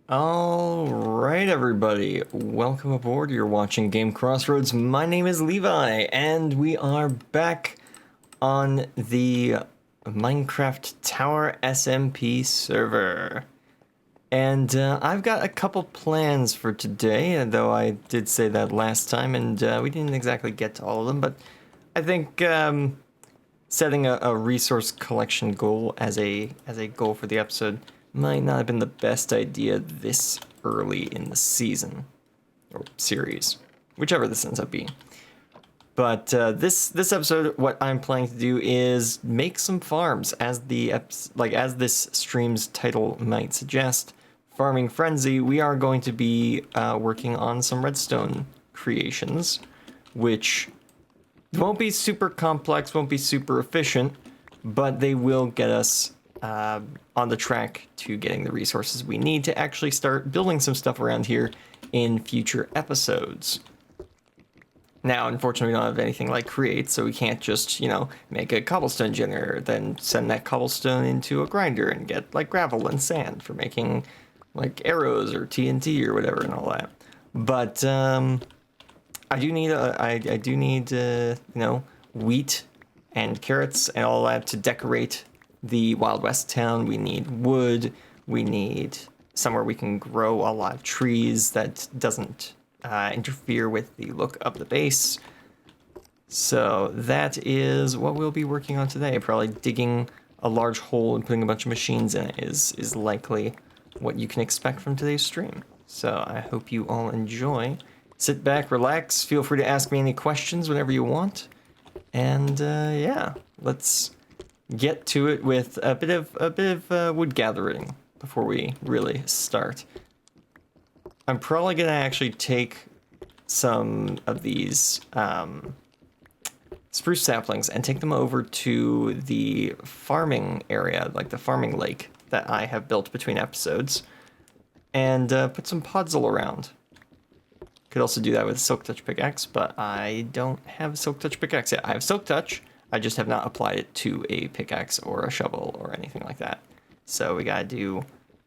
All right, everybody, welcome aboard. You're watching GameCrossRoads. My name is Levi, and we are back on the Minecraft Tower SMP server. And I've got a couple plans for today, though I did say that last time, and we didn't exactly get to all of them, but I think setting a resource collection goal as a goal for the episode might not have been the best idea this early in the season or series, whichever this ends up being. But this episode, what I'm planning to do is make some farms, as as this stream's title might suggest, Farming Frenzy. We are going to be working on some redstone creations, which won't be super complex, won't be super efficient, but they will get us on the track to getting the resources we need to actually start building some stuff around here in future episodes. Now, unfortunately, we don't have anything like create, so we can't just, make a cobblestone generator, then send that cobblestone into a grinder and get like gravel and sand for making like arrows or TNT or whatever and all that. But I do need wheat and carrots and all that to decorate the Wild West town. We need wood. We need somewhere we can grow a lot of trees that doesn't interfere with the look of the base. So that is what we'll be working on today. Probably digging a large hole and putting a bunch of machines in it is likely what you can expect from today's stream. So I hope you all enjoy. Sit back, relax. Feel free to ask me any questions whenever you want. And yeah, let's get to it with a bit of wood gathering before we really start. I'm probably gonna actually take some of these spruce saplings and take them over to the farming area, like the farming lake that I have built between episodes, and put some podzol around. Could also do that with a Silk Touch pickaxe, but I don't have a Silk Touch pickaxe yet. I have Silk Touch, I just have not applied it to a pickaxe or a shovel or anything like that. So we gotta do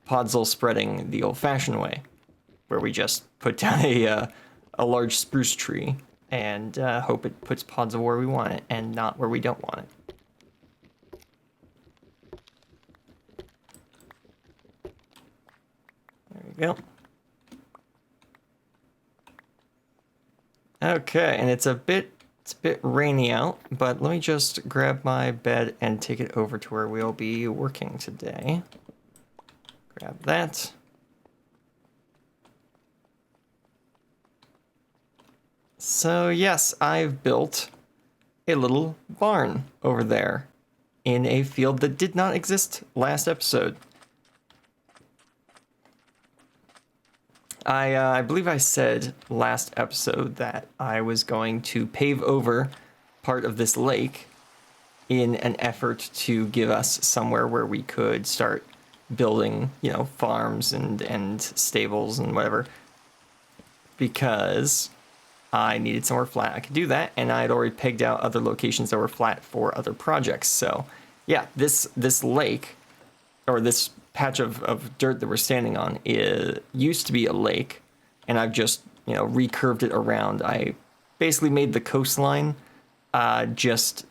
podzol spreading the old-fashioned way, where we just put down a large spruce tree and hope it puts podzol where we want it and not where we don't want it. There we go. Okay, and it's a bit rainy out, but let me just grab my bed and take it over to where we'll be working today. Grab that. So yes, I've built a little barn over there in a field that did not exist last episode. I believe I said last episode that I was going to pave over part of this lake in an effort to give us somewhere where we could start building, farms and stables and whatever, because I needed somewhere flat I could do that, and I had already pegged out other locations that were flat for other projects. So yeah, this lake, or this patch of dirt that we're standing on, used to be a lake, and I've just recurved it around. I basically made the coastline just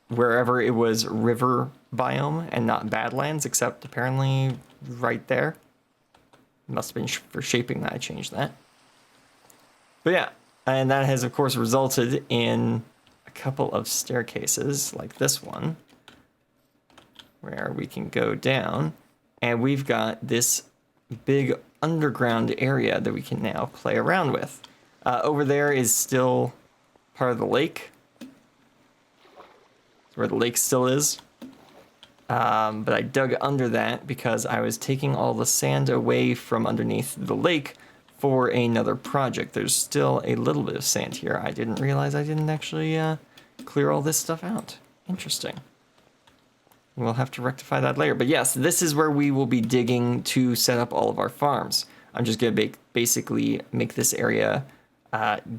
wherever it was river biome and not badlands, except apparently right there. Must have been for shaping that I changed that. But yeah, and that has of course resulted in a couple of staircases like this one, where we can go down. And we've got this big underground area that we can now play around with. Over there is still part of the lake. It's where the lake still is. But I dug under that because I was taking all the sand away from underneath the lake for another project. There's still a little bit of sand here. I didn't realize I didn't actually clear all this stuff out. Interesting. We'll have to rectify that later. But yes, this is where we will be digging to set up all of our farms. I'm just going to basically make this area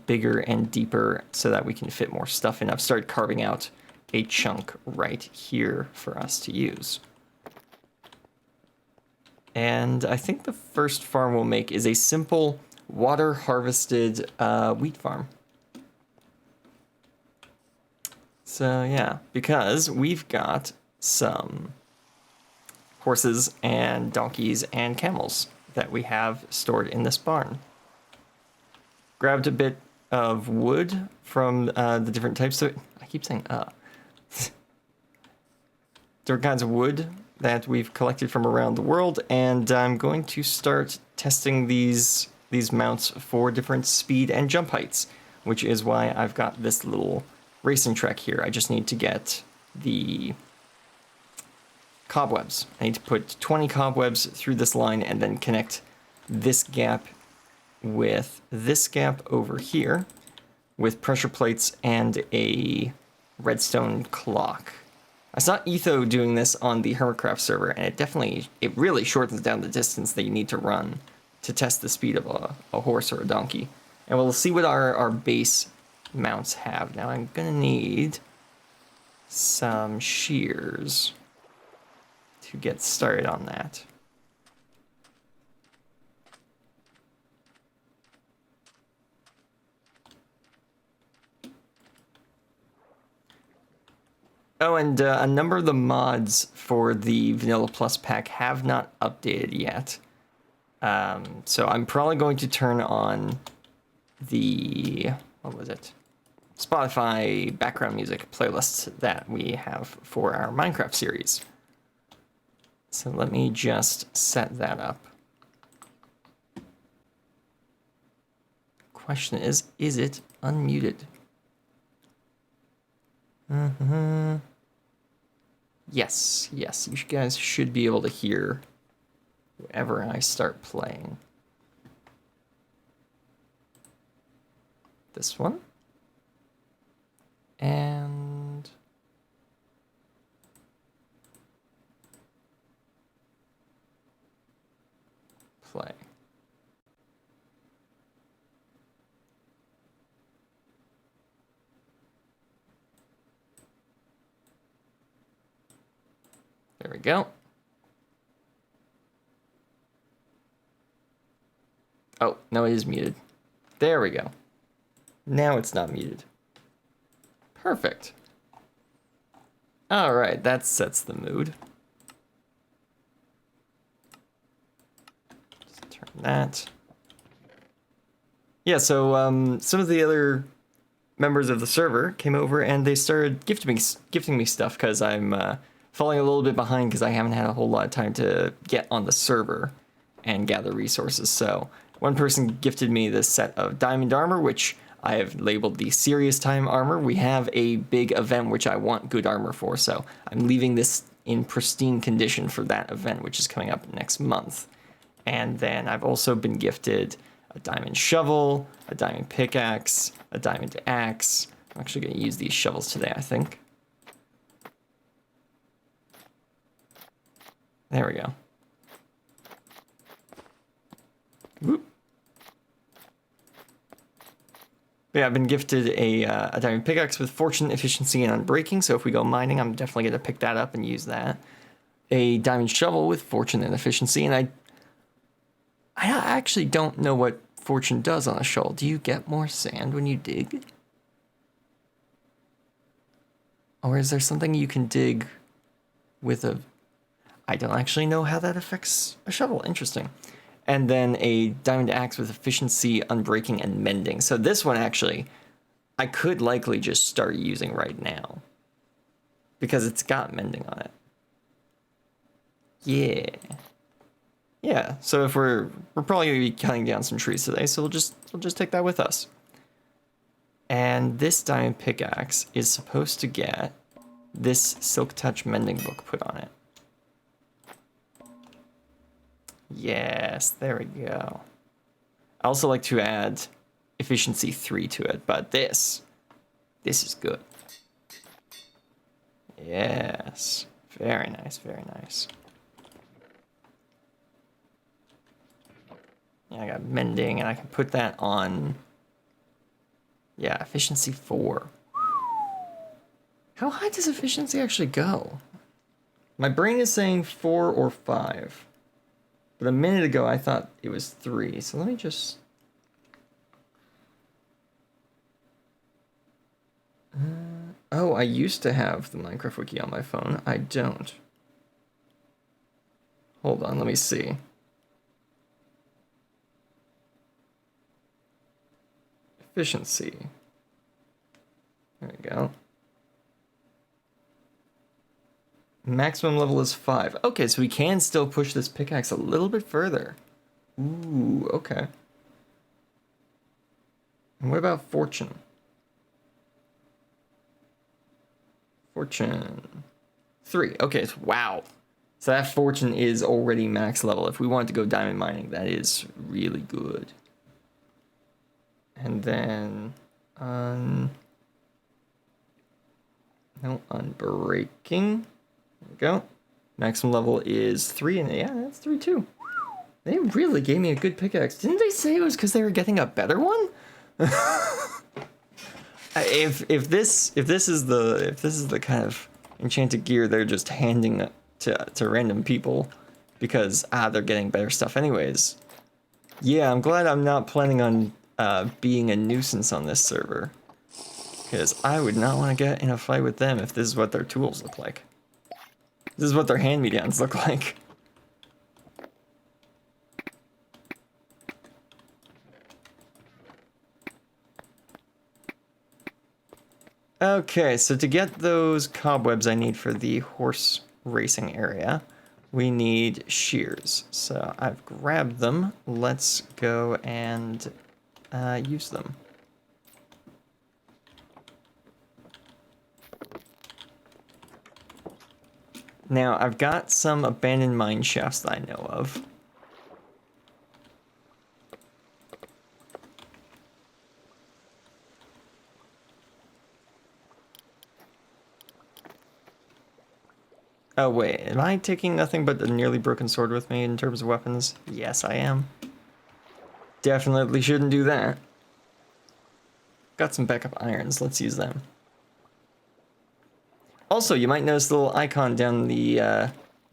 bigger and deeper so that we can fit more stuff in. I've started carving out a chunk right here for us to use. And I think the first farm we'll make is a simple water harvested wheat farm. So yeah, because we've got some horses and donkeys and camels that we have stored in this barn. Grabbed a bit of wood from the different types of... I keep saying different kinds of wood that we've collected from around the world, and I'm going to start testing these mounts for different speed and jump heights, which is why I've got this little racing track here. I just need to get the cobwebs. I need to put 20 cobwebs through this line and then connect this gap with this gap over here with pressure plates and a redstone clock. I saw Etho doing this on the Hermitcraft server, and it really shortens down the distance that you need to run to test the speed of a horse or a donkey. And we'll see what our base mounts have. Now I'm gonna need some shears to get started on that. Oh, and a number of the mods for the Vanilla Plus pack have not updated yet. So I'm probably going to turn on the, what was it? Spotify background music playlist that we have for our Minecraft series. So let me just set that up. Question is it unmuted? Yes, you guys should be able to hear whenever I start playing. This one. And play. There we go. Oh, no, it is muted. There we go. Now it's not muted. Perfect. All right, that sets the mood. Just turn that. Yeah, so some of the other members of the server came over and they started gifting me stuff because I'm falling a little bit behind because I haven't had a whole lot of time to get on the server and gather resources. So one person gifted me this set of diamond armor, which I have labeled the serious time armor. We have a big event which I want good armor for, so I'm leaving this in pristine condition for that event, which is coming up next month. And then I've also been gifted a diamond shovel, a diamond pickaxe, a diamond axe. I'm actually going to use these shovels today, I think. There we go. Whoop. Yeah, I've been gifted a diamond pickaxe with fortune, efficiency, and unbreaking, so if we go mining, I'm definitely going to pick that up and use that. A diamond shovel with fortune and efficiency, and I actually don't know what fortune does on a shovel. Do you get more sand when you dig? Or is there something you can dig with a... I don't actually know how that affects a shovel. Interesting. And then a diamond axe with efficiency, unbreaking, and mending. So this one, actually, I could likely just start using right now. Because it's got mending on it. Yeah. Yeah, so if we're probably going to be cutting down some trees today, so we'll just take that with us. And this diamond pickaxe is supposed to get this Silk Touch mending book put on it. Yes, there we go. I also like to add efficiency 3 to it, but this is good. Yes, very nice, very nice. Yeah, I got mending, and I can put that on, yeah, efficiency 4. How high does efficiency actually go? My brain is saying 4 or 5. But a minute ago, I thought it was 3. So let me just... oh, I used to have the Minecraft Wiki on my phone. I don't. Hold on, let me see. Efficiency. There we go. Maximum level is 5. Okay, so we can still push this pickaxe a little bit further. Ooh, okay. And what about fortune? Fortune. 3. Okay, so wow. So that fortune is already max level. If we want to go diamond mining, that is really good. And then no, unbreaking. There we go. Maximum level is 3, and yeah, that's 3 too. They really gave me a good pickaxe. Didn't they say it was because they were getting a better one? if this is the kind of enchanted gear they're just handing to random people because they're getting better stuff anyways. Yeah, I'm glad I'm not planning on being a nuisance on this server, because I would not want to get in a fight with them if this is what their tools look like. This is what their hand-me-downs look like. Okay, so to get those cobwebs I need for the horse racing area, we need shears. So I've grabbed them. Let's go and use them. Now, I've got some abandoned mine shafts that I know of. Oh wait, am I taking nothing but a nearly broken sword with me in terms of weapons? Yes, I am. Definitely shouldn't do that. Got some backup irons, let's use them. Also, you might notice the little icon down the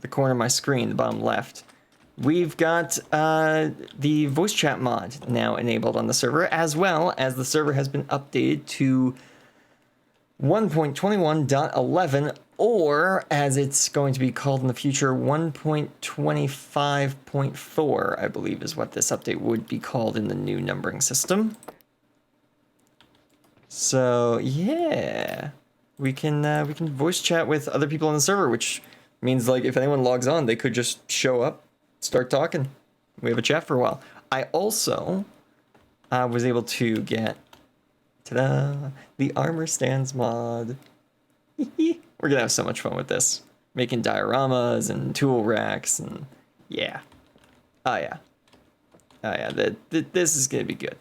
corner of my screen, the bottom left. We've got the voice chat mod now enabled on the server, as well as the server has been updated to 1.21.11, or as it's going to be called in the future, 1.25.4, I believe is what this update would be called in the new numbering system. So yeah, we can voice chat with other people on the server, which means like if anyone logs on, they could just show up, start talking. We have a chat for a while. I also was able to get, ta-da, the armor stands mod. We're gonna have so much fun with this, making dioramas and tool racks, and yeah, oh yeah, this is gonna be good.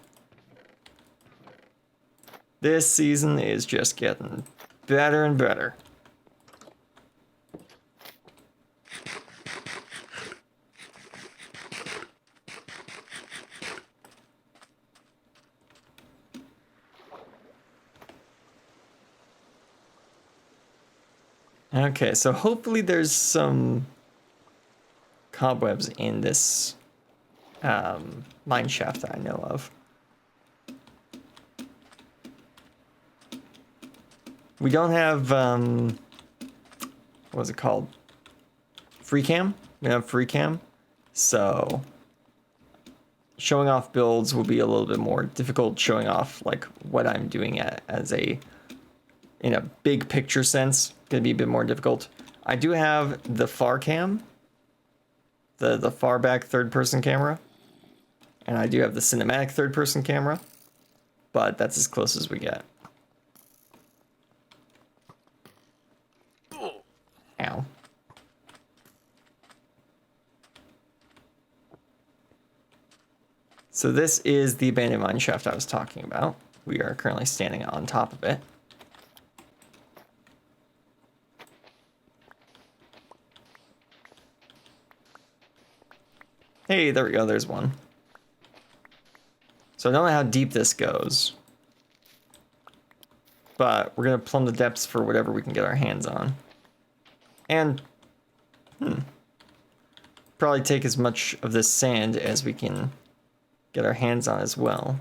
This season is just getting better and better. Okay, so hopefully there's some cobwebs in this mine shaft that I know of. We don't have, what was it called? Free cam? We don't have free cam, so showing off builds will be a little bit more difficult, showing off like what I'm doing as a, in a big picture sense, gonna be a bit more difficult. I do have the far cam, the far back third person camera, and I do have the cinematic third person camera, but that's as close as we get. Ow. So this is the abandoned mine shaft I was talking about. We are currently standing on top of it. Hey, there we go, there's one. So I don't know how deep this goes, but we're gonna plumb the depths for whatever we can get our hands on. And, probably take as much of this sand as we can get our hands on as well,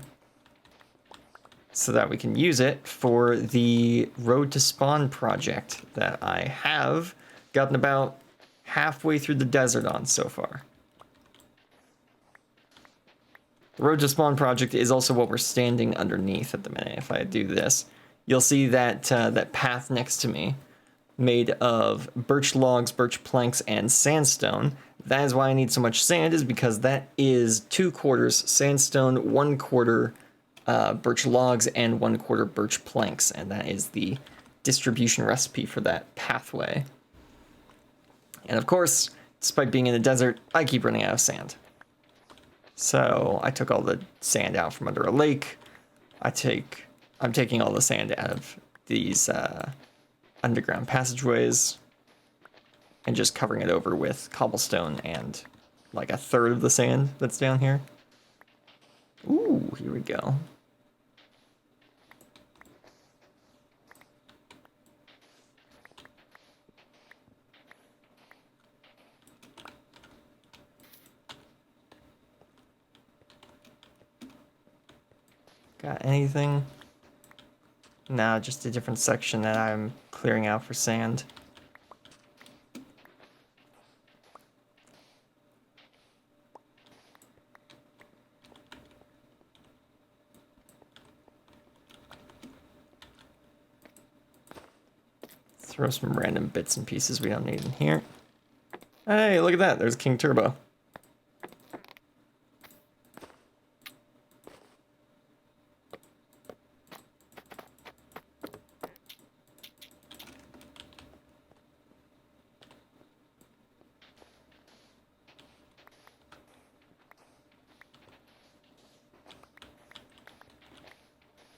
so that we can use it for the Road to Spawn project that I have gotten about halfway through the desert on so far. The Road to Spawn project is also what we're standing underneath at the minute. If I do this, you'll see that that path next to me, made of birch logs, birch planks, and sandstone. That is why I need so much sand, is because that is 2/4 sandstone, 1/4 birch logs, and 1/4 birch planks, and that is the distribution recipe for that pathway. And of course, despite being in the desert, I keep running out of sand. So I took all the sand out from under a lake. I'm taking all the sand out of these underground passageways and just covering it over with cobblestone and like 1/3 of the sand that's down here. Ooh, here we go. Got anything? No, just a different section that I'm clearing out for sand. Throw some random bits and pieces we don't need in here. Hey, look at that. There's King Turbo.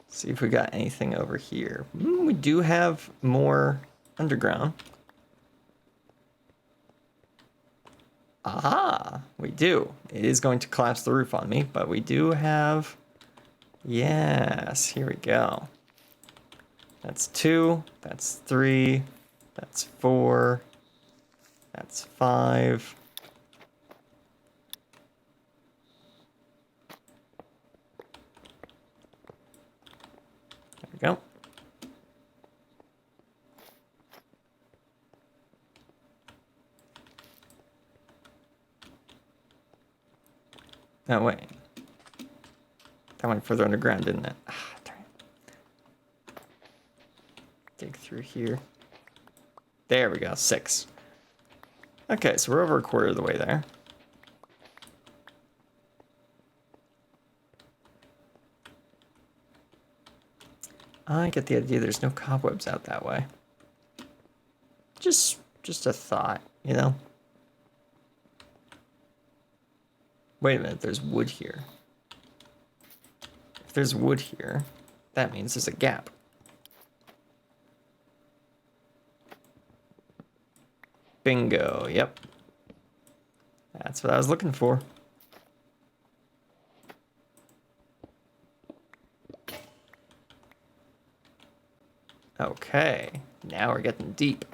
See if we got anything over here. We do have more underground. Aha, we do. It is going to collapse the roof on me, but we do have... Yes, here we go. That's 2, that's 3, that's 4, that's 5. There we go. No, wait. That went further underground, didn't it? Ah, darn it. Dig through here. There we go, 6. Okay, so we're over 1/4 of the way there. I get the idea there's no cobwebs out that way. Just a thought, you know? Wait a minute, there's wood here. If there's wood here, that means there's a gap. Bingo, yep. That's what I was looking for. Okay, now we're getting deep.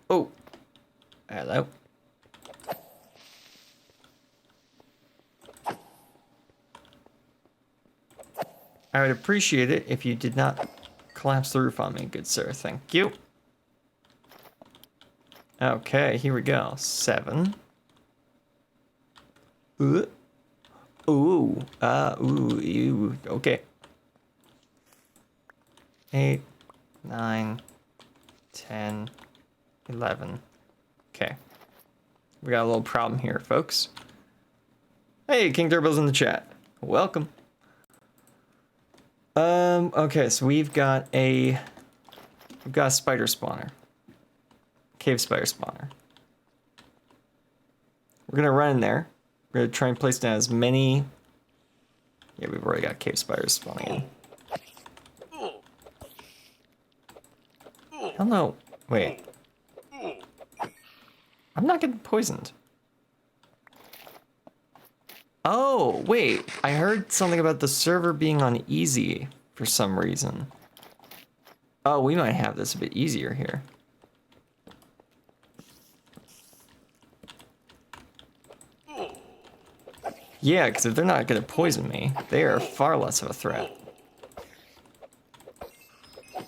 Oh, hello. I would appreciate it if you did not collapse the roof on me, good sir. Thank you. Okay, here we go. 7. Ooh. Ooh. Ew. Okay. 8, 9, 10, 11. Okay. We got a little problem here, folks. Hey, King Turbo's in the chat. Welcome. Okay, so we've got a spider spawner. Cave spider spawner. We're gonna run in there. We're gonna try and place down as many... Yeah, we've already got cave spiders spawning in. Hell no. Wait. I'm not getting poisoned. Oh, wait. I heard something about the server being on easy for some reason. Oh, we might have this a bit easier here. Yeah, because if they're not going to poison me, they are far less of a threat.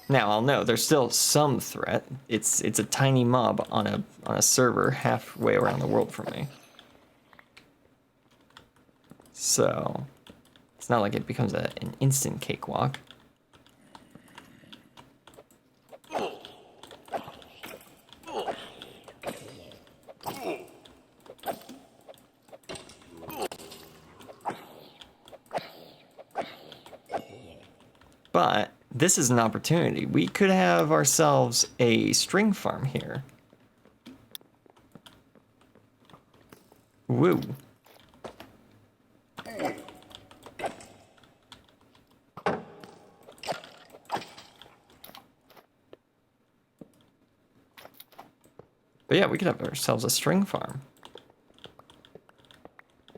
Now, I'll know there's still some threat. It's a tiny mob on a server halfway around the world from me. So, it's not like it becomes an instant cakewalk. But this is an opportunity. We could have ourselves a string farm here. Woo. But yeah, we could have ourselves a string farm.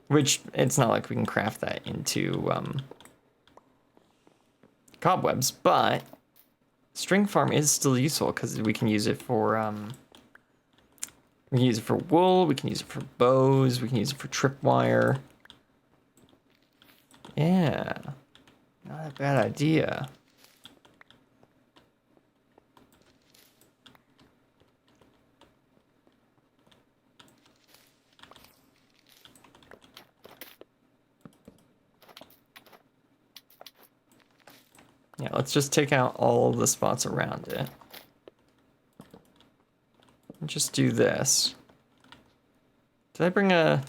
Which, it's not like we can craft that into cobwebs, but string farm is still useful because we can use it for wool, we can use it for bows, we can use it for tripwire. Yeah, not a bad idea. Yeah, let's just take out all the spots around it. And just do this. Did I bring a...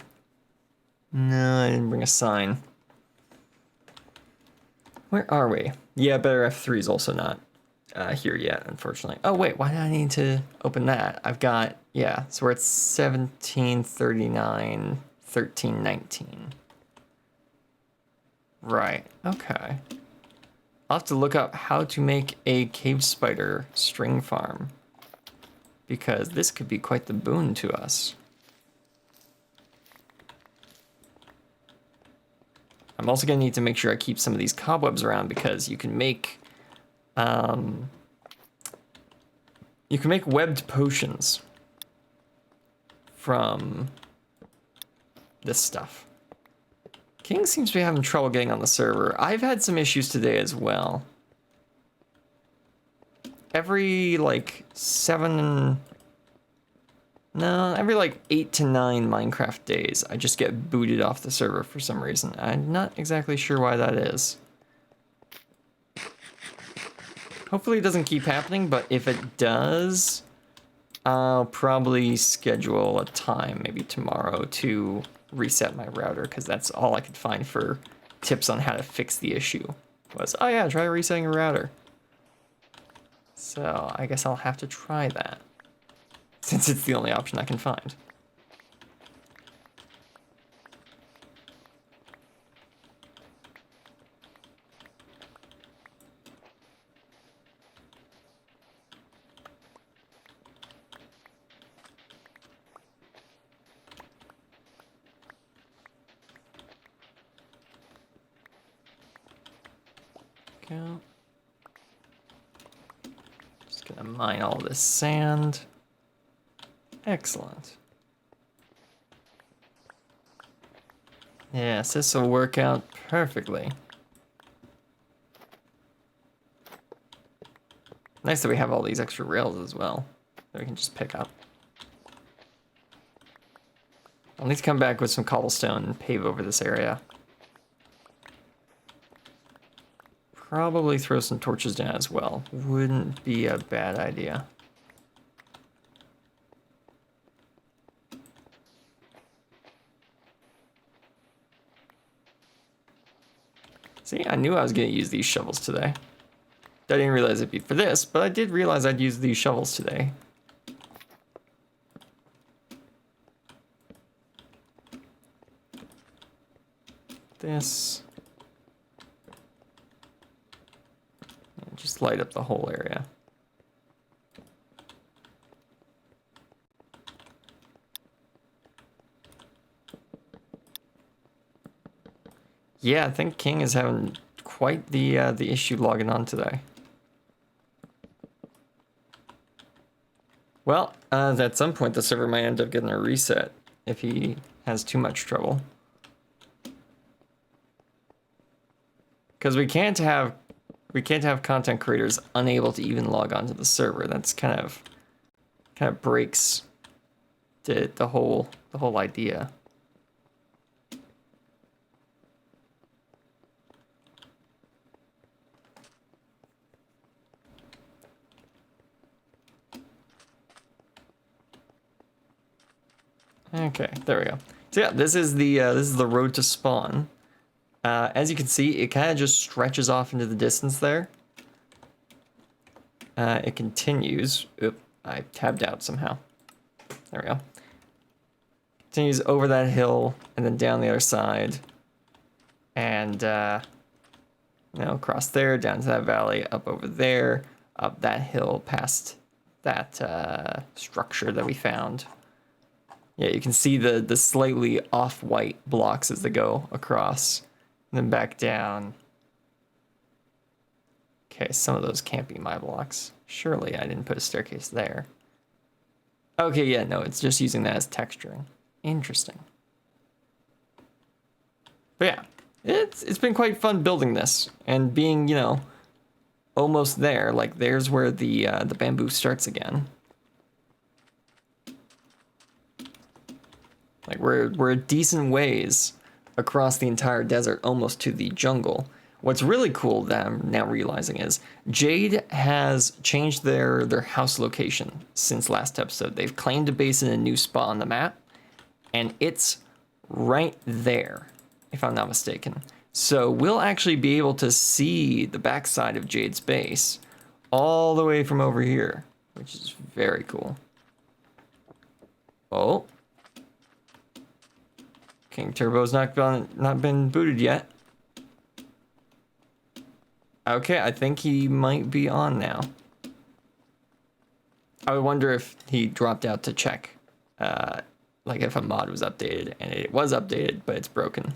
No, I didn't bring a sign. Where are we? Yeah, better F3 is also not here yet, unfortunately. Oh, wait, why do I need to open that? I've got... Yeah, so we're at 1739, 1319. Right, okay. I'll have to look up how to make a cave spider string farm, because this could be quite the boon to us. I'm also going to need to make sure I keep some of these cobwebs around, because you can make webbed potions from this stuff. King seems to be having trouble getting on the server. I've had some issues today as well. Every like every like 8 to 9 Minecraft days, I just get booted off the server for some reason. I'm not exactly sure why that is. Hopefully it doesn't keep happening, but if it does, I'll probably schedule a time, maybe tomorrow, to reset my router, because that's all I could find for tips on how to fix the issue. Was, oh yeah, try resetting your router. So I guess I'll have to try that, since it's the only option I can find. Go. Just gonna mine all this sand. Excellent. Yes, this will work out perfectly. Nice that we have all these extra rails as well that we can just pick up. I'll need to come back with some cobblestone and pave over this area. Probably throw some torches down as well. Wouldn't be a bad idea. See, I knew I was going to use these shovels today. I didn't realize it'd be for this, but I did realize I'd use these shovels today. This. And just light up the whole area. Yeah, I think King is having quite the issue logging on today. Well, at some point the server might end up getting a reset if he has too much trouble. Because we can't have content creators unable to even log onto the server. That's kind of breaks the whole idea. Okay, there we go. So yeah, this is the road to spawn. As you can see, it kind of just stretches off into the distance there. It continues. Oop, I tabbed out somehow. There we go. Continues over that hill and then down the other side. And, across there, down to that valley, up over there, up that hill, past that structure that we found. Yeah, you can see the slightly off-white blocks as they go across. And then back down. Okay, some of those can't be my blocks. Surely I didn't put a staircase there. Okay, yeah, no, it's just using that as texturing. Interesting. But yeah, it's been quite fun building this and being, almost there. Like there's where the bamboo starts again. Like we're a decent ways across the entire desert, almost to the jungle. What's really cool that I'm now realizing is Jade has changed their house location since last episode. They've claimed a base in a new spot on the map, and it's right there, if I'm not mistaken. So we'll actually be able to see the backside of Jade's base all the way from over here, which is very cool. Oh. King Turbo's not been booted yet. Okay, I think he might be on now. I would wonder if he dropped out to check, like if a mod was updated, and it was updated, but it's broken.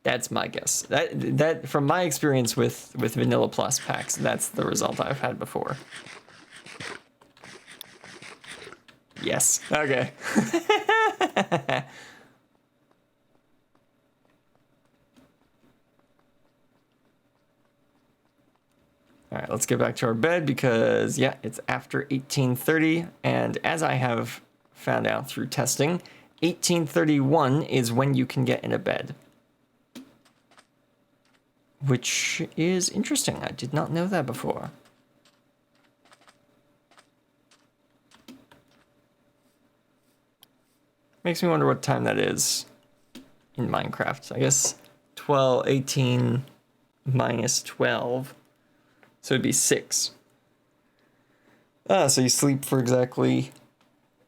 That's my guess. That from my experience with Vanilla Plus packs, that's the result I've had before. Yes. Okay. All right, let's get back to our bed because, yeah, it's after 1830. And as I have found out through testing, 1831 is when you can get in a bed. Which is interesting. I did not know that before. Makes me wonder what time that is in Minecraft. I guess 18 minus 12. So it'd be 6. So you sleep for exactly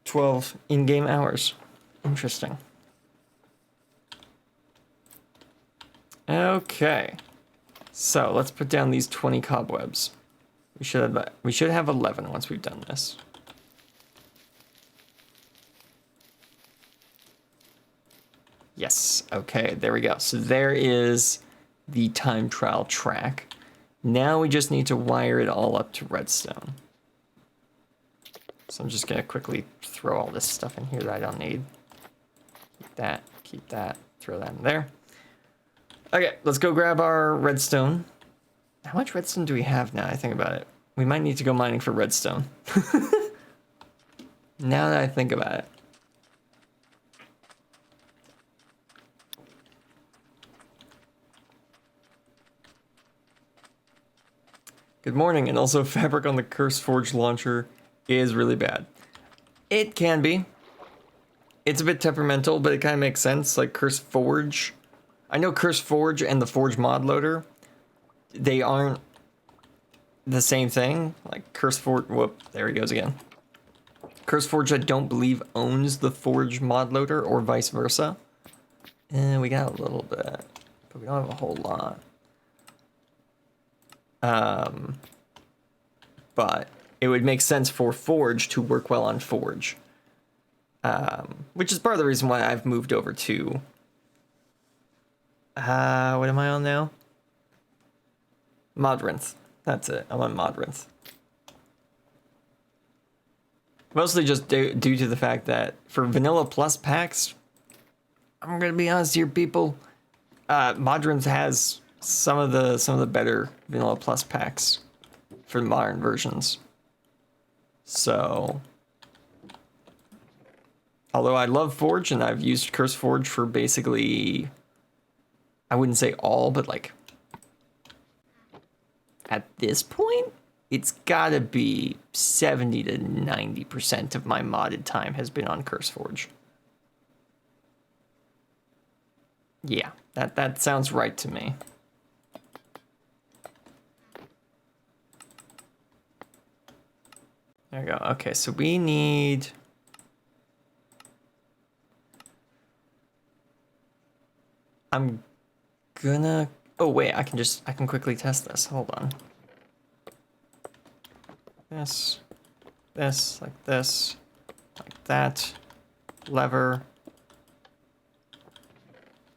12 in-game hours. Interesting. Okay. So let's put down these 20 cobwebs. We should have 11 once we've done this. Yes. Okay, there we go. So there is the time trial track. Now we just need to wire it all up to redstone. So I'm just gonna quickly throw all this stuff in here that I don't need. Keep that, throw that in there. Okay, let's go grab our redstone. How much redstone do we have now I think about it? We might need to go mining for redstone. Now that I think about it. Good morning, and also fabric on the CurseForge launcher is really bad. It can be. It's a bit temperamental, but it kind of makes sense, like CurseForge. I know CurseForge and the Forge mod loader, they aren't the same thing. Like CurseForge, whoop, there he goes again. CurseForge, I don't believe, owns the Forge mod loader, or vice versa. And we got a little bit, but we don't have a whole lot. But it would make sense for Forge to work well on Forge. Which is part of the reason why I've moved over to... what am I on now? Modrinth. That's it. I'm on Modrinth. Mostly just due to the fact that for Vanilla Plus packs, I'm gonna be honest here, people. Modrons has some of the better Vanilla Plus packs for modern versions. So, although I love Forge and I've used CurseForge for basically, I wouldn't say all, but like at this point, it's gotta be 70 to 90% of my modded time has been on CurseForge. Yeah, that sounds right to me. There we go. Okay, so we need... I'm gonna... Oh, wait, I can quickly test this. Hold on. This, like that. Lever.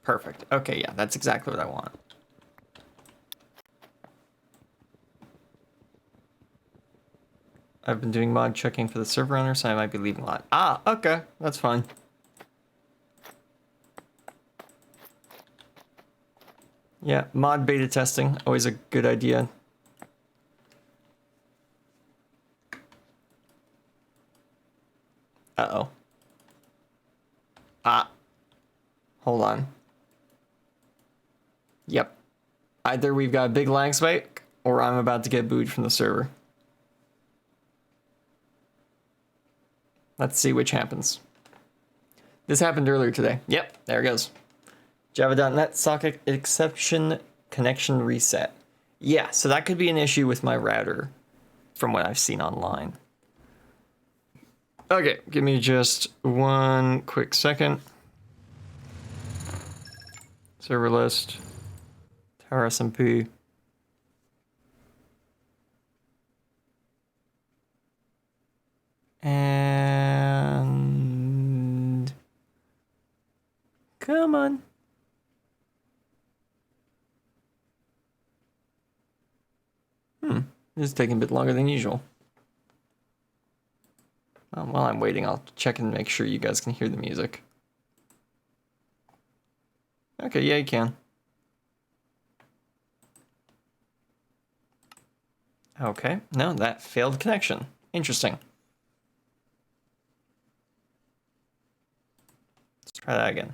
Perfect. Okay, yeah, that's exactly what I want. I've been doing mod checking for the server owner, so I might be leaving a lot. Ah, okay, that's fine. Yeah, mod beta testing, always a good idea. Uh-oh. Ah. Hold on. Yep. Either we've got a big lag spike, or I'm about to get booed from the server. Let's see which happens. This happened earlier today. Yep, there it goes. Java.net socket exception connection reset. Yeah, so that could be an issue with my router from what I've seen online. Okay, give me just one quick second. Server list, tower SMP. And come on. This is taking a bit longer than usual. While I'm waiting, I'll check and make sure you guys can hear the music. Okay, yeah, you can. Okay, no, that failed connection. Interesting. Let's try that again.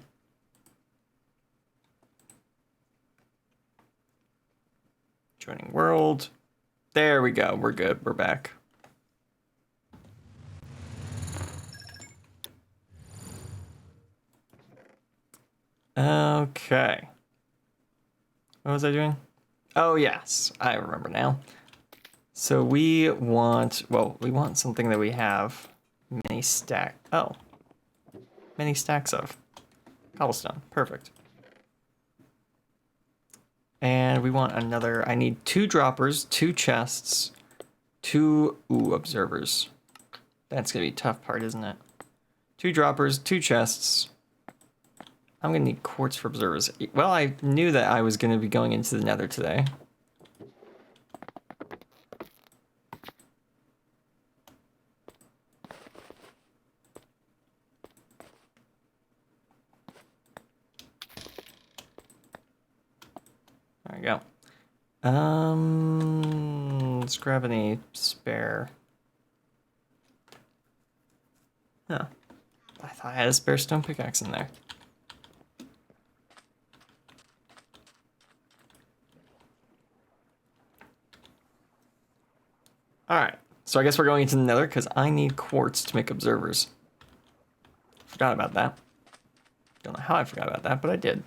Joining world. There we go. We're good. We're back. Okay. What was I doing? Oh, yes. I remember now. So we want, well, we want something that we have many stacks of. Cobblestone. Perfect. And we want another, I need 2 droppers, 2 chests, 2, observers. That's gonna be a tough part, isn't it? 2 droppers, 2 chests. I'm gonna need quartz for observers. Well, I knew that I was gonna be going into the nether today. There we go. Let's grab any spare. Huh. I thought I had a spare stone pickaxe in there. Alright, so I guess we're going into the nether because I need quartz to make observers. Forgot about that. Don't know how I forgot about that, but I did.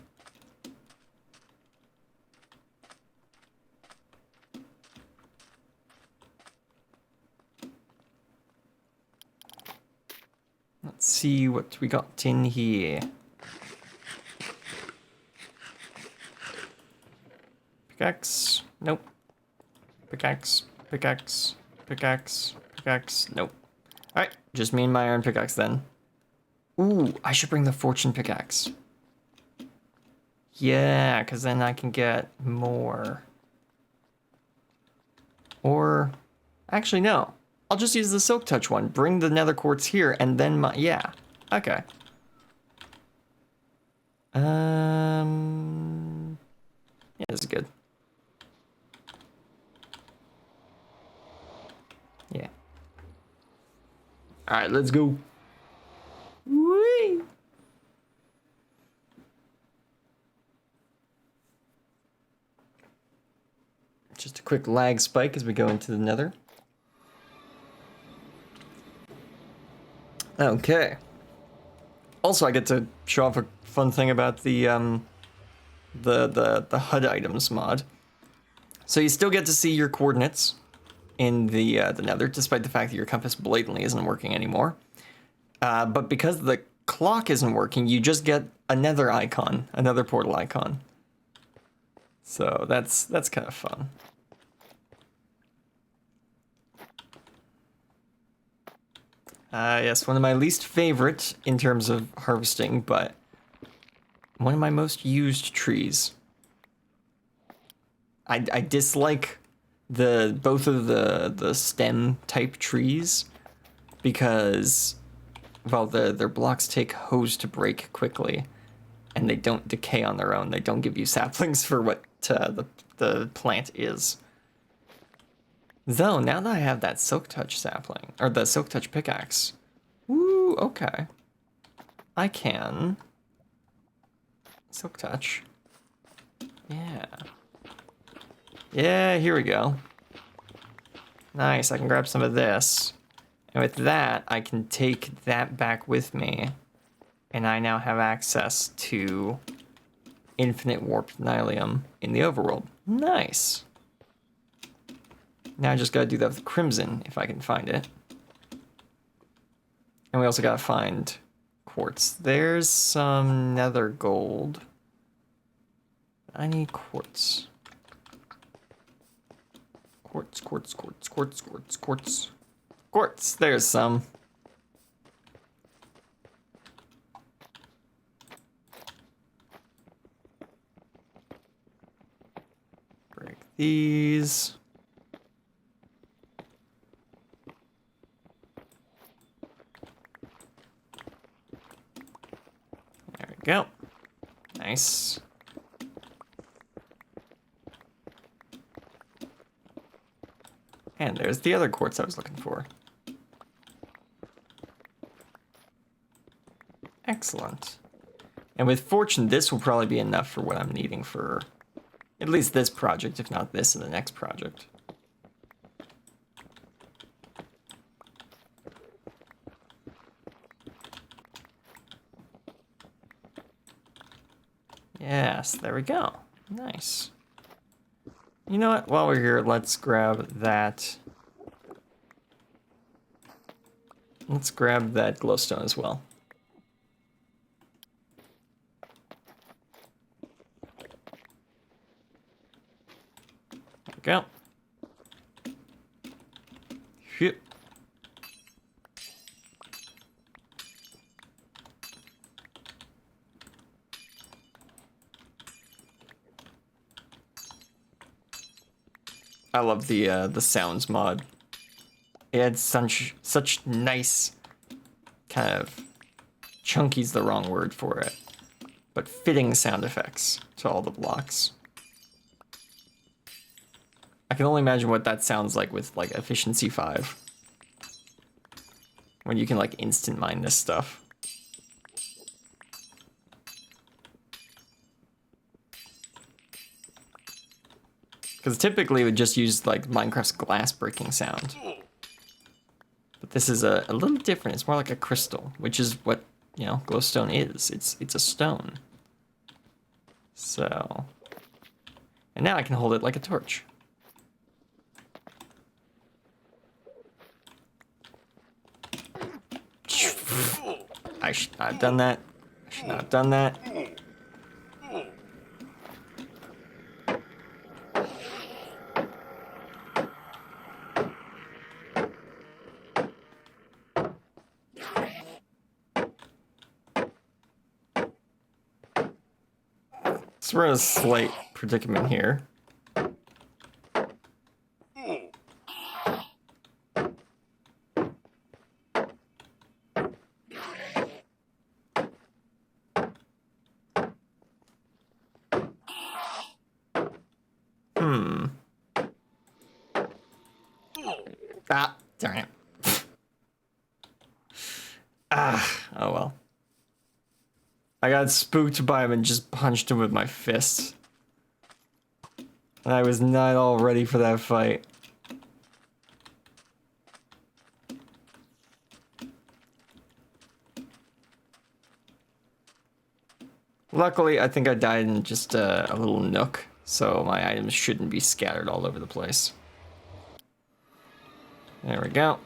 Let's see what we got in here. Pickaxe. Nope. Pickaxe. Pickaxe. Pickaxe. Pickaxe. Nope. Alright, just me and my iron pickaxe then. Ooh, I should bring the fortune pickaxe. Yeah, because then I can get more. Or, actually no. I'll just use the silk touch one. Bring the nether quartz here, and then yeah. Okay. Yeah, this is good. Yeah. All right, let's go. Whee! Just a quick lag spike as we go into the nether. Okay. Also, I get to show off a fun thing about the HUD items mod. So you still get to see your coordinates in the nether, despite the fact that your compass blatantly isn't working anymore. But because the clock isn't working, you just get another icon, another portal icon. So that's kind of fun. Yes, one of my least favorite in terms of harvesting, but one of my most used trees. I dislike both of the stem type trees because, well, their blocks take hose to break quickly, and they don't decay on their own. They don't give you saplings for what the plant is. Though, now that I have that silk touch sapling, or the silk touch pickaxe, woo, okay. I can silk touch. Yeah. Yeah, here we go. Nice, I can grab some of this. And with that, I can take that back with me. And I now have access to infinite warped nylium in the overworld. Nice. Now I just gotta do that with crimson, if I can find it. And we also gotta find quartz. There's some nether gold. I need quartz. Quartz, quartz, quartz, quartz, quartz, quartz. Quartz, there's some. Break these. There we go. Nice. And there's the other quartz I was looking for. Excellent. And with fortune, this will probably be enough for what I'm needing for at least this project, if not this and the next project. Yes, there we go. Nice. You know what? While we're here, let's grab that. Let's grab that glowstone as well. There we go. Phew. I love the sounds mod. It had such nice kind of chunky's the wrong word for it, but fitting sound effects to all the blocks. I can only imagine what that sounds like with like efficiency 5, when you can like instant mine this stuff. Because typically it would just use like Minecraft's glass breaking sound. But this is a little different. It's more like a crystal, which is what, you know, glowstone is. It's a stone. So, and now I can hold it like a torch. I should not have done that. I should not have done that. So we're in a slight predicament here. Ah, darn it. Ah, oh well. I got spooked by him and just punched him with my fists. And I was not all ready for that fight. Luckily, I think I died in just a little nook, so my items shouldn't be scattered all over the place. There we go.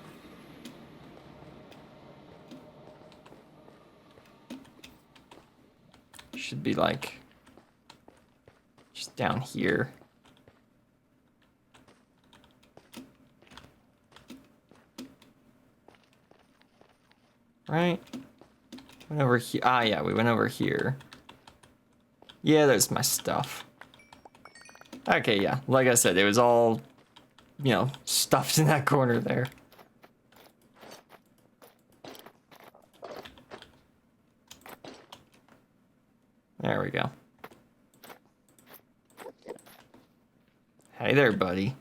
Should be like just down here. Right? Went over here. Ah, yeah, we went over here. Yeah, there's my stuff. Okay, yeah. Like I said, it was all, you know, stuffed in that corner there. There we go. Hey there, buddy.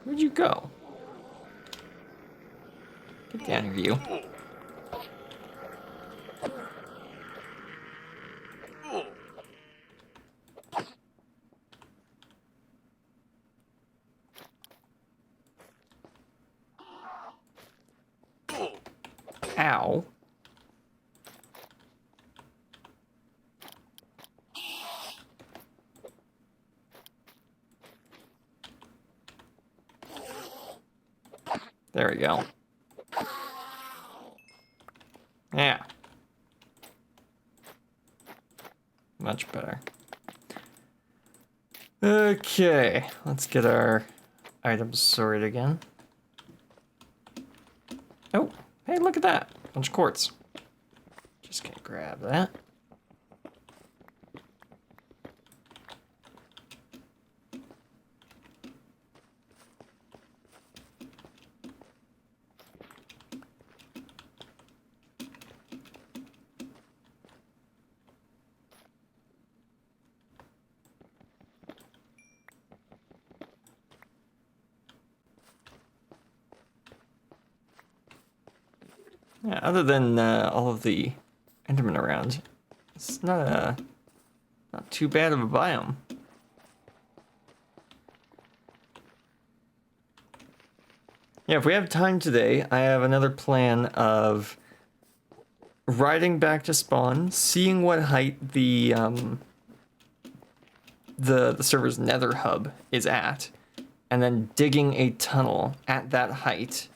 Where'd you go? Get down here, you. Ow. There we go. Yeah. Much better. Okay, let's get our items sorted again. Oh, hey, look at that. Bunch of quartz. Just gonna grab that. Yeah, other than all of the Endermen around, it's not too bad of a biome. Yeah, if we have time today, I have another plan of riding back to spawn, seeing what height the server's nether hub is at, and then digging a tunnel at that height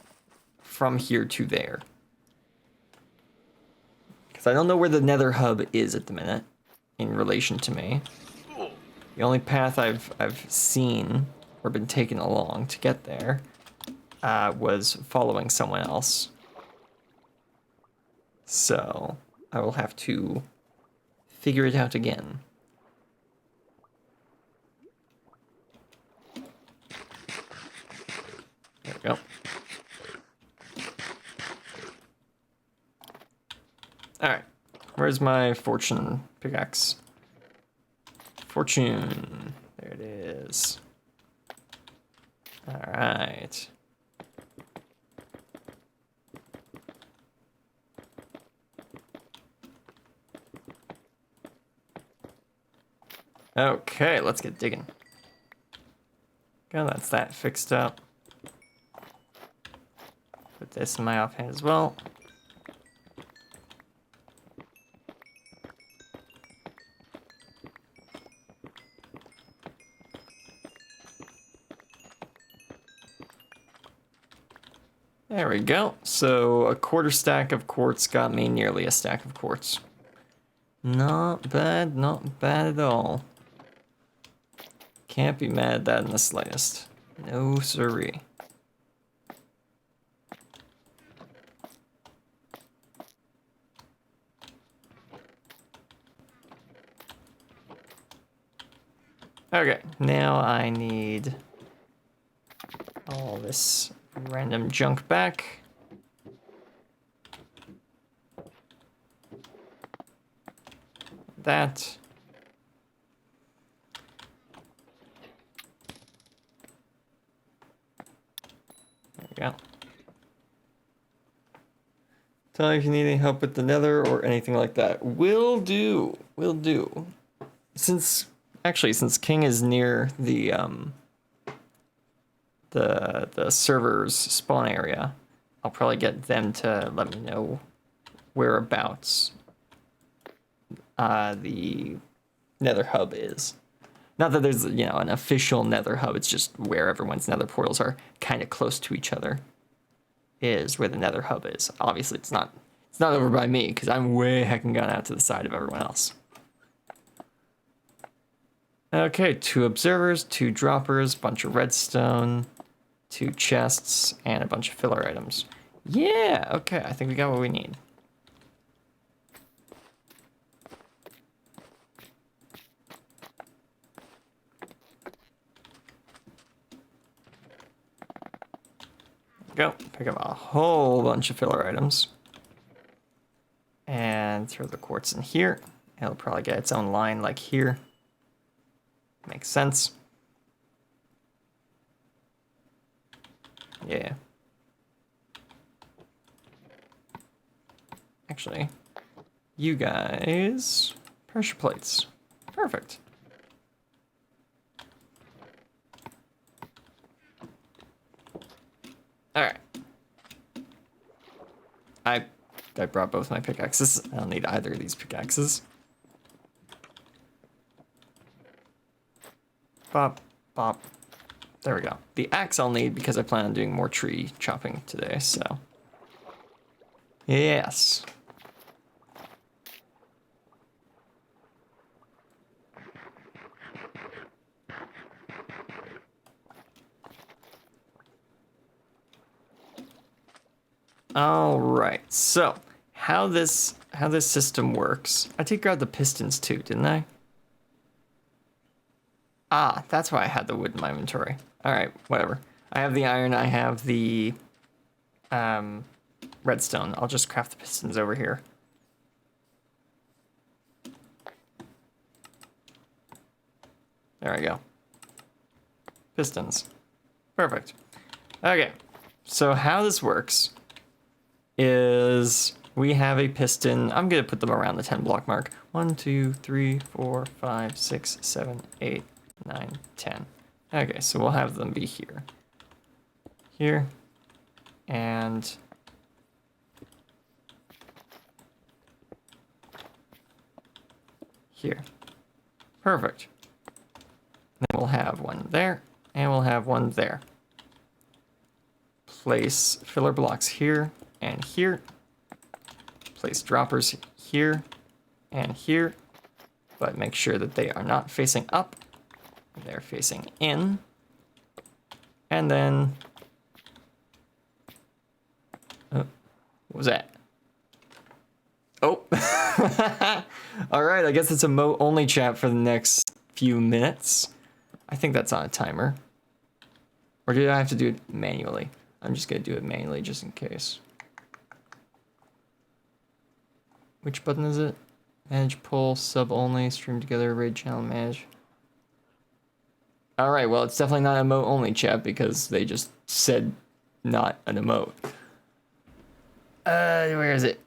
from here to there. Because I don't know where the nether hub is at the minute in relation to me. The only path I've seen or been taken along to get there was following someone else. So I will have to figure it out again. There we go. Alright, where's my fortune pickaxe? Fortune, there it is. Alright. Okay, let's get digging. Okay, that's that fixed up. Put this in my offhand as well. There we go. So a quarter stack of quartz got me nearly a stack of quartz. Not bad at all. Can't be mad at that in the slightest. No siree. Okay, now I need all this random junk back. That. There we go. Tell me if you need any help with the nether or anything like that. Will do. Will do. Since King is near the server's spawn area, I'll probably get them to let me know whereabouts the nether hub is. Not that there's, you know, an official nether hub, it's just where everyone's nether portals are kind of close to each other is where the nether hub is. Obviously it's not over by me because I'm way heckin' gone out to the side of everyone else. Okay, 2 observers, 2 droppers, bunch of redstone, 2 chests, and a bunch of filler items. Yeah, okay, I think we got what we need. Go, pick up a whole bunch of filler items. And throw the quartz in here. It'll probably get its own line like here. Makes sense. Yeah. Actually, you guys, pressure plates. Perfect. All right. I brought both my pickaxes. I don't need either of these pickaxes. Bop, bop. There we go. The axe I'll need because I plan on doing more tree chopping today, so. Yes. All right, so how this system works. I did grab the pistons too, didn't I? Ah, that's why I had the wood in my inventory. All right, whatever. I have the iron, I have the redstone. I'll just craft the pistons over here. There we go. Pistons. Perfect. Okay, so how this works is we have a piston. I'm gonna put them around the 10 block mark. 1, 2, 3, 4, 5, 6, 7, 8, 9, 10. Okay, so we'll have them be here. Here. And here. Perfect. Then we'll have one there, and we'll have one there. Place filler blocks here and here. Place droppers here and here, but make sure that they are not facing up. They're facing in. And then, what was that? Oh, all right, I guess it's a emote only chat for the next few minutes. I think that's on a timer. Or did I have to do it manually? I'm just gonna do it manually just in case. Which button is it? Manage poll, sub only, stream together, raid channel, manage. All right, well, it's definitely not emote only chat because they just said not an emote. Where is it?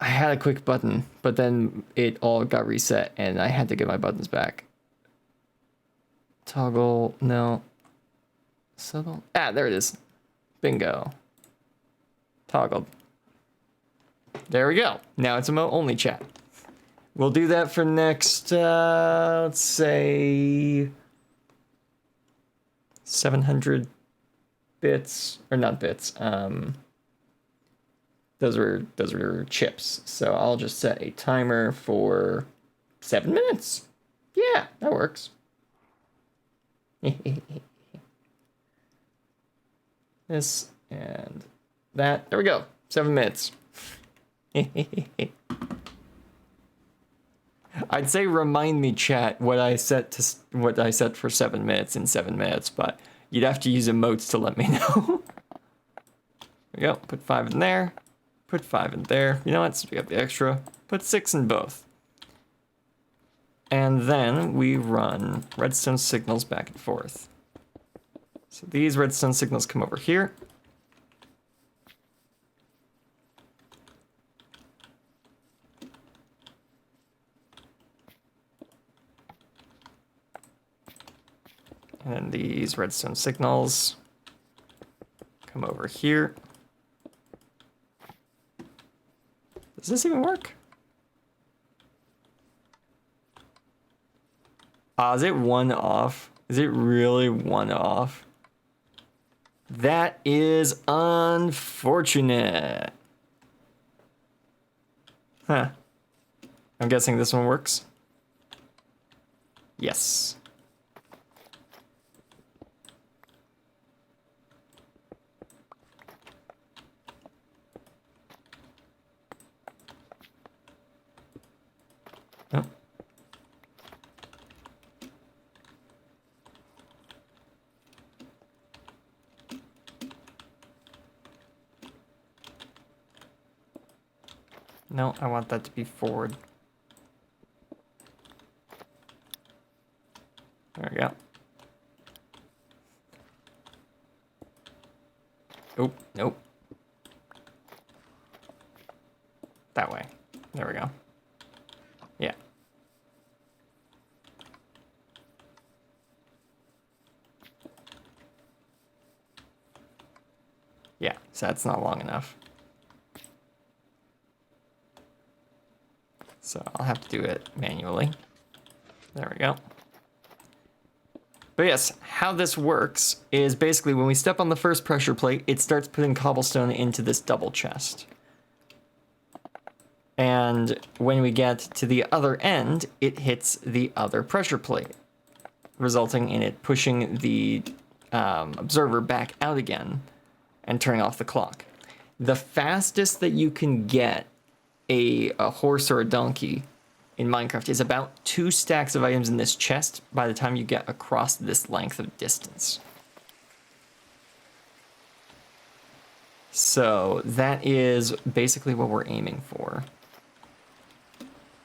I had a quick button, but then it all got reset and I had to get my buttons back. Toggle, no. Sub, ah, there it is. Bingo. Toggled. There we go. Now it's emote only chat. We'll do that for next, let's say 700 bits, or not bits. Those were chips. So I'll just set a timer for 7 minutes. Yeah, that works. This and that. There we go. 7 minutes. I'd say remind me, chat, what I set for 7 minutes in 7 minutes, but You'd have to use emotes to let me know. There we go. Put 5 in there. Put 5 in there. You know what? Since we have the extra, put 6 in both. And then we run redstone signals back and forth. So these redstone signals come over here. And then these redstone signals come over here. Does this even work? Is it 1 off? Is it really 1 off? That is unfortunate. Huh. I'm guessing this one works. Yes. Oh. No, I want that to be forward. There we go. Oh, nope. That way. There we go. Yeah. Yeah, so that's not long enough. So I'll have to do it manually. There we go. But yes, how this works is basically when we step on the first pressure plate, it starts putting cobblestone into this double chest. And when we get to the other end, it hits the other pressure plate, resulting in it pushing the observer back out again and turning off the clock. The fastest that you can get a horse or a donkey in Minecraft is about 2 stacks of items in this chest by the time you get across this length of distance. So that is basically what we're aiming for.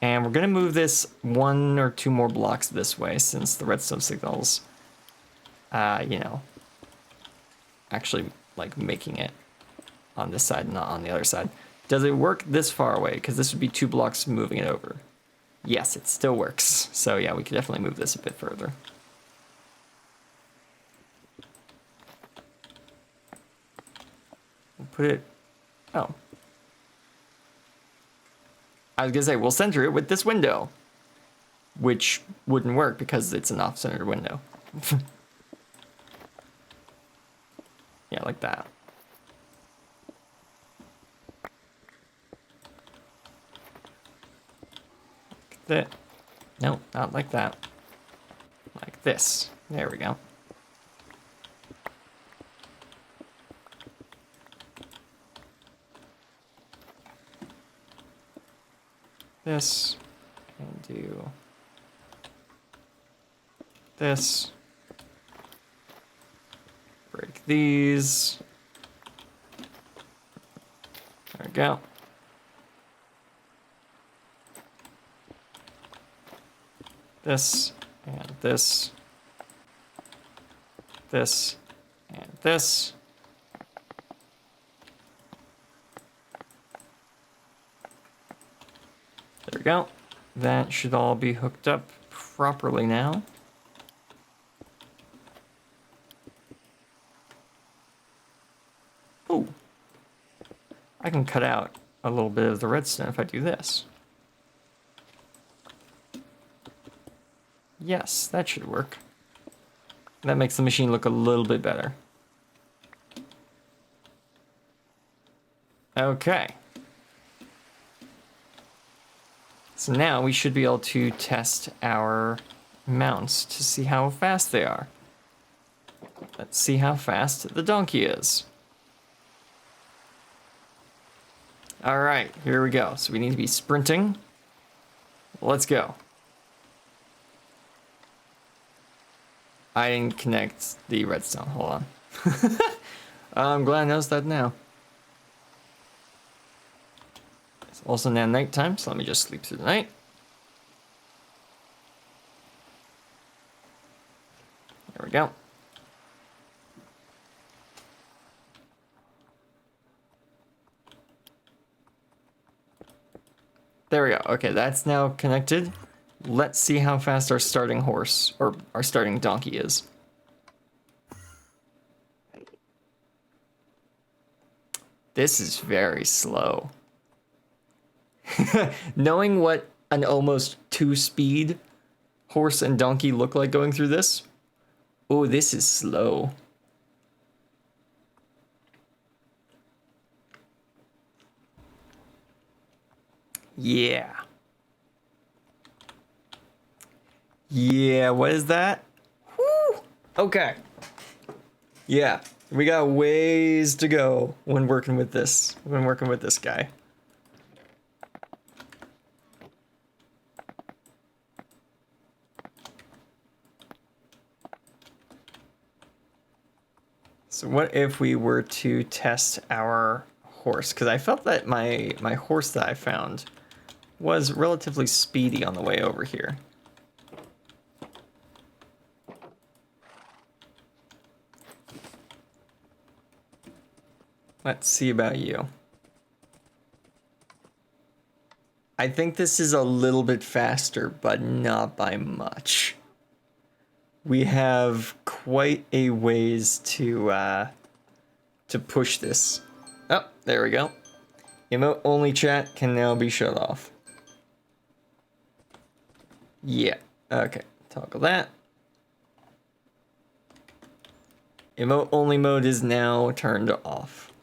And we're going to move this 1 or 2 more blocks this way since the redstone signals, you know, actually like making it on this side, not on the other side. Does it work this far away? Because this would be 2 blocks moving it over. Yes, it still works. So yeah, we could definitely move this a bit further. We'll put it, oh. I was gonna say, we'll center it with this window, which wouldn't work because it's an off-centered window. Yeah, like that. Like that. No, not like that. Like this. There we go. This, and do this. Break these. There we go. This, and this. This, and this. There we go. That should all be hooked up properly now. Ooh. I can cut out a little bit of the redstone if I do this. Yes, that should work. That makes the machine look a little bit better. Okay. So now we should be able to test our mounts to see how fast they are. Let's see how fast the donkey is. All right, here we go. So we need to be sprinting. Let's go. I didn't connect the redstone. Hold on. I'm glad I noticed that now. It's also now nighttime, so let me just sleep through the night. There we go. There we go. Okay, that's now connected. Let's see how fast our starting horse, or our starting donkey is. This is very slow. Knowing what an almost 2-speed horse and donkey look like going through this. Oh, this is slow. Yeah. Yeah, what is that? Woo! Okay. Yeah, we got ways to go when working with this guy. So what if we were to test our horse? Because I felt that my horse that I found was relatively speedy on the way over here. Let's see about you. I think this is a little bit faster, but not by much. We have quite a ways to push this. Oh, there we go. Emote only chat can now be shut off. Yeah, okay, toggle that. Emote only mode is now turned off.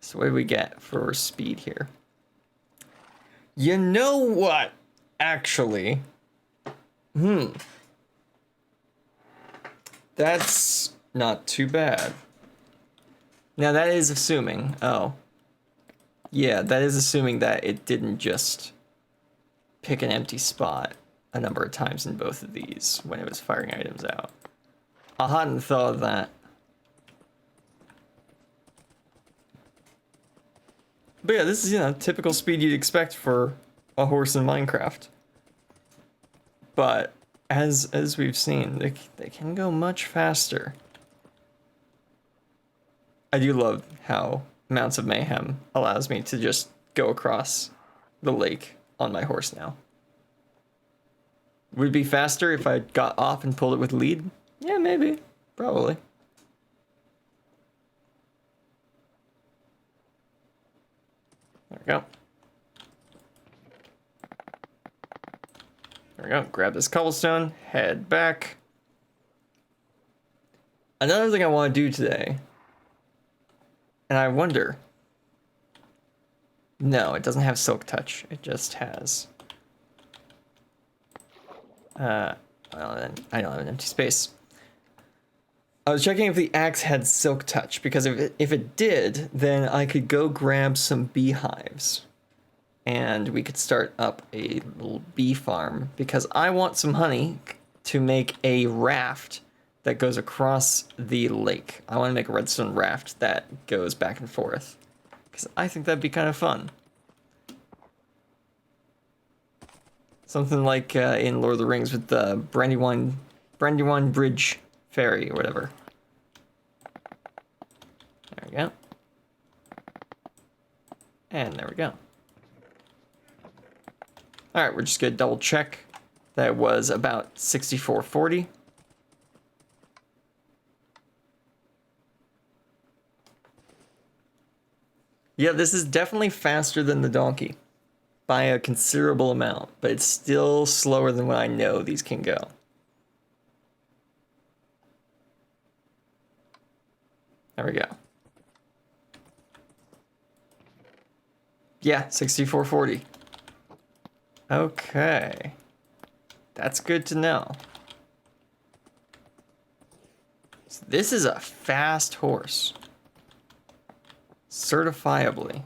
So what do we get for speed here? You know what? Actually, that's not too bad. Now that is assuming, yeah, that is assuming that it didn't just pick an empty spot a number of times in both of these when it was firing items out. I hadn't thought of that. But yeah, this is, typical speed you'd expect for a horse in Minecraft. But as we've seen, they can go much faster. I do love how Mounts of Mayhem allows me to just go across the lake on my horse now. Would it be faster if I got off and pulled it with lead? Yeah, maybe. Probably. There we go. There we go. Grab this cobblestone, head back. Another thing I want to do today, and I wonder. No, it doesn't have Silk Touch. It just has. Well, then I don't have an empty space. I was checking if the axe had Silk Touch, because if it did, then I could go grab some beehives. And we could start up a little bee farm, because I want some honey to make a raft that goes across the lake. I want to make a redstone raft that goes back and forth, because I think that'd be kind of fun. Something like in Lord of the Rings with the Brandywine Bridge Ferry or whatever. There we go. And there we go. Alright, we're just gonna double check that it was about 6440. Yeah, this is definitely faster than the donkey by a considerable amount, but it's still slower than what I know these can go. There we go. Yeah, 6440. Okay. That's good to know. So this is a fast horse. Certifiably.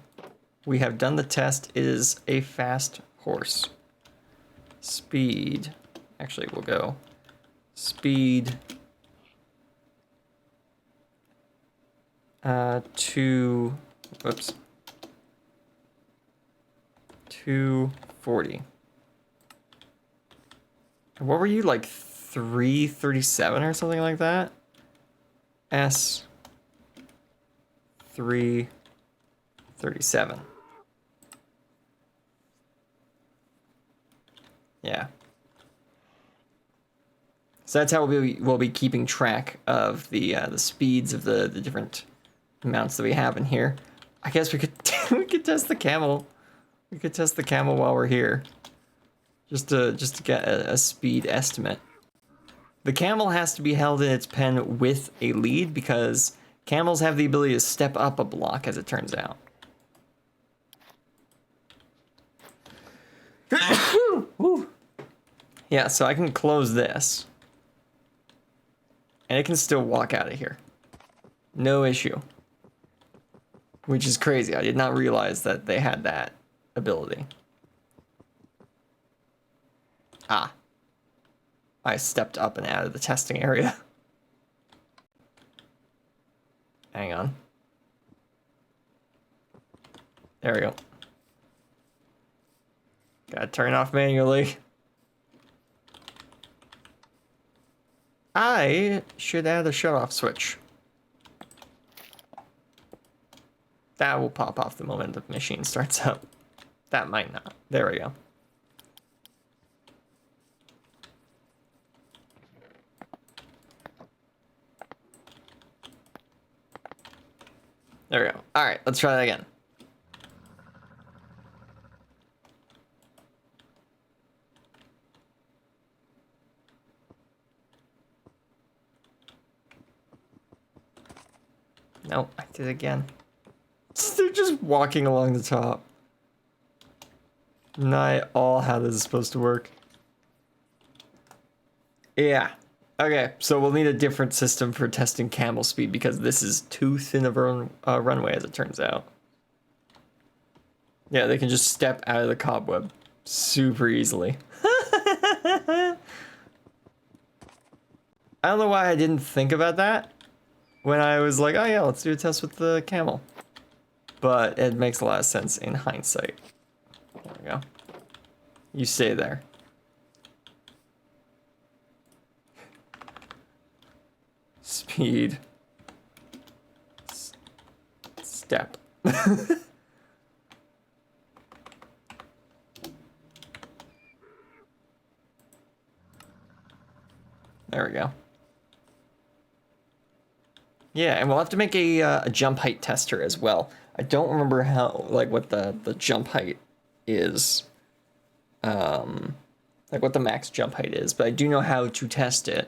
We have done the test. It is a fast horse. Speed. Actually, we'll go speed Whoops. 240. What were you, like 337 or something like that? S 337. Yeah. So that's how we'll be keeping track of the speeds of the different amounts that we have in here. I guess we could we could test the camel. We could test the camel while we're here, just to get a speed estimate. The camel has to be held in its pen with a lead because camels have the ability to step up a block, as it turns out. Yeah, so I can close this. And it can still walk out of here. No issue. Which is crazy. I did not realize that they had that ability. Ah. I stepped up and out of the testing area. Hang on. There we go. Gotta turn off manually. I should add a shut-off switch. That will pop off the moment the machine starts up. That might not. There we go. There we go. All right, let's try that again. Nope, I did it again. They're just walking along the top. Not at all how this is supposed to work. Yeah. Okay, so we'll need a different system for testing camel speed because this is too thin of a runway, as it turns out. Yeah, they can just step out of the cobweb super easily. I don't know why I didn't think about that when I was like, oh yeah, let's do a test with the camel. But it makes a lot of sense in hindsight. There we go. You stay there. Speed. Step. There we go. Yeah, and we'll have to make a jump height tester as well. I don't remember how, like, what the jump height is. Like what the max jump height is, but I do know how to test it.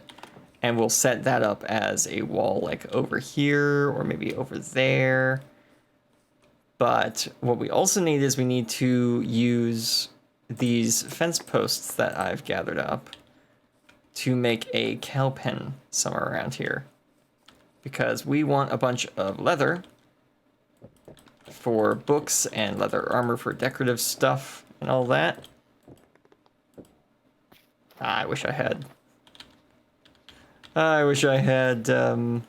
And we'll set that up as a wall, like over here or maybe over there. But what we also need is we need to use these fence posts that I've gathered up to make a cow pen somewhere around here. Because we want a bunch of leather for books and leather armor for decorative stuff and all that. I wish I had, what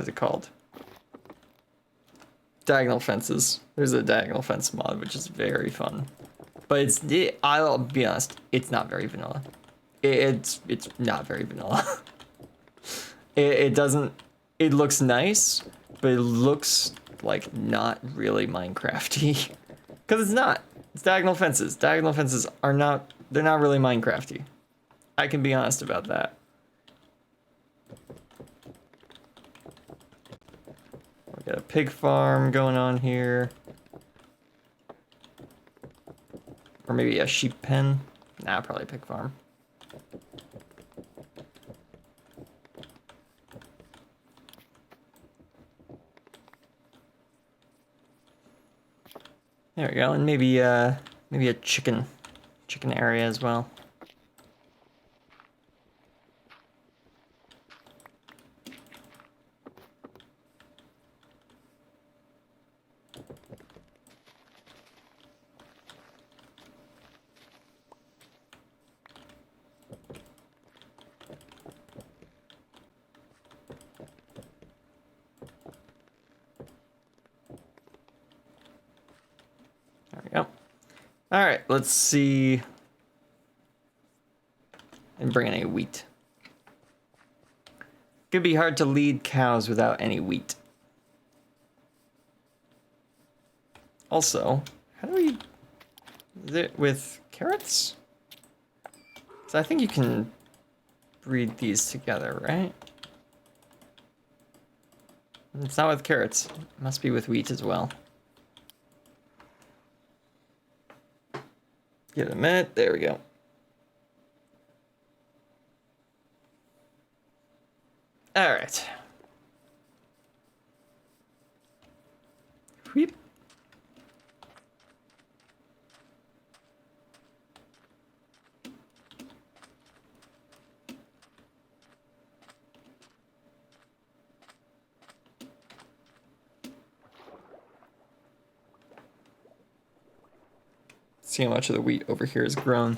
is it called? Diagonal fences. There's a diagonal fence mod, which is very fun. But I'll be honest, it's not very vanilla. It's not very vanilla. It looks nice, but it looks like not really Minecrafty. Because it's not. It's diagonal fences. Diagonal fences are not, they're not really Minecrafty. I can be honest about that. We got a pig farm going on here. Or maybe a sheep pen. Nah, probably a pig farm. There we go, and maybe a chicken area as well. All right, let's see. And bring in any wheat. Could be hard to lead cows without any wheat. Also, how do we... Is it with carrots? So I think you can breed these together, right? It's not with carrots. It must be with wheat as well. Give it a minute. There we go. All right. Wheep. See how much of the wheat over here is grown.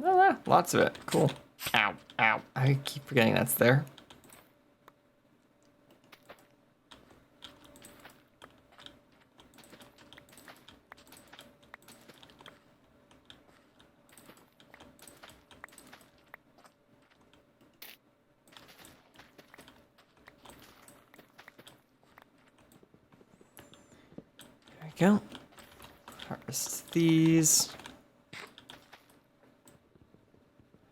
Oh, yeah, lots of it. Cool. Ow, ow. I keep forgetting that's there. There we go. Harvest these.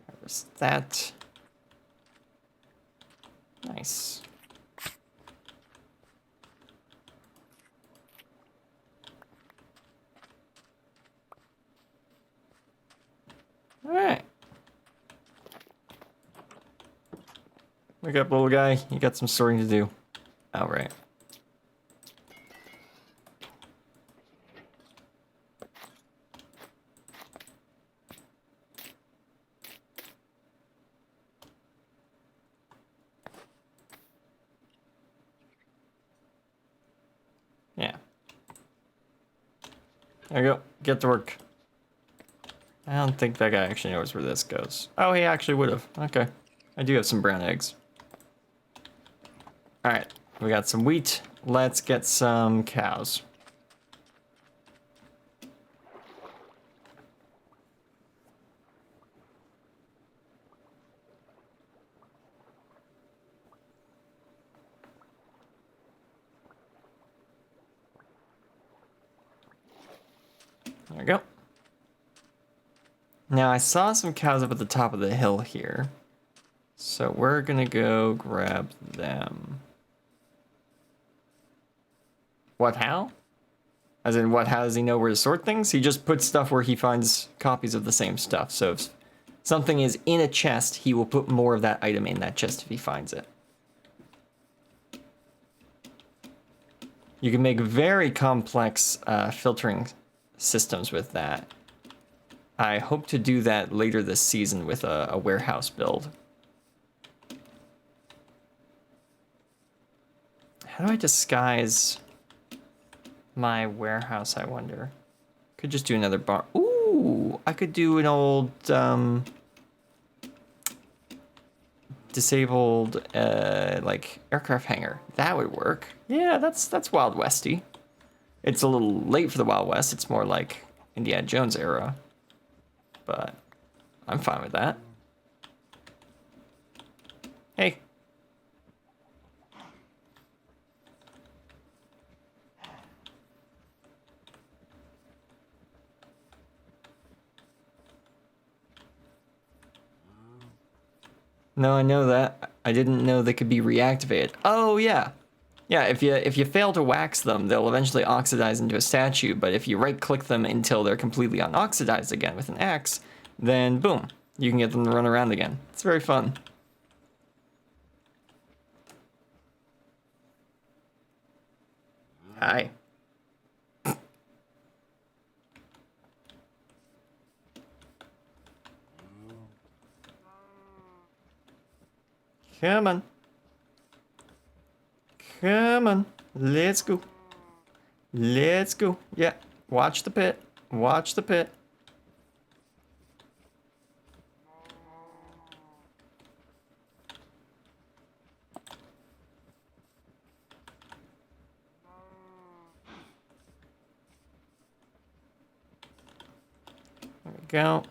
Harvest that. Nice. All right. Wake up, little guy. You got some sorting to do. All right. Yeah. There you go. Get to work. I don't think that guy actually knows where this goes. Oh, he actually would have. Okay. I do have some brown eggs. All right. We got some wheat. Let's get some cows. There we go. Now, I saw some cows up at the top of the hill here. So we're gonna go grab them. What, how? As in, what, how does he know where to sort things? He just puts stuff where he finds copies of the same stuff. So if something is in a chest, he will put more of that item in that chest if he finds it. You can make very complex filtering systems with that. I hope to do that later this season with a warehouse build. How do I disguise my warehouse, I wonder? Could just do another bar. Ooh, I could do an old disabled like aircraft hangar. That would work. Yeah, that's Wild Westy. It's a little late for the Wild West. It's more like Indiana Jones era. But I'm fine with that. Hey. No, I know that. I didn't know they could be reactivated. Oh, yeah. Yeah, if you fail to wax them, they'll eventually oxidize into a statue, but if you right-click them until they're completely unoxidized again with an axe, then boom, you can get them to run around again. It's very fun. Hi. Come on. Come on. Let's go. Let's go. Yeah. Watch the pit. Watch the pit. go.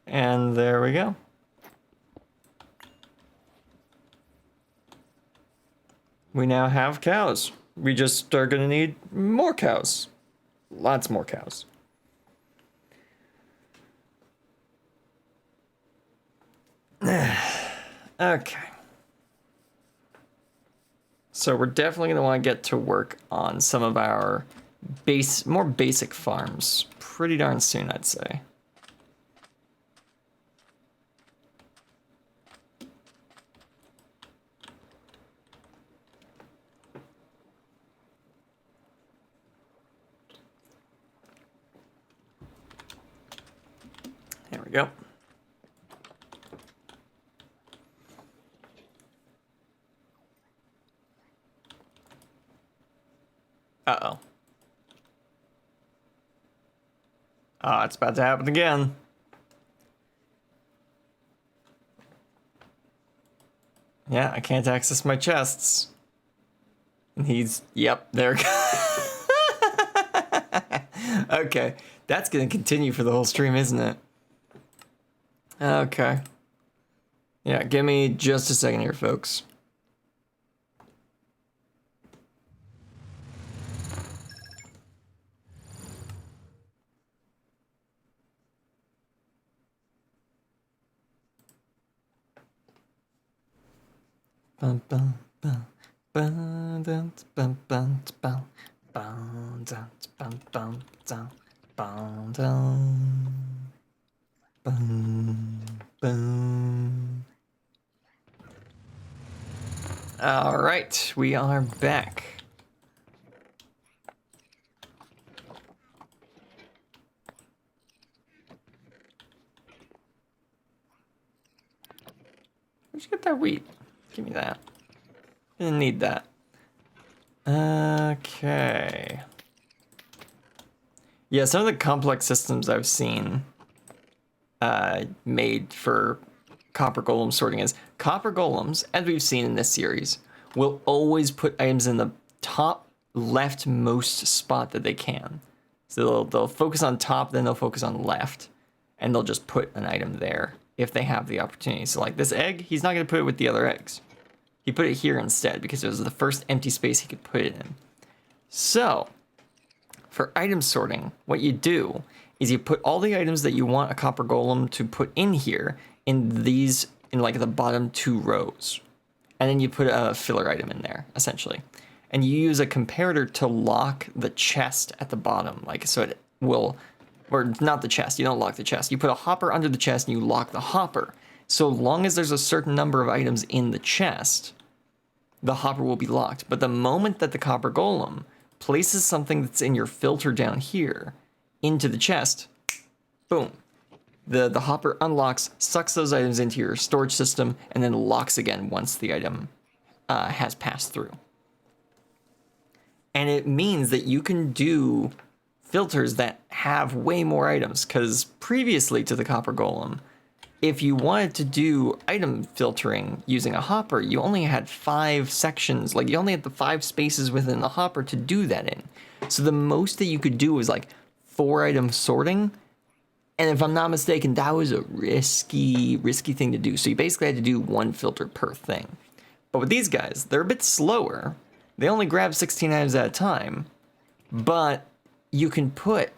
And there we go. We now have cows. We just are gonna need more cows. Lots more cows. Okay. So we're definitely gonna want to get to work on some of our more basic farms pretty darn soon, I'd say. There we go. Uh-oh. Oh, it's about to happen again. Yeah, I can't access my chests. And he's, yep, there. Okay, that's gonna continue for the whole stream, isn't it? Okay. Yeah, give me just a second here, folks. Bum, bum, bum. Bum, dun, bum, bum, bum. Bum, dun, bum, bum, dun. Bum, dun. Bum, bum. All right, we are back. Where'd you get that wheat? Give me that. Didn't need that. Okay. Yeah, some of the complex systems I've seen made for copper golem sorting is copper golems, as we've seen in this series, will always put items in the top leftmost spot that they can. So they'll focus on top, then they'll focus on left, and they'll just put an item there if they have the opportunity. So like this egg, he's not going to put it with the other eggs. He put it here instead because it was the first empty space he could put it in. So for item sorting, what you do is you put all the items that you want a copper golem to put in here in like the bottom 2 rows. And then you put a filler item in there, essentially. And you use a comparator to lock the chest at the bottom, like so it will, or not the chest, you don't lock the chest. You put a hopper under the chest and you lock the hopper. So long as there's a certain number of items in the chest, the hopper will be locked. But the moment that the copper golem places something that's in your filter down here into the chest, boom. The hopper unlocks, sucks those items into your storage system, and then locks again once the item has passed through. And it means that you can do filters that have way more items, because previously to the copper golem, if you wanted to do item filtering using a hopper, you only had 5 sections, like you only had the 5 spaces within the hopper to do that in. So the most that you could do was like 4 item sorting. And if I'm not mistaken, that was a risky thing to do. So you basically had to do 1 filter per thing. But with these guys, they're a bit slower. They only grab 16 items at a time, but you can put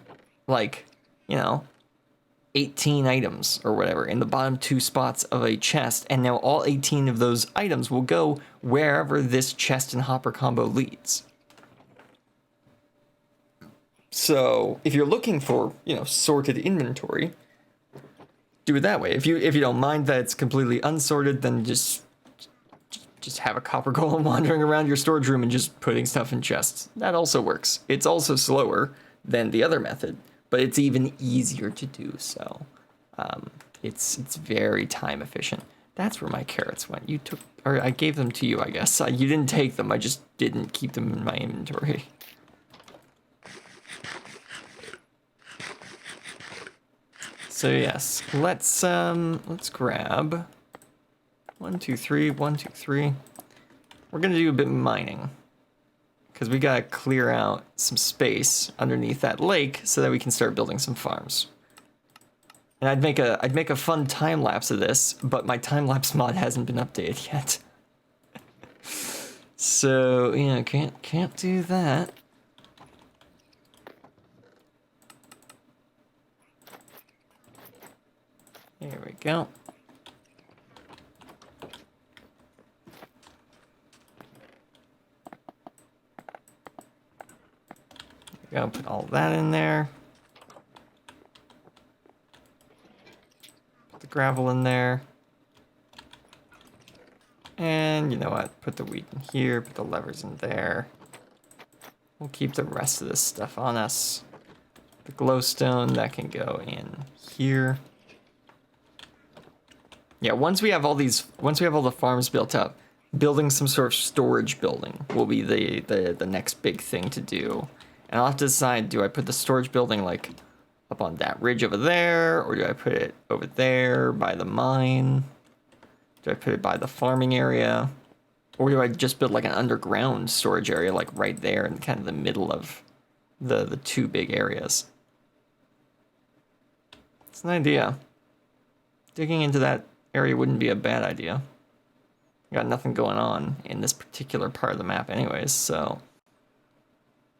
like, 18 items or whatever in the bottom 2 spots of a chest, and now all 18 of those items will go wherever this chest and hopper combo leads. So if you're looking for, sorted inventory, do it that way. If you don't mind that it's completely unsorted, then just have a copper golem wandering around your storage room and just putting stuff in chests. That also works. It's also slower than the other method, but it's even easier to do so. It's very time efficient. That's where my carrots went. Or I gave them to you, I guess. You didn't take them. I just didn't keep them in my inventory. So yes, let's grab 1, 2, 3, 1, 2, 3. We're gonna do a bit of mining because we gotta clear out some space underneath that lake so that we can start building some farms. And I'd make a fun time lapse of this, but my time lapse mod hasn't been updated yet. So yeah, can't do that. There we go. There we go, put all that in there. Put the gravel in there. And you know what? Put the wheat in here, put the levers in there. We'll keep the rest of this stuff on us. The glowstone, that can go in here. Yeah, once we have all the farms built up, building some sort of storage building will be the next big thing to do. And I'll have to decide, do I put the storage building like up on that ridge over there, or do I put it over there by the mine? Do I put it by the farming area? Or do I just build like an underground storage area like right there in kind of the middle of the two big areas? It's an idea. Digging into that area wouldn't be a bad idea. Got nothing going on in this particular part of the map anyways, so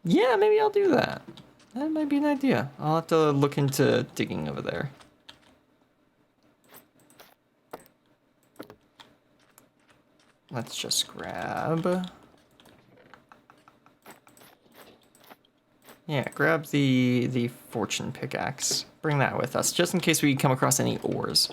yeah, maybe I'll do that. That might be an idea. I'll have to look into digging over there. Let's just grab... Yeah, grab the fortune pickaxe. Bring that with us, just in case we come across any ores.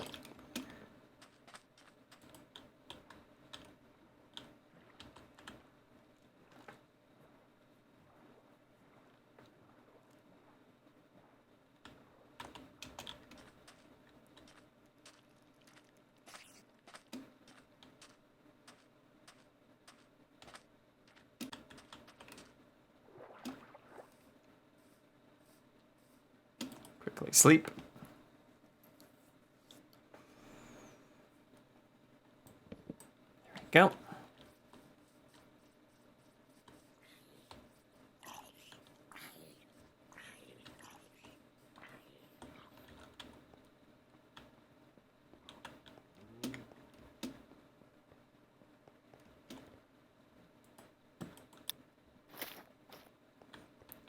Quickly sleep. There we go.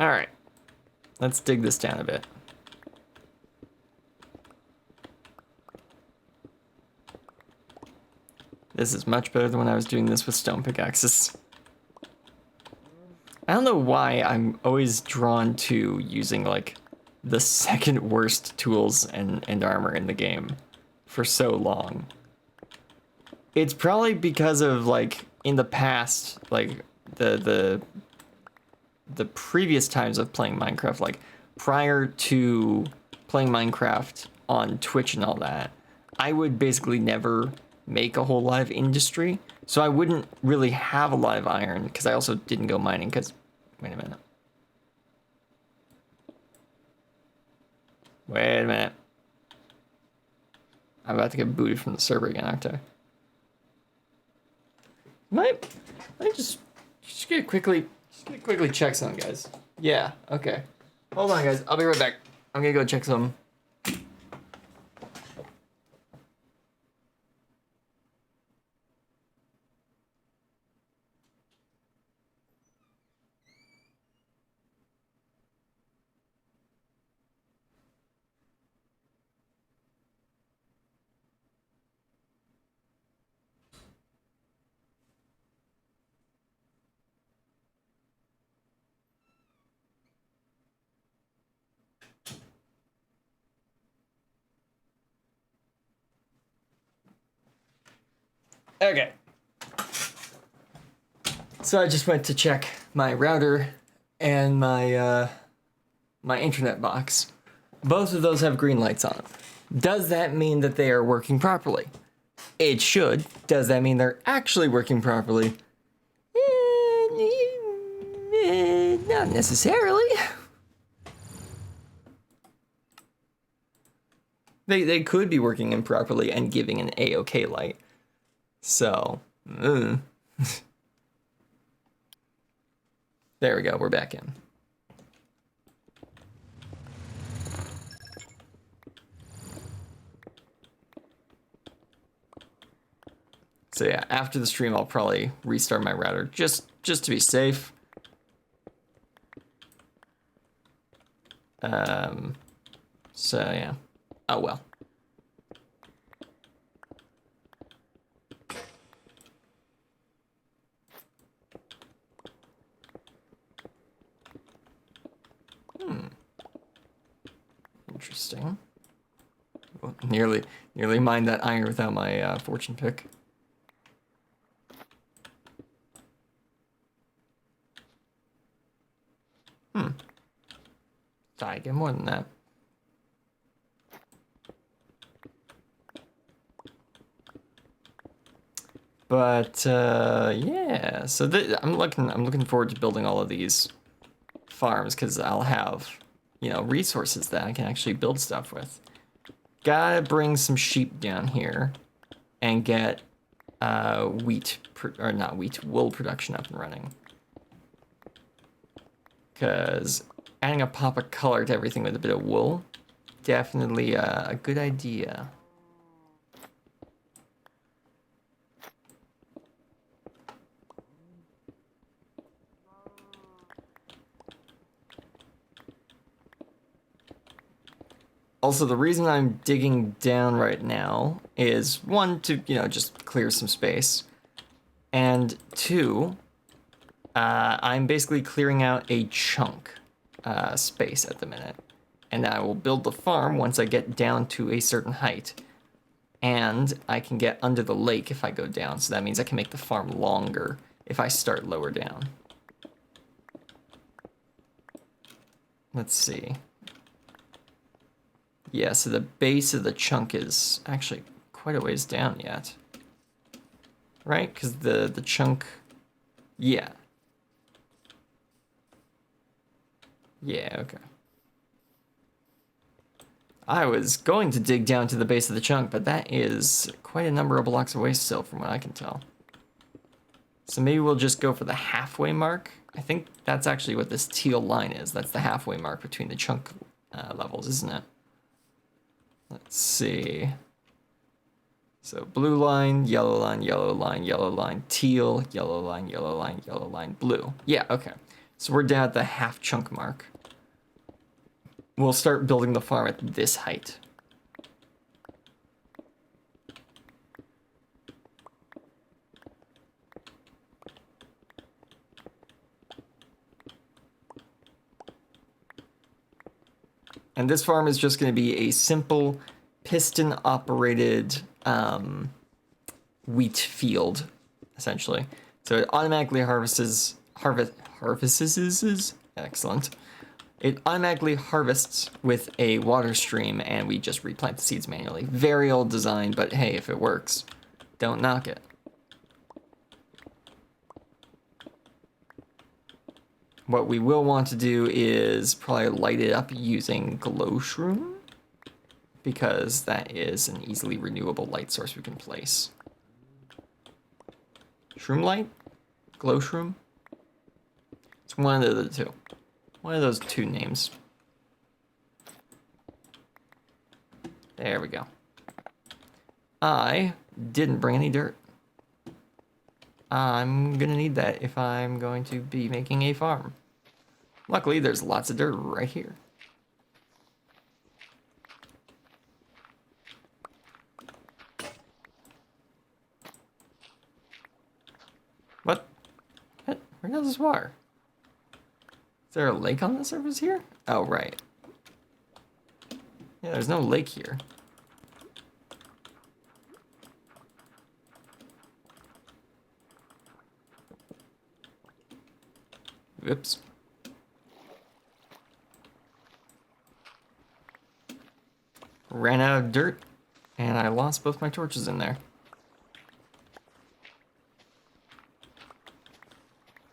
All right, let's dig this down a bit. This is much better than when I was doing this with stone pickaxes. I don't know why I'm always drawn to using like the second worst tools and armor in the game for so long. It's probably because of like in the past, like the previous times of playing Minecraft, like prior to playing Minecraft on Twitch and all that, I would basically never make a whole lot of industry, so I wouldn't really have a lot of iron because I also didn't go mining because, wait a minute. Wait a minute. I'm about to get booted from the server again, aren't I? Let me just get quickly check something, guys. Yeah, okay. Hold on, guys. I'll be right back. I'm gonna go check some. Okay. So I just went to check my router and my my internet box. Both of those have green lights on them. Does that mean that they are working properly? It should. Does that mean they're actually working properly? Not necessarily. They could be working improperly and giving an A-OK light. So, there we go, we're back in. So yeah, after the stream, I'll probably restart my router just to be safe. So yeah. Oh well. Interesting. Well, nearly mined that iron without my fortune pick. I get more than that. But yeah, so I'm looking forward to building all of these farms because I'll have, you know, resources that I can actually build stuff with. Gotta bring some sheep down here and get wool production up and running. Because adding a pop of color to everything with a bit of wool, definitely a good idea. Also, the reason I'm digging down right now is, one, to, you know, just clear some space. And two, I'm basically clearing out a chunk space at the minute. And I will build the farm once I get down to a certain height. And I can get under the lake if I go down, so that means I can make the farm longer if I start lower down. Let's see. Yeah, so the base of the chunk is actually quite a ways down yet. Right? Because the chunk... Yeah. Yeah, okay. I was going to dig down to the base of the chunk, but that is quite a number of blocks away still, from what I can tell. So maybe we'll just go for the halfway mark. I think that's actually what this teal line is. That's the halfway mark between the chunk levels, isn't it? Let's see. So blue line, yellow line, yellow line, yellow line, teal, yellow line, yellow line, yellow line, blue. Yeah, okay. So we're down at the half chunk mark. We'll start building the farm at this height. And this farm is just going to be a simple piston-operated wheat field, essentially. So it automatically harvests. Excellent. It automatically harvests with a water stream, and we just replant the seeds manually. Very old design, but hey, if it works, don't knock it. What we will want to do is probably light it up using glow shroom, because that is an easily renewable light source we can place. Shroom light? Glow shroom? It's one of the two. One of those two names. There we go. I didn't bring any dirt. I'm gonna need that if I'm going to be making a farm. Luckily, there's lots of dirt right here. What? Where goes this water? Is there a lake on the surface here? Oh, right. Yeah, there's no lake here. Oops. Ran out of dirt, and I lost both my torches in there.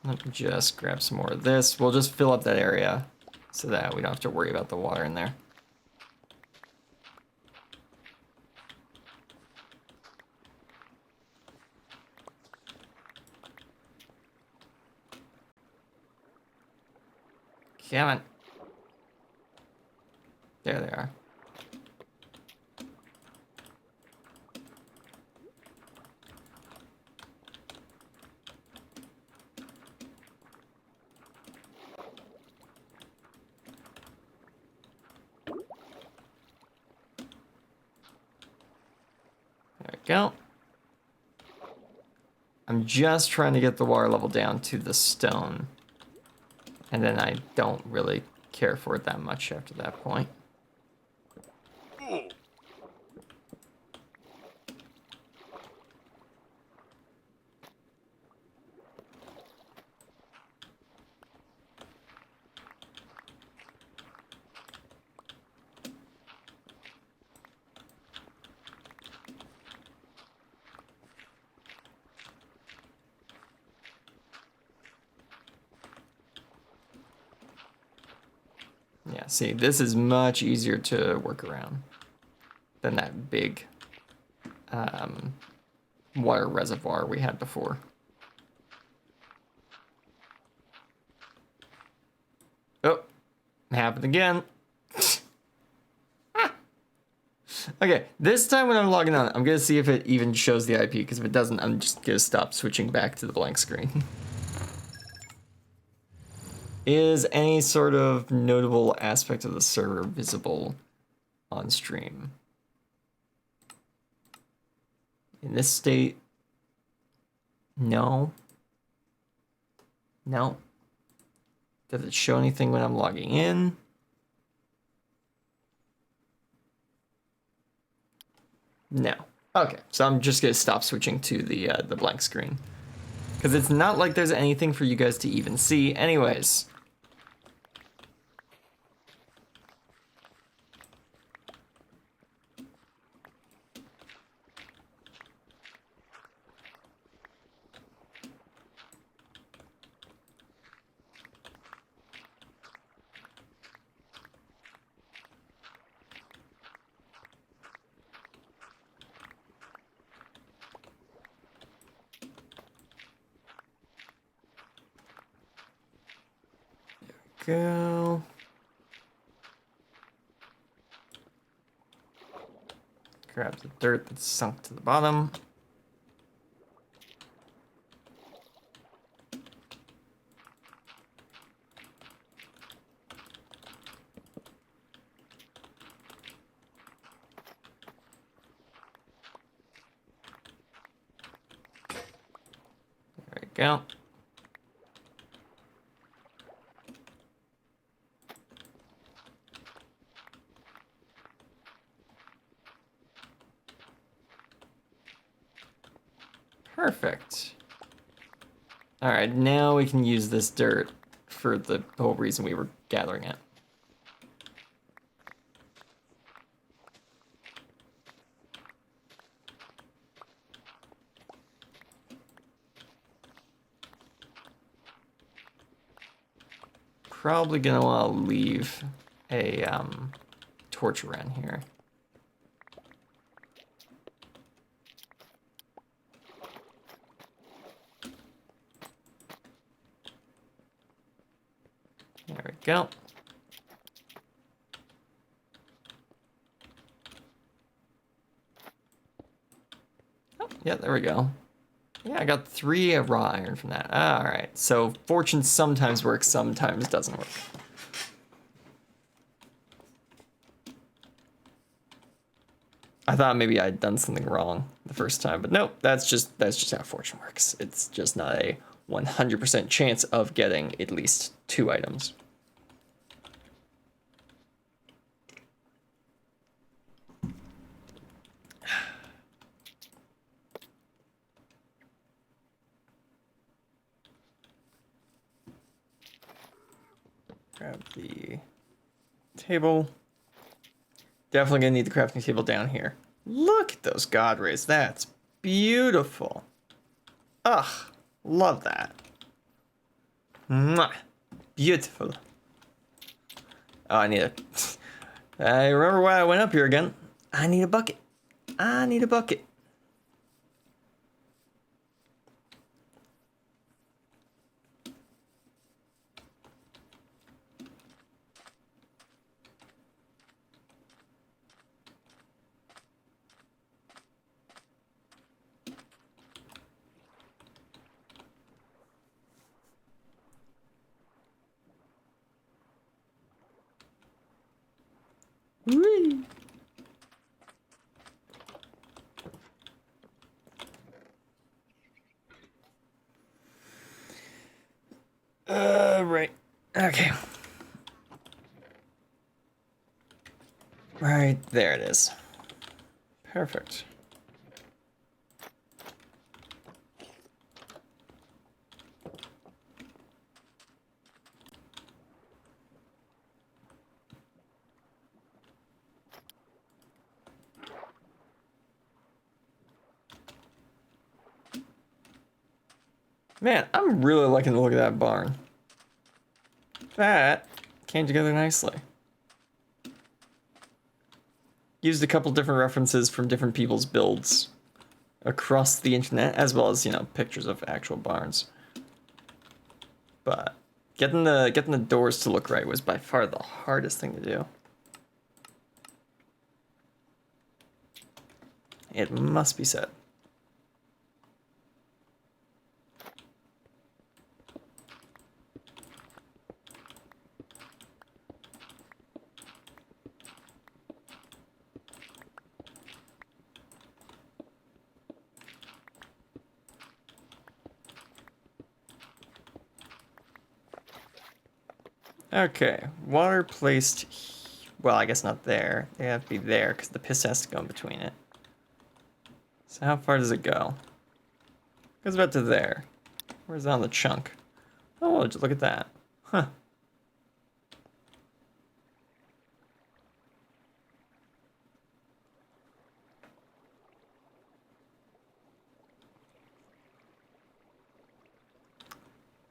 Let me just grab some more of this. We'll just fill up that area so that we don't have to worry about the water in there. Come on. There they are. There we go. I'm just trying to get the water level down to the stone. And then I don't really care for it that much after that point. Yeah, see, this is much easier to work around than that big water reservoir we had before. Oh, happened again. Okay, this time when I'm logging on, I'm gonna see if it even shows the IP, because if it doesn't, I'm just gonna stop switching back to the blank screen. Is any sort of notable aspect of the server visible on stream? In this state, no. No. Does it show anything when I'm logging in? No. Okay, so I'm just gonna stop switching to the blank screen, because it's not like there's anything for you guys to even see anyways. Go. Grab the dirt that's sunk to the bottom. There we go. Perfect. All right, now we can use this dirt for the whole reason we were gathering it. Probably gonna want to leave a torch around here. There we go. Oh, yeah, there we go. Yeah, I got 3 raw iron from that. All right, so fortune sometimes works, sometimes doesn't work. I thought maybe I'd done something wrong the first time, but nope, that's just how fortune works. It's just not a 100% chance of getting at least 2 items. Grab the table. Definitely gonna need the crafting table down here. Look at those god rays. That's beautiful. Ugh, love that. Mwah. Beautiful. Oh, I need a... I remember why I went up here again. I need a bucket. I need a bucket. Whee! Right. Okay. Right, there it is. Perfect. Man, I'm really liking the look of that barn. That came together nicely. Used a couple different references from different people's builds across the internet, as well as, you know, pictures of actual barns. But getting the doors to look right was by far the hardest thing to do. It must be said. Okay, water placed, well, I guess not there. They have to be there because the piss has to go in between it. So how far does it go? It goes about to there. Where's that on the chunk? Oh, look at that. Huh.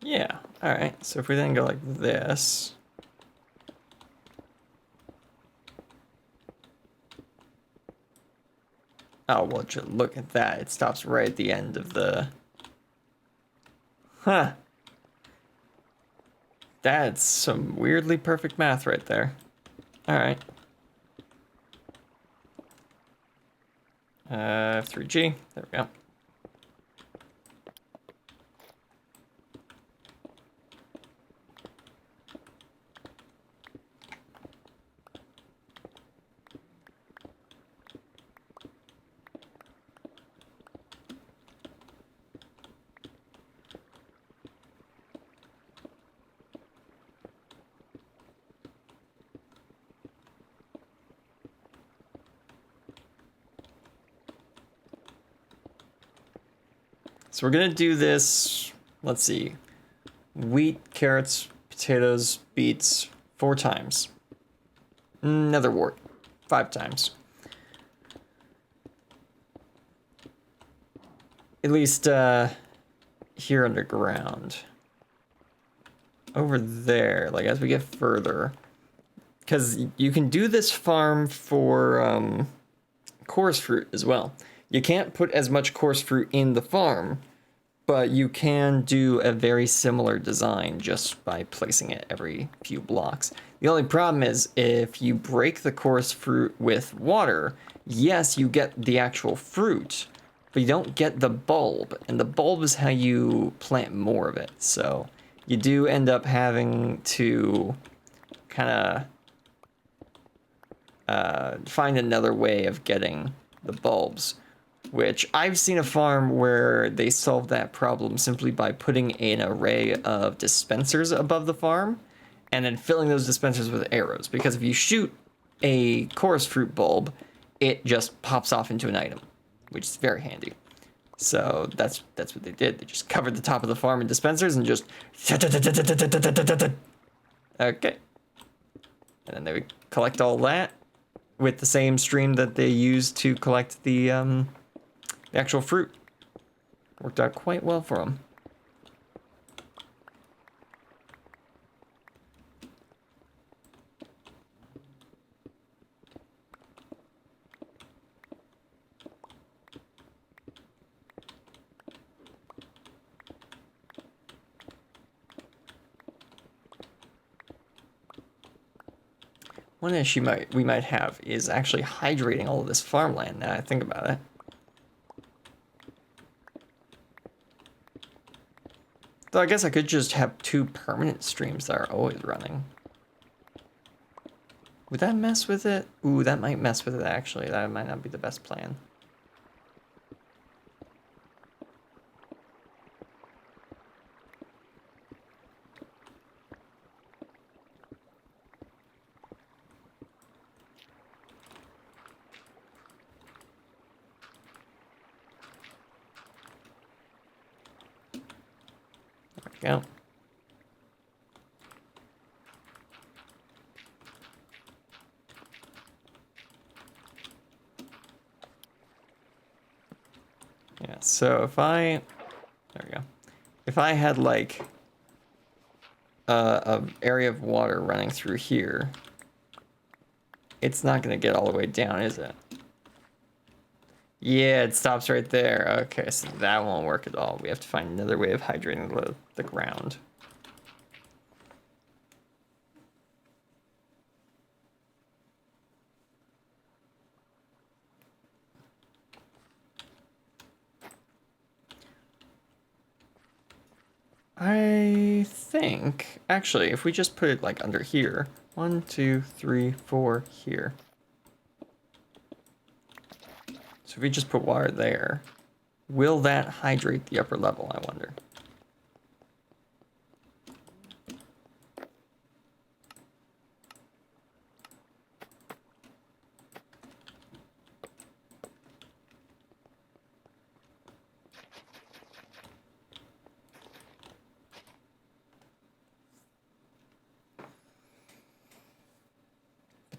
Yeah, alright. So if we then go like this. Oh, well, just look at that. It stops right at the end of the... Huh. That's some weirdly perfect math right there. Alright. 3G. There we go. So we're gonna do this, let's see, wheat, carrots, potatoes, beets, 4 times. Another wart, 5 times. At least here underground. Over there, like as we get further. Because you can do this farm for coarse fruit as well. You can't put as much coarse fruit in the farm, but you can do a very similar design just by placing it every few blocks. The only problem is if you break the coarse fruit with water, yes, you get the actual fruit, but you don't get the bulb, and the bulb is how you plant more of it. So you do end up having to kind of find another way of getting the bulbs. Which I've seen a farm where they solved that problem simply by putting an array of dispensers above the farm and then filling those dispensers with arrows. Because if you shoot a chorus fruit bulb, it just pops off into an item, which is very handy. So that's what they did. They just covered the top of the farm in dispensers and just... Okay. And then they would collect all that with the same stream that they used to collect the actual fruit. Worked out quite well for them. One issue we might have is actually hydrating all of this farmland now I think about it. Though I guess I could just have 2 permanent streams that are always running. Would that mess with it? Ooh, that might mess with it, actually. That might not be the best plan. There we go. Yeah, so if I... There we go. If I had, like, a area of water running through here, it's not going to get all the way down, is it? Yeah, it stops right there. Okay, so that won't work at all. We have to find another way of hydrating the ground. I think, actually, if we just put it like under here, 1, 2, 3, 4 here. So if we just put water there, will that hydrate the upper level, I wonder?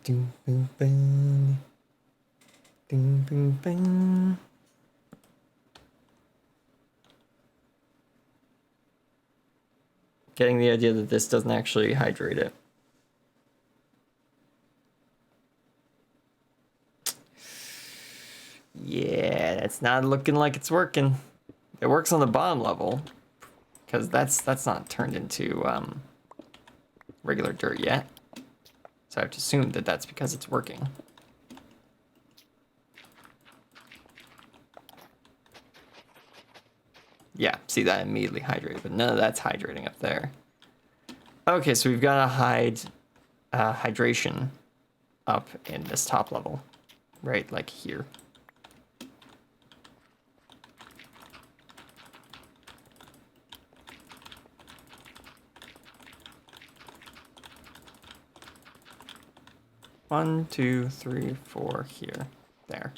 Ding, bing, bing. Ding, bing, bing. Getting the idea that this doesn't actually hydrate it. Yeah, that's not looking like it's working. It works on the bottom level, because that's not turned into regular dirt yet. So I have to assume that that's because it's working. Yeah, see, that immediately hydrated, but none of that's hydrating up there. Okay, so we've got to hydration up in this top level, right? Like here. One, 2, 3, 4 here. There.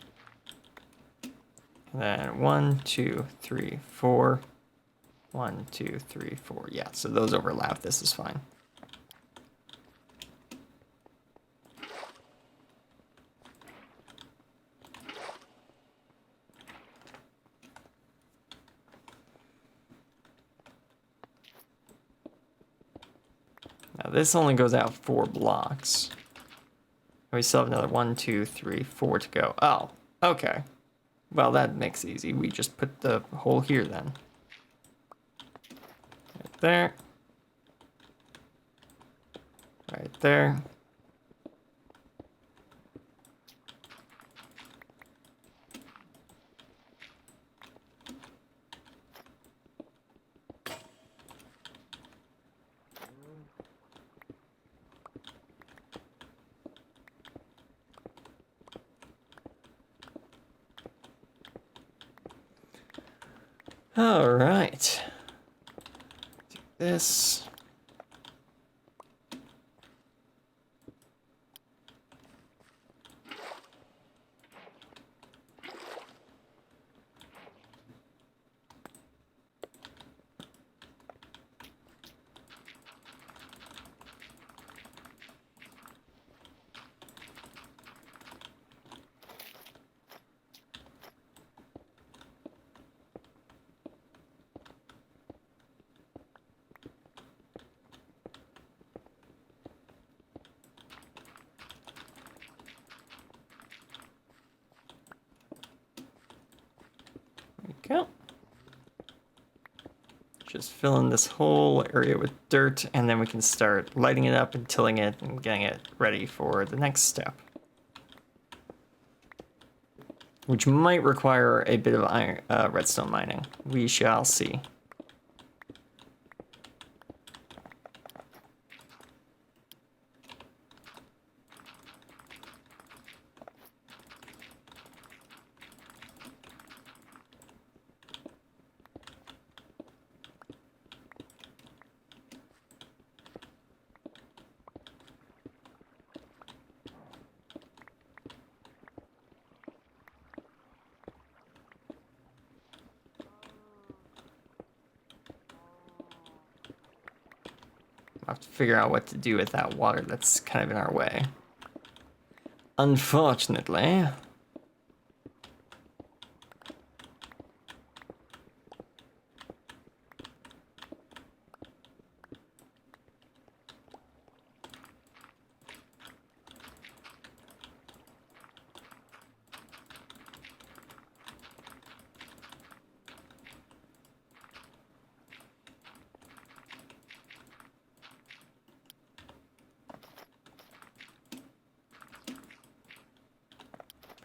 And then 1, 2, 3, 4. 1, 2, 3, 4. Yeah, so those overlap. This is fine. Now this only goes out 4 blocks. We still have another 1, 2, 3, 4 to go. Oh, okay. Well, that makes it easy. We just put the hole here then. Right there. Right there. All right. Do this. Go. Just fill in this whole area with dirt, and then we can start lighting it up and tilling it and getting it ready for the next step. Which might require a bit of iron, redstone mining. We shall see. I'll have to figure out what to do with that water that's kind of in our way. Unfortunately.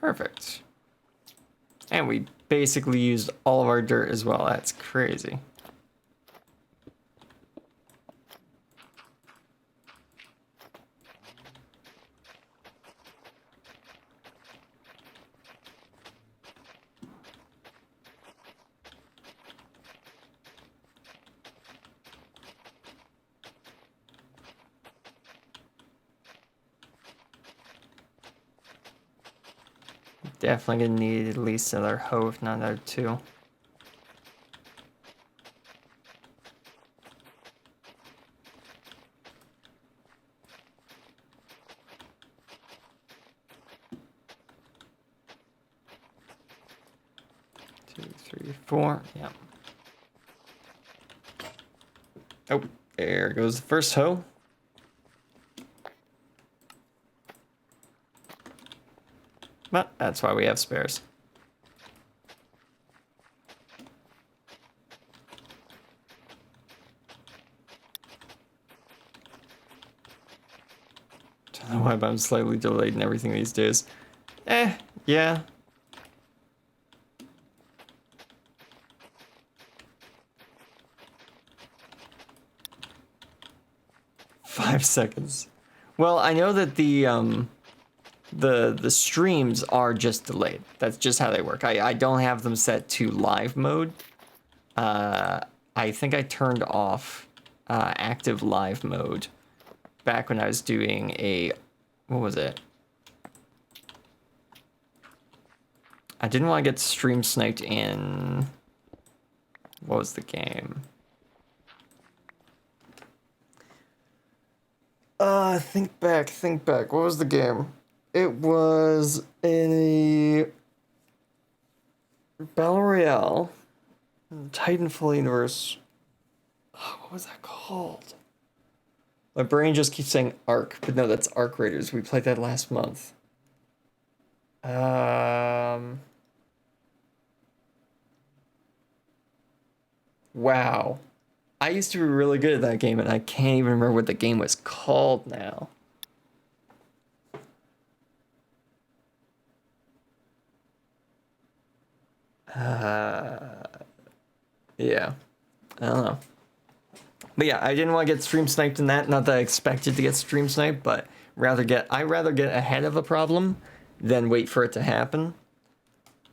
Perfect. And we basically used all of our dirt as well. That's crazy. Definitely gonna need at least another hoe, if not another two. Two, three, four. Yep. Oh, there goes the first hoe. But that's why we have spares. Don't know why, but I'm slightly delayed in everything these days. Yeah. Five seconds. Well, I know that the streams are just delayed. That's just how they work. I don't have them set to live mode. I think I turned off active live mode back when I was doing a, what was it? I didn't want to get stream sniped in, what was the game? Think back. What was the game? It was a Battle Royale, Titanfall universe. Oh, what was that called? My brain just keeps saying Ark, but no, that's Ark Raiders. We played that last month. Wow. I used to be really good at that game, and I can't even remember what the game was called now. Yeah. I don't know. But yeah, I didn't want to get stream sniped in that. Not that I expected to get stream sniped, but I rather get ahead of a problem than wait for it to happen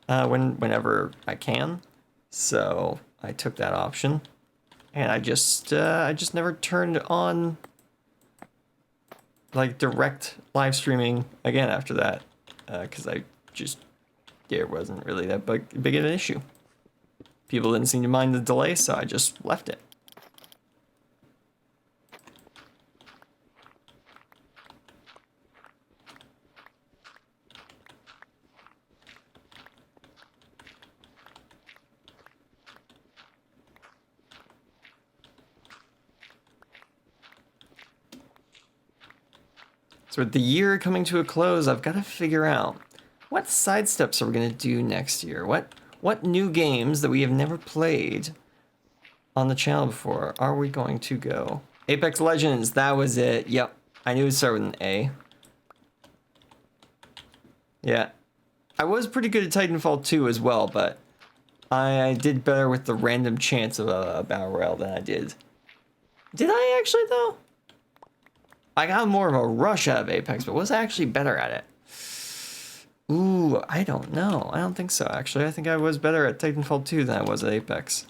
whenever I can. So I took that option, and I just never turned on like direct live streaming again after that, because it wasn't really that big of an issue. People didn't seem to mind the delay, so I just left it. So with the year coming to a close, I've got to figure out what side steps are we going to do next year? What new games that we have never played on the channel before are we going to go? Apex Legends, that was it. Yep, I knew it started with an A. Yeah, I was pretty good at Titanfall 2 as well, but I did better with the random chance of a battle royale than I did. Did I actually though? I got more of a rush out of Apex, but was I actually better at it? Ooh, I don't know. I don't think so, actually. I think I was better at Titanfall 2 than I was at Apex.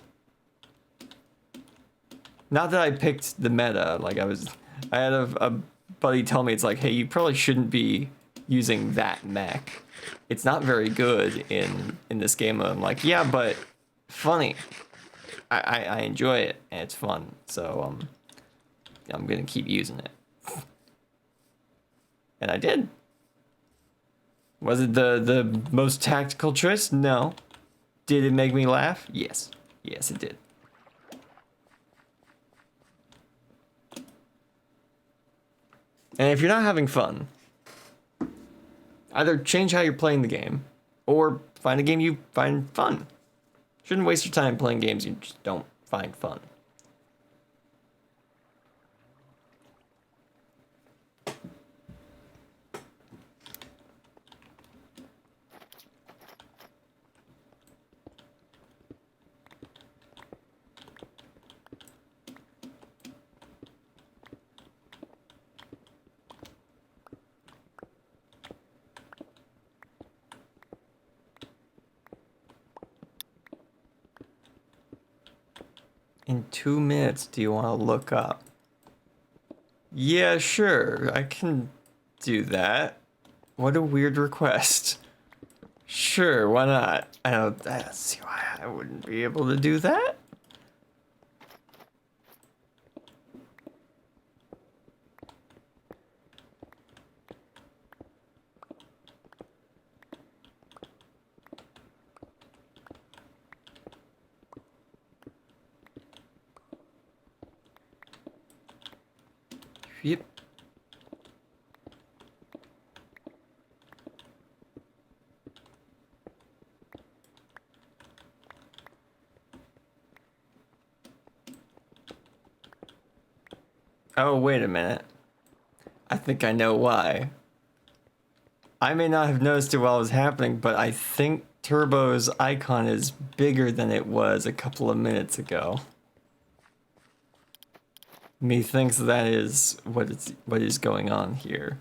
Not that I picked the meta, like I had a buddy tell me, it's like, hey, you probably shouldn't be using that mech. It's not very good in this game. I'm like, yeah, but funny. I enjoy it, and it's fun, so, I'm gonna keep using it. And I did. Was it the most tactical choice? No. Did it make me laugh? Yes. Yes, it did. And if you're not having fun, either change how you're playing the game, or find a game you find fun. Shouldn't waste your time playing games you just don't find fun. In 2 minutes, do you want to look up? Yeah, sure, I can do that. What a weird request. Sure, why not? I don't see why I wouldn't be able to do that. Yep. Oh, wait a minute. I think I know why. I may not have noticed it while it was happening, but I think Turbo's icon is bigger than it was a couple of minutes ago. Methinks that is what is going on here.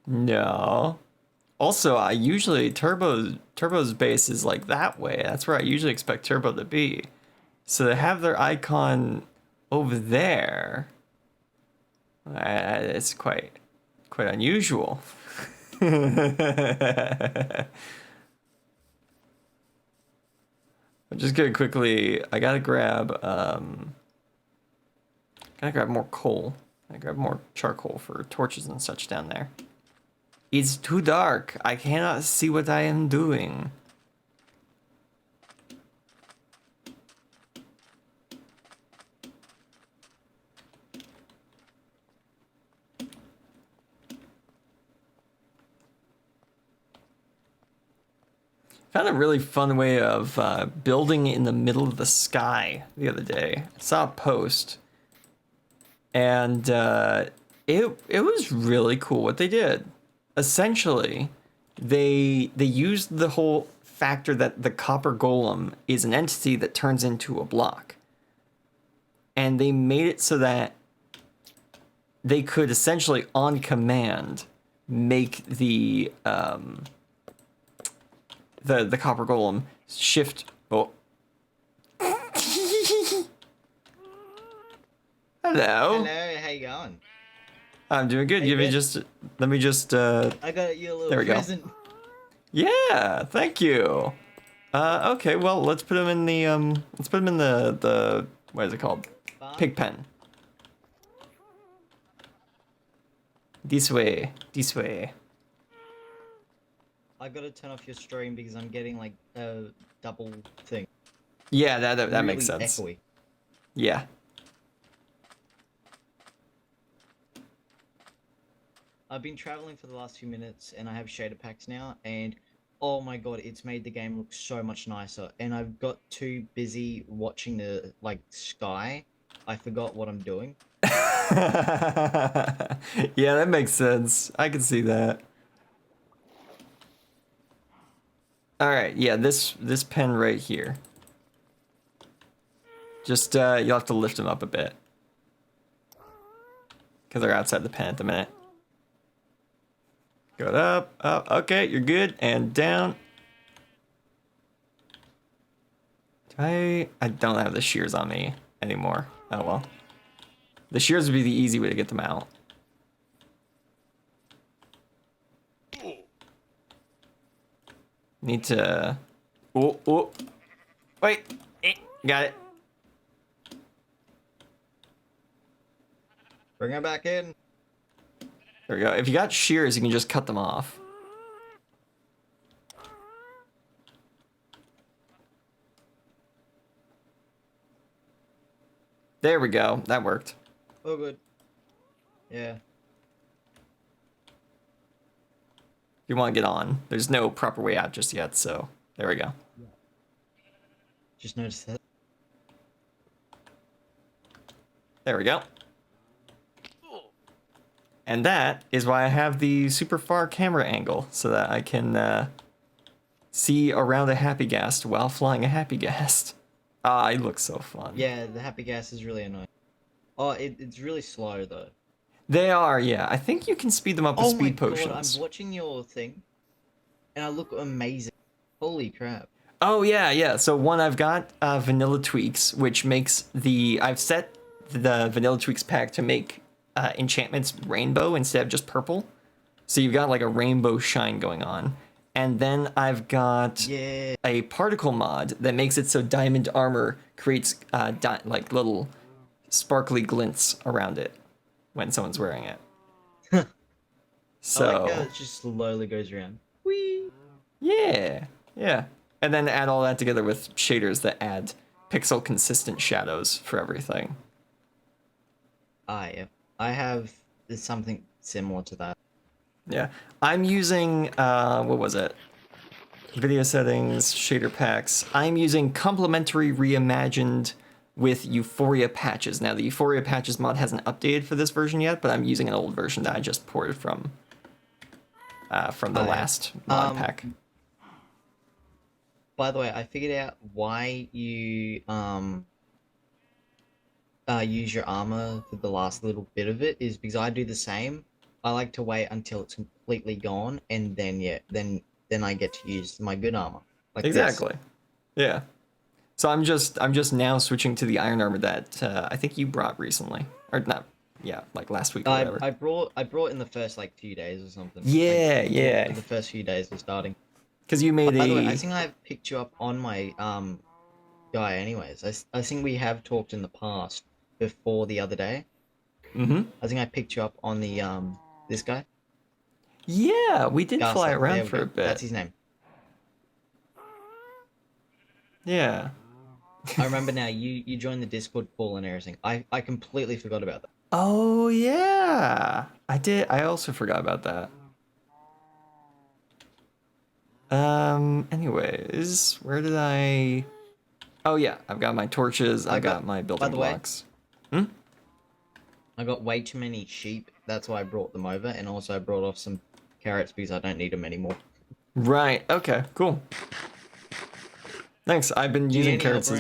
No. Also, I usually Turbo's base is like that way. That's where I usually expect Turbo to be. So to have their icon over there, it's quite unusual. I'm just gonna quickly. I gotta grab more coal. I grab more charcoal for torches and such down there. It's too dark. I cannot see what I am doing. Found a really fun way of building in the middle of the sky the other day. I saw a post, and it was really cool what they did. Essentially, they used the whole factor that the copper golem is an entity that turns into a block, and they made it so that they could essentially on command make the copper golem shift. Oh. Hello. Hello, how you going? I'm doing good. Hey, Let me just I got you a little there we present. go. Yeah, thank you. Okay, well, let's put him in the what is it called? Farm? Pig pen. This way. This way. I gotta turn off your stream because I'm getting like a double thing. Yeah, that Really makes sense. Echoey. Yeah. I've been traveling for the last few minutes and I have shader packs now, and oh my god, it's made the game look so much nicer. And I've got too busy watching the sky. I forgot what I'm doing. Yeah, that makes sense. I can see that. All right, yeah, this pen right here. Just you'll have to lift them up a bit because they're outside the pen at the minute. Go up, up. Okay, you're good, and down. I don't have the shears on me anymore. Oh well. The shears would be the easy way to get them out. Need to. Oh. Wait. Got it. Bring her back in. There we go. If you got shears, you can just cut them off. There we go. That worked. Oh, good. Yeah. You want to get on. There's no proper way out just yet, so there we go. Just noticed that. There we go. And that is why I have the super far camera angle, so that I can see around a happy ghast while flying a happy ghast. Ah, it looks so fun. Yeah, the happy gas is really annoying. Oh, it's really slow though. They are, yeah. I think you can speed them up with speed potions. God, I'm watching your thing, and I look amazing. Holy crap. Oh, yeah, yeah. So one, I've got Vanilla Tweaks, which makes I've set the Vanilla Tweaks pack to make enchantments rainbow instead of just purple. So you've got like a rainbow shine going on. And then I've got a particle mod that makes it so diamond armor creates like little sparkly glints around it when someone's wearing it. So I like how it just slowly goes around. Whee! Yeah, yeah. And then add all that together with shaders that add pixel consistent shadows for everything. Yeah. I have something similar to that. Yeah. I'm using, what was it? Video settings, shader packs. I'm using complementary reimagined with Euphoria patches. Now, the Euphoria patches mod hasn't updated for this version yet, but I'm using an old version that I just ported from the last mod pack. By the way, I figured out why you use your armor for the last little bit of it is because I do the same. I like to wait until it's completely gone, and then then I get to use my good armor. Like exactly. This. Yeah. So I'm just now switching to the iron armor that I think you brought recently, or not? Yeah, like last week or whatever. I brought in the first like few days or something. Yeah, like, yeah. The first few days of starting. Because you made By the way, I think I picked you up on my guy. Anyways, I think we have talked in the past before the other day. Mm-hmm. I think I picked you up on the this guy. Yeah, we did fly around for a bit. That's his name. Yeah. I remember now. You joined the Discord call and everything. I completely forgot about that. Oh yeah, I did. I also forgot about that. Anyways, where did I? Oh yeah, I've got my torches. I got my building blocks. I got way too many sheep. That's why I brought them over, and also I brought off some carrots because I don't need them anymore. Right. Okay. Cool. Thanks. I've been using carrots.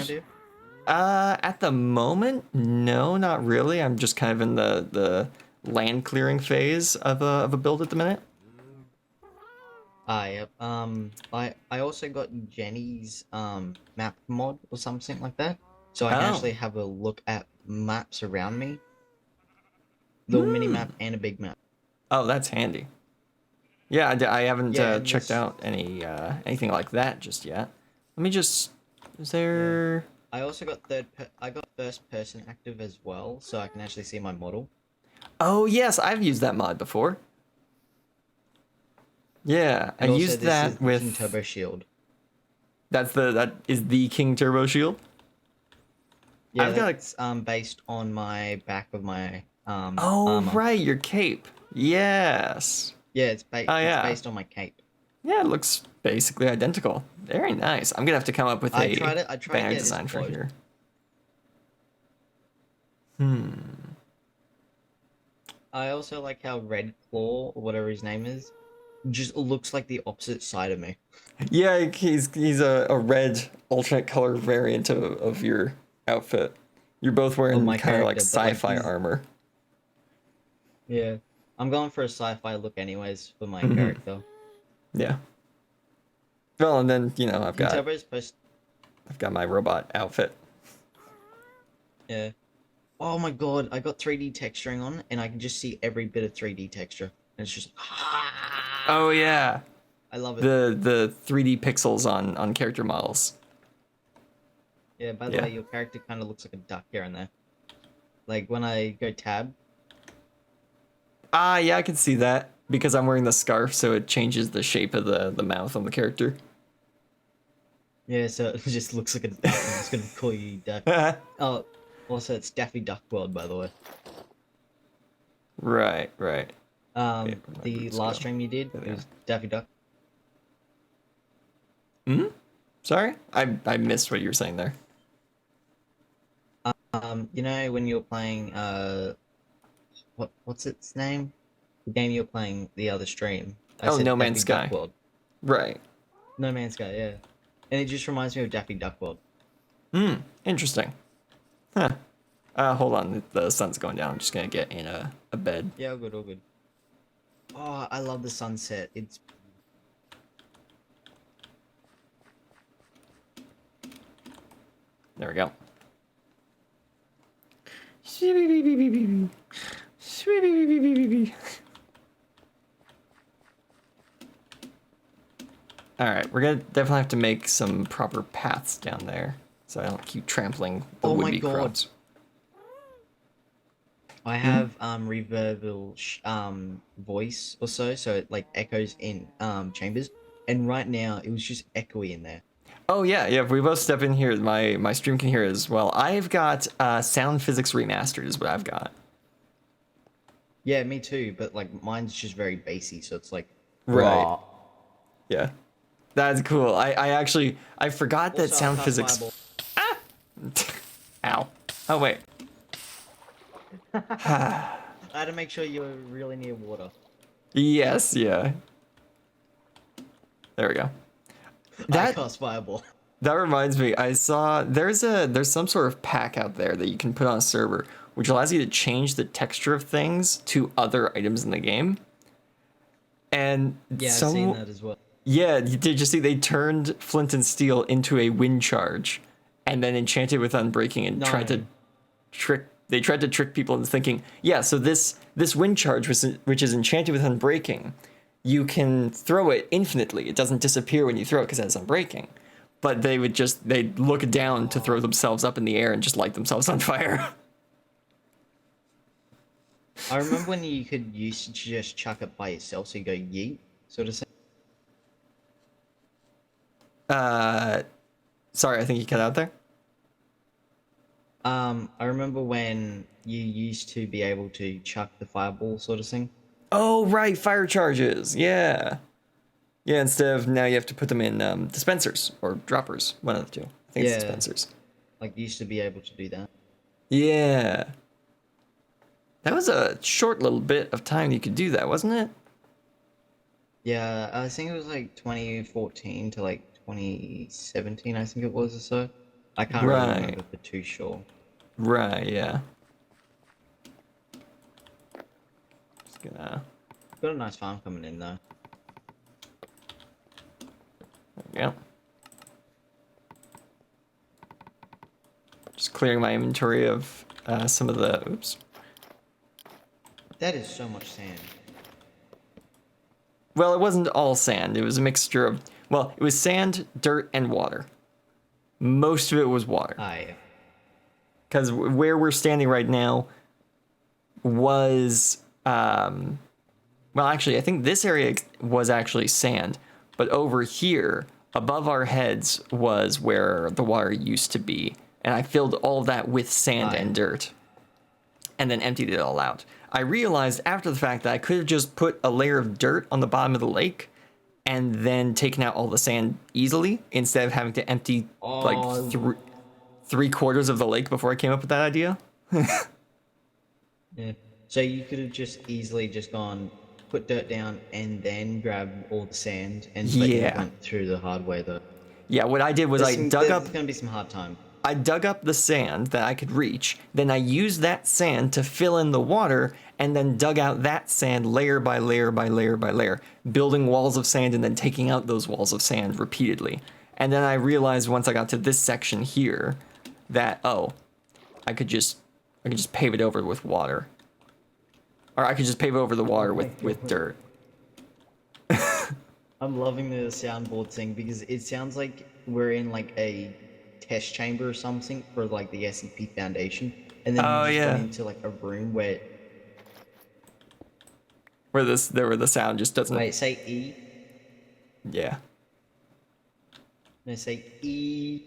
At the moment, no, not really. I'm just kind of in the land clearing phase of a build at the minute. Yep. I also got Jenny's map mod or something like that, so I can actually have a look at maps around me. Little mini map and a big map. Oh, that's handy. Yeah, I haven't checked out anything like that just yet. Let me just. Is there? Yeah. I also got I got first person active as well, so I can actually see my model. Oh yes, I've used that mod before. Yeah, I used that with King Turbo Shield. That is the King Turbo Shield. Yeah, that's based on my back of my Oh armor. right, your cape. Yes. Yeah, it's based on my cape. Yeah, it looks basically identical. Very nice. I'm gonna have to come up with a banner design for here. I also like how Red Claw, or whatever his name is, just looks like the opposite side of me. Yeah, he's a red alternate color variant of your outfit. You're both wearing kind of like sci-fi armor. Yeah, I'm going for a sci-fi look anyways for my character. Yeah. Well, and then I've got my robot outfit. Yeah. Oh my god, I got 3D texturing on, and I can just see every bit of 3D texture, and it's just. Oh yeah. I love it. The 3D pixels on character models. Yeah. By the way, your character kind of looks like a duck here and there. Like when I go tab. Ah, yeah, I can see that because I'm wearing the scarf, so it changes the shape of the mouth on the character. Yeah, so it just looks like a duck. I'm just gonna call you Duck. Oh, also it's Daffy Duck World, by the way. Right, right. Okay, where'd my The boots last go? stream you did, There they it are. was Daffy Duck. Hmm? Sorry? I missed what you were saying there. You know when you were playing what's its name? The game you were playing the other stream. I Oh, said No Man's Daffy Duck Sky. World. Right. No Man's Sky, yeah. And it just reminds me of Daffy Duck World. Hmm, interesting. Huh. Hold on, the sun's going down. I'm just gonna get in a bed. Yeah, all good, all good. Oh, I love the sunset. It's There we go. Alright, we're gonna definitely have to make some proper paths down there, so I don't keep trampling the oh my would-be god. crops. I have reverbal voice or so it like echoes in chambers. And right now it was just echoey in there. Oh yeah, yeah. If we both step in here, my stream can hear it as well. I've got sound physics remastered is what I've got. Yeah, me too, but like mine's just very bassy, so it's like Right. raw. Yeah. That's cool. I forgot that Also, I'll sound cast physics. fireball. Ow. Oh wait. I had to make sure you were really near water. Yes. Yeah. There we go. I That cast fireball. that reminds me. I saw there's some sort of pack out there that you can put on a server, which allows you to change the texture of things to other items in the game. And Yeah, I've seen that as well. yeah, did you see they turned flint and steel into a wind charge, and then enchanted with unbreaking and tried to No. trick people into thinking, yeah, so this wind charge which is enchanted with unbreaking, you can throw it infinitely. It doesn't disappear when you throw it because it has unbreaking. But they'd look down to throw themselves up in the air and just light themselves on fire. I remember when you could use to just chuck it by yourself, so you go yeet, sort of thing. Sorry, I think you cut out there. I remember when you used to be able to chuck the fireball sort of thing. Oh right, fire charges. Yeah. Yeah, instead of now you have to put them in dispensers or droppers, one of the two. I think it's Yeah, dispensers. like you used to be able to do that. Yeah. That was a short little bit of time you could do that, wasn't it? Yeah, I think it was like 2014 to like 2017, I think it was or so. I can't really Right. remember for too sure. Right, yeah. Just gonna... Got a nice farm coming in though. There we go. Just clearing my inventory of some of the... Oops. That is so much sand. Well, it wasn't all sand. It was a mixture of... Well, it was sand, dirt, and water. Most of it was water. Aye. Because where we're standing right now was... well, actually, I think this area was actually sand. But over here, above our heads, was where the water used to be. And I filled all that with sand and dirt. And then emptied it all out. I realized after the fact that I could have just put a layer of dirt on the bottom of the lake and then taken out all the sand easily instead of having to empty like three quarters of the lake before I came up with that idea. Yeah. So you could have just easily just gone, put dirt down, and then grab all the sand, and but you Yeah. went through the hard way though. Yeah, what I did was I dug up... There's gonna be some hard time. I dug up the sand that I could reach, then I used that sand to fill in the water, and then dug out that sand layer by layer by layer by layer, building walls of sand and then taking out those walls of sand repeatedly. And then I realized once I got to this section here that, oh, I could just pave it over with water. Or I could just pave over the water with dirt. I'm loving the soundboard thing because it sounds like we're in like a test chamber or something for like the SMP Foundation, and then Oh, you just yeah. went into like a room where where the sound just doesn't. Wait, say E. Yeah. No, say E.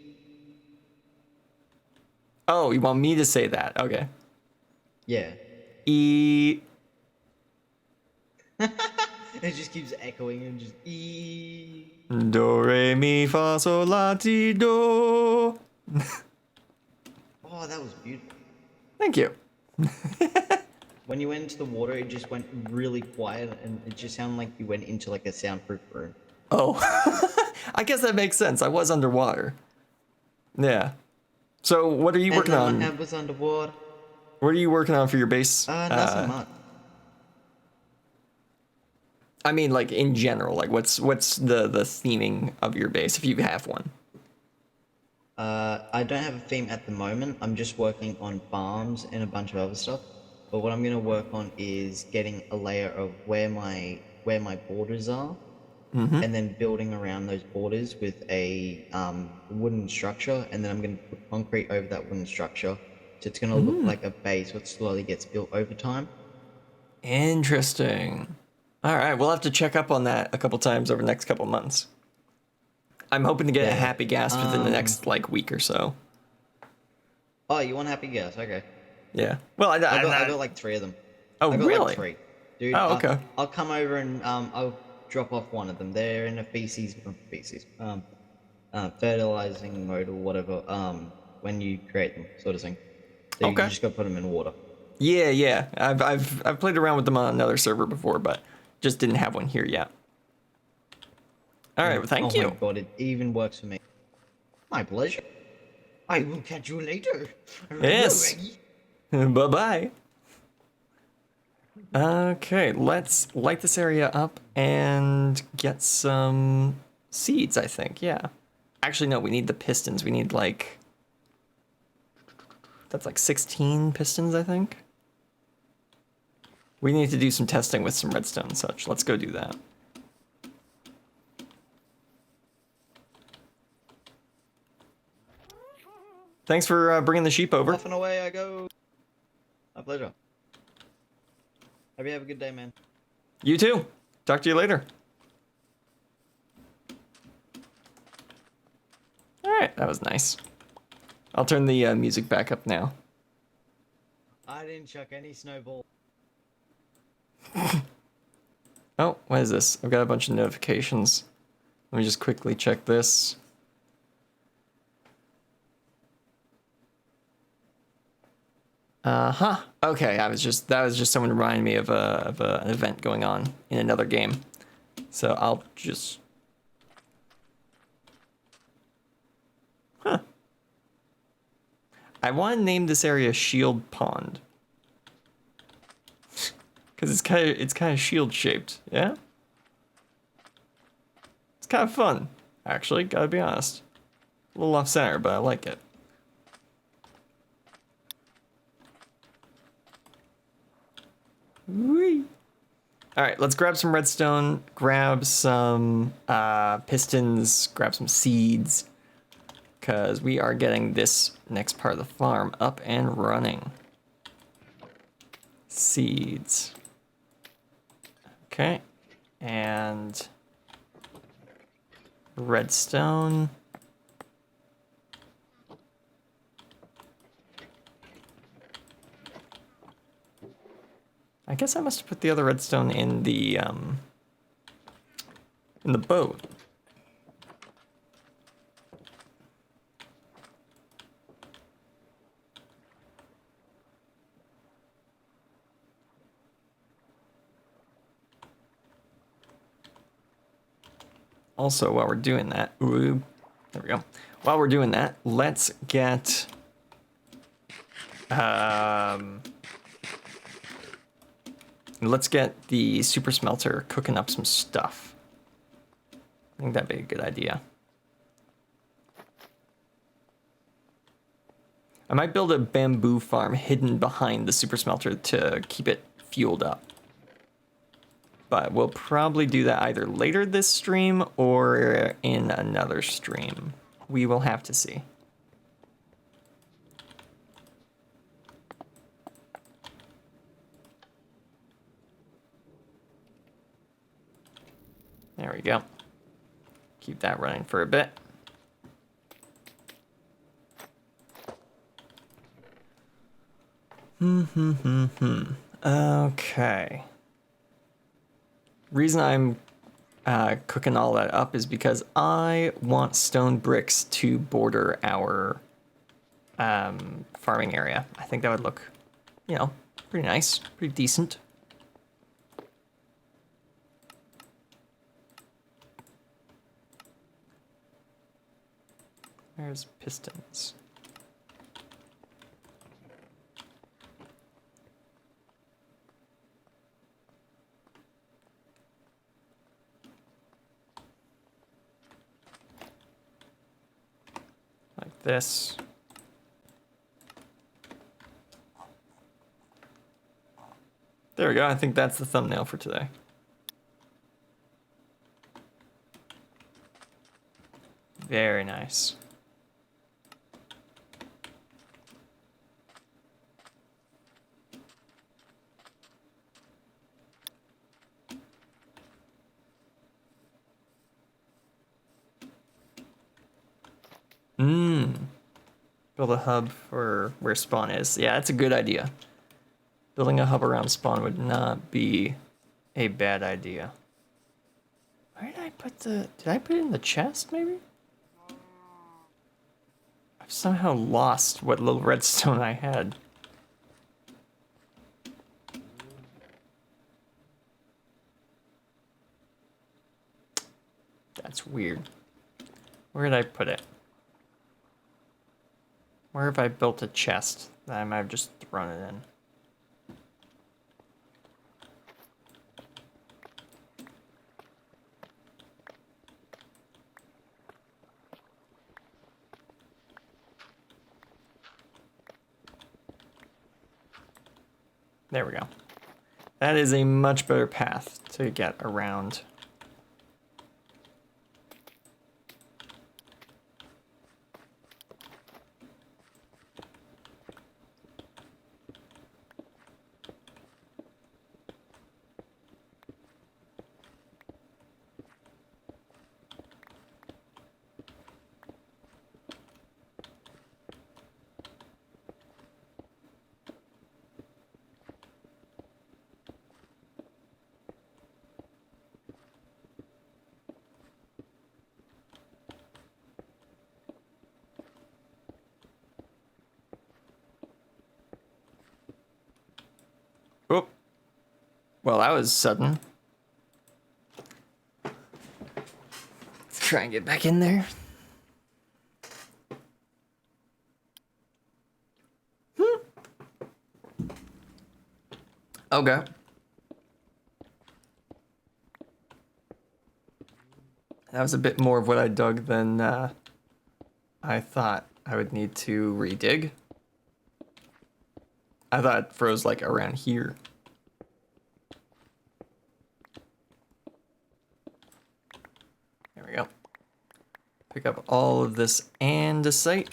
Oh, you want me to say that? Okay. Yeah. E. It just keeps echoing and just E. Do re mi fa sol la ti do. Oh, that was beautiful. Thank you. When you went into the water, it just went really quiet, and it just sounded like you went into like a soundproof room. Oh, I guess that makes sense. I was underwater. Yeah. So what are you And working then my on? head was underwater. What are you working on for your base? Nothing much. I mean, like in general, like what's the theming of your base if you have one? I don't have a theme at the moment. I'm just working on farms and a bunch of other stuff. But what I'm gonna work on is getting a layer of where my borders are, and then building around those borders with a wooden structure, and then I'm gonna put concrete over that wooden structure, so it's gonna look like a base, what slowly gets built over time. Interesting. All right, we'll have to check up on that a couple times over the next couple months. I'm hoping to get a Yeah. happy gas within the next like week or so. Oh, you want happy gas? Okay. Yeah. Well, I got like three of them. Oh, I got like really? three. Dude, Oh, okay. I'll come over and I'll drop off one of them. They're in a fertilizing mode or whatever. When you create them, sort of thing. So you Okay. just got to put them in water. Yeah, yeah. I've played around with them on another server before, but just didn't have one here yet. All right, well, thank Oh my you. god, it even works for me. My pleasure. I will catch you later. Yes. Bye-bye. Okay, let's light this area up and get some seeds, I think. Yeah. Actually, no, we need the pistons. We need like... That's like 16 pistons, I think. We need to do some testing with some redstone and such. Let's go do that. Thanks for bringing the sheep over. Off and away I go. My pleasure. Hope you have a good day, man. You too. Talk to you later. All right, that was nice. I'll turn the music back up now. I didn't chuck any snowball. Oh, what is this? I've got a bunch of notifications. Let me just quickly check this. Uh-huh. Okay, that was just someone reminding me of an event going on in another game. So I'll just... Huh. I want to name this area Shield Pond. Cuz it's kind of shield shaped, yeah? It's kind of fun, actually, got to be honest. A little off center, but I like it. Whee. All right, let's grab some redstone, grab some pistons, grab some seeds, because we are getting this next part of the farm up and running. Seeds. Okay, and redstone. I guess I must have put the other redstone in the boat. Also, while we're doing that, ooh, there we go. While we're doing that, let's get the super smelter cooking up some stuff. I think that'd be a good idea. I might build a bamboo farm hidden behind the super smelter to keep it fueled up. But we'll probably do that either later this stream or in another stream. We will have to see. There we go. Keep that running for a bit. Okay. Reason I'm cooking all that up is because I want stone bricks to border our farming area. I think that would look, you know, pretty nice, pretty decent. There's pistons. Like this. There we go. I think that's the thumbnail for today. Very nice. Build a hub for where spawn is. Yeah, that's a good idea. Building a hub around spawn would not be a bad idea. Where did I put the... Did I put it in the chest, maybe? I've somehow lost what little redstone I had. That's weird. Where did I put it? Where have I built a chest that I might have just thrown it in? There we go. That is a much better path to get around. Oh, well, that was sudden. Let's try and get back in there. Okay. That was a bit more of what I dug than I thought I would need to redig. I thought it froze like around here. There we go. Pick up all of this andesite.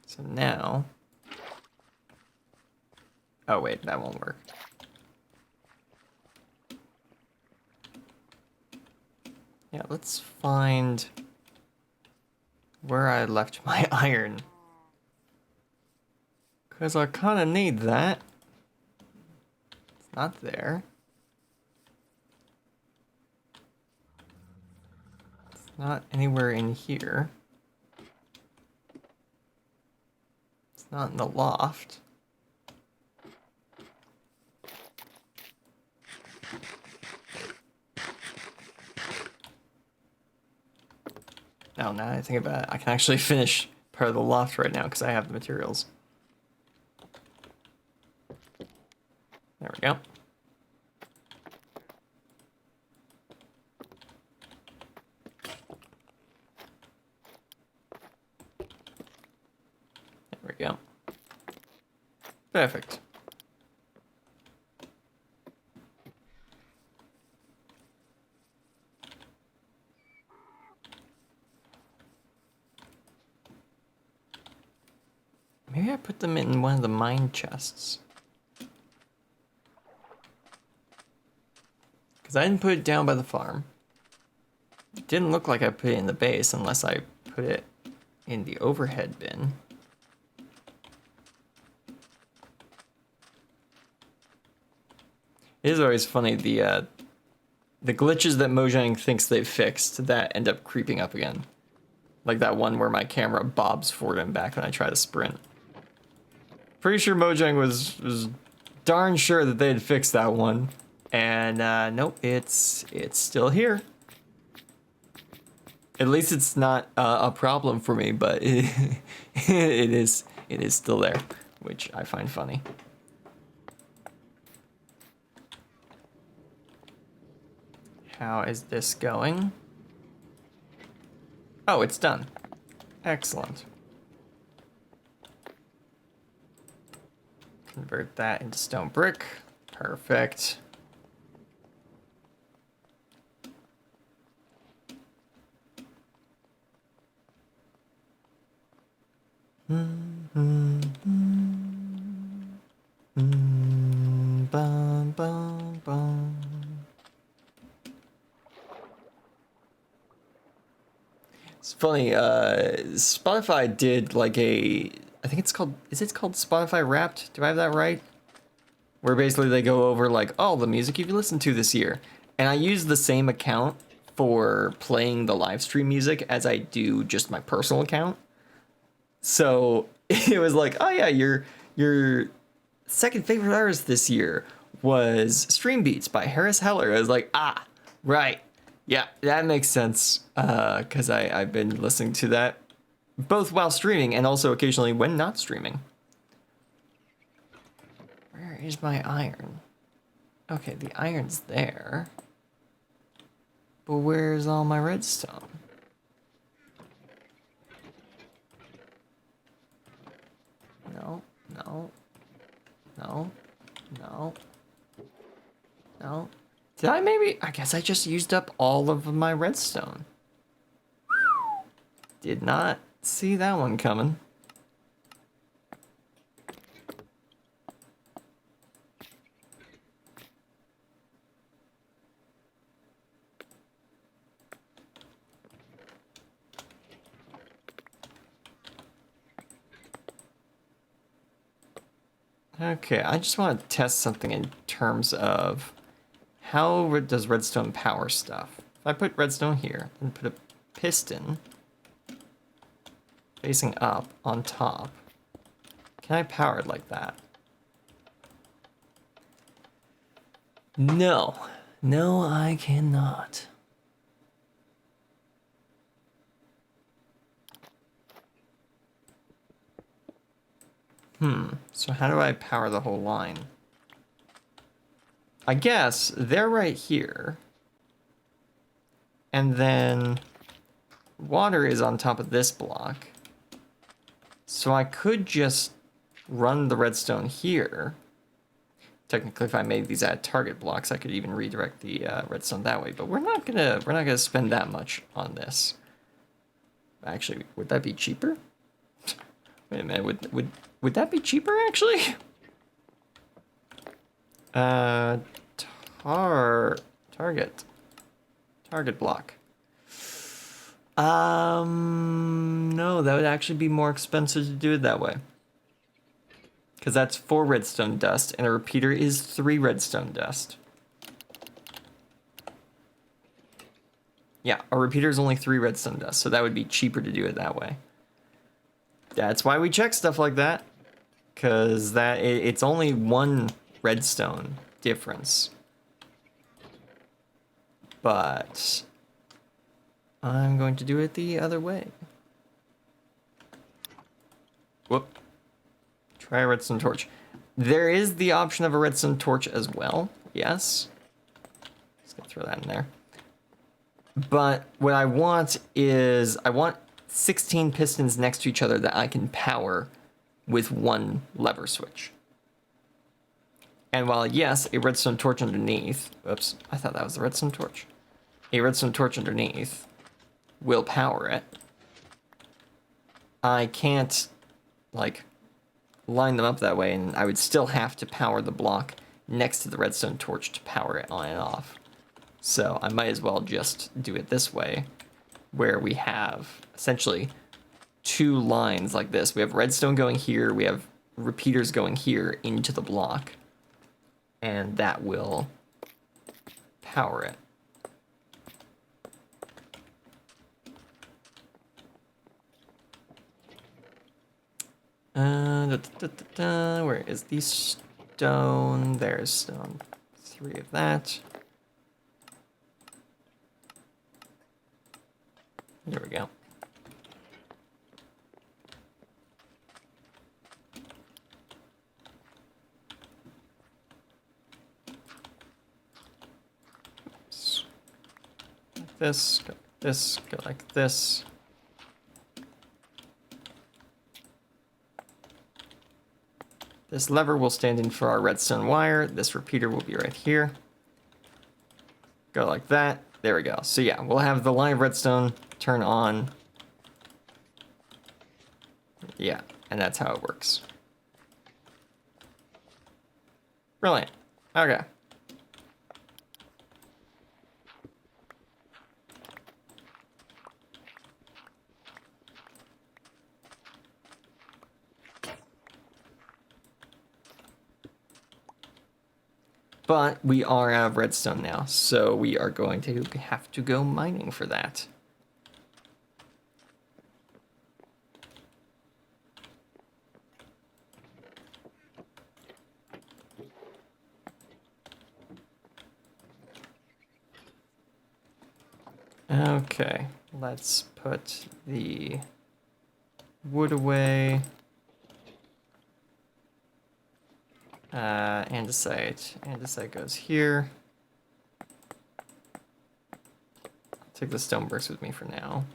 So now... Oh wait, that won't work. Yeah, let's find where I left my iron. Because I kind of need that. It's not there. It's not anywhere in here. It's not in the loft. Now that I think about it, I can actually finish part of the loft right now because I have the materials. There we go. There we go. Perfect. Maybe I put them in one of the mine chests. Because I didn't put it down by the farm. It didn't look like I put it in the base unless I put it in the overhead bin. It is always funny, the glitches that Mojang thinks they've fixed that end up creeping up again. Like that one where my camera bobs forward and back when I try to sprint. Pretty sure Mojang was darn sure that they had fixed that one. And nope, it's still here. At least it's not a problem for me, but it is still there, which I find funny. How is this going? Oh, it's done. Excellent. Convert that into stone brick. Perfect. Bum, bum, bum. It's funny, Spotify did like I think it's called, is it called Spotify Wrapped? Do I have that right? Where basically they go over like, oh, the music you've listened to this year. And I use the same account for playing the live stream music as I do just my personal account. So it was like, oh yeah, your second favorite artist this year was Stream Beats by Harris Heller. I was like, ah, right. Yeah, that makes sense, because I've been listening to that both while streaming and also occasionally when not streaming. Where is my iron? Okay, the iron's there. But where's all my redstone? No, no, no, no, no. Did I maybe? I guess I just used up all of my redstone. Did not see that one coming. Okay, I just want to test something in terms of how does redstone power stuff. If I put redstone here and put a piston facing up on top, can I power it like that? No. No, I cannot. So how do I power the whole line? I guess they're right here. And then water is on top of this block. So I could just run the redstone here. Technically, if I made these at target blocks, I could even redirect the redstone that way. But we're not gonna spend that much on this. Actually, would that be cheaper? Wait a minute, would that be cheaper actually? Target block. No, that would actually be more expensive to do it that way. Because that's 4 redstone dust, and a repeater is 3 redstone dust. Yeah, a repeater is only 3 redstone dust, so that would be cheaper to do it that way. That's why we check stuff like that. Because it's only 1 redstone difference. But I'm going to do it the other way. Whoop. Try a redstone torch. There is the option of a redstone torch as well. Yes. Just gonna throw that in there. But what I want is, I want 16 pistons next to each other that I can power with 1 lever switch. And while, yes, a redstone torch underneath, oops, I thought that was the redstone torch. A redstone torch underneath will power it. I can't, like, line them up that way, and I would still have to power the block next to the redstone torch to power it on and off. So I might as well just do it this way, where we have essentially 2 lines like this. We have redstone going here, we have repeaters going here into the block, and that will power it. Where is the stone? There's stone. 3 of that. There we go. Oops. Like this, go like this, go like this. This lever will stand in for our redstone wire. This repeater will be right here. Go like that. There we go. So yeah, we'll have the line of redstone turn on. Yeah, and that's how it works. Brilliant. Okay. But we are out of redstone now, so we are going to have to go mining for that. Okay, let's put the wood away. Andesite. Andesite goes here. I'll take the stone bricks with me for now.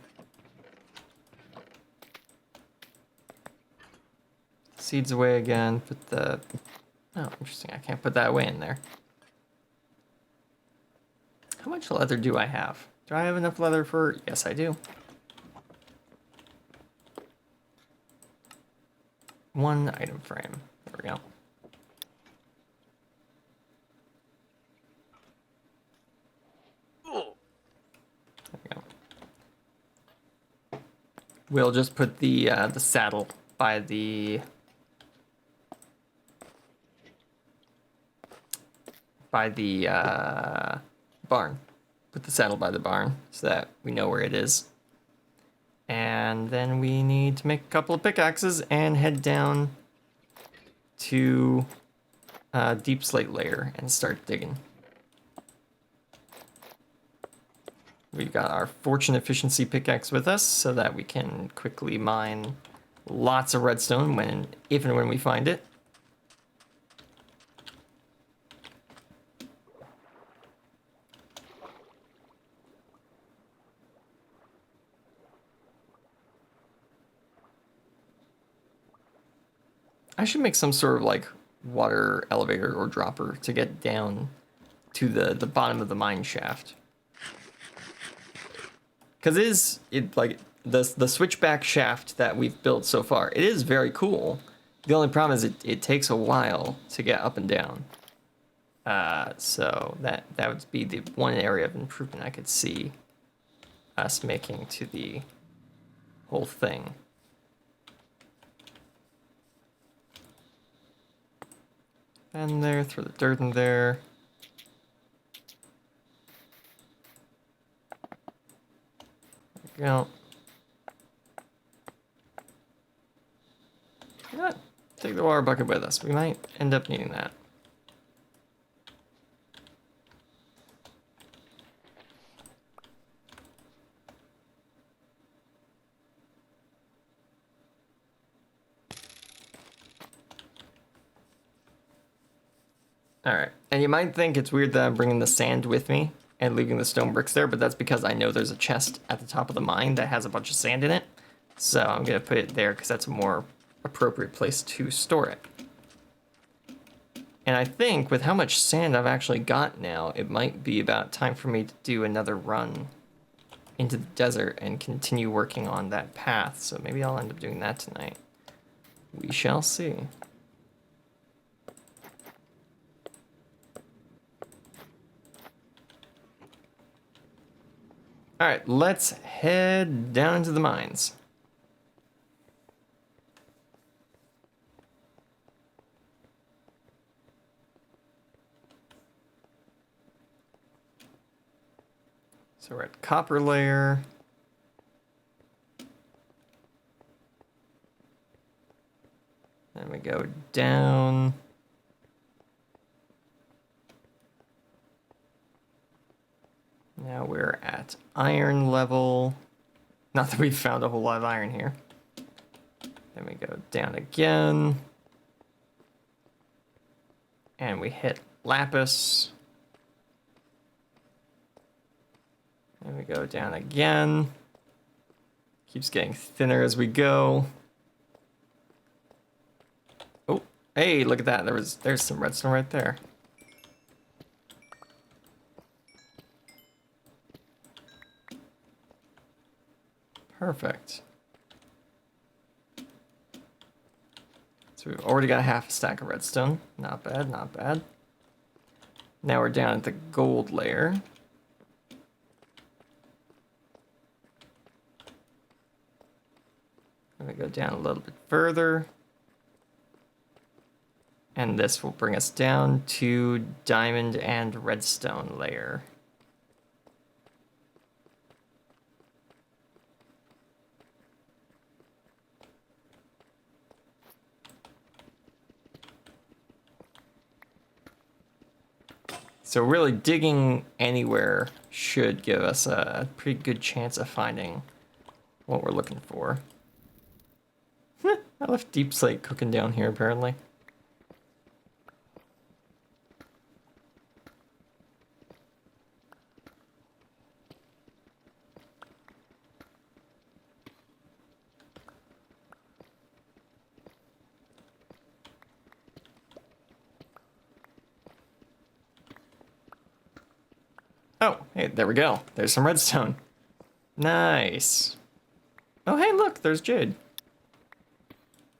Seeds away again. Put the... Oh, interesting. I can't put that away in there. How much leather do I have? Do I have enough leather for... Yes, I do. 1 item frame. There we go. There we go. We'll just put the saddle by the... barn. Put the saddle by the barn so that we know where it is. And then we need to make a couple of pickaxes and head down to deep slate layer and start digging. We've got our fortune efficiency pickaxe with us so that we can quickly mine lots of redstone if and when we find it. I should make some sort of like water elevator or dropper to get down to the bottom of the mine shaft. Because the switchback shaft that we've built so far, it is very cool. The only problem is it takes a while to get up and down. So that would be the one area of improvement I could see us making to the whole thing. And there, throw the dirt in there. There we go. You know what? Take the water bucket with us. We might end up needing that. Alright, and you might think it's weird that I'm bringing the sand with me and leaving the stone bricks there, but that's because I know there's a chest at the top of the mine that has a bunch of sand in it. So I'm going to put it there because that's a more appropriate place to store it. And I think with how much sand I've actually got now, it might be about time for me to do another run into the desert and continue working on that path. So maybe I'll end up doing that tonight. We shall see. All right, let's head down into the mines. So we're at copper layer. Then we go down. Now we're at iron level. Not that we've found a whole lot of iron here. Then we go down again. And we hit lapis. And we go down again. Keeps getting thinner as we go. Oh, hey, look at that. There's some redstone right there. Perfect. So we've already got half a stack of redstone. Not bad, not bad. Now we're down at the gold layer. I'm gonna go down a little bit further. And this will bring us down to diamond and redstone layer. So really digging anywhere should give us a pretty good chance of finding what we're looking for. I left deep slate cooking down here apparently. Oh, hey, there we go. There's some redstone. Nice. Oh, hey, look, there's Jade.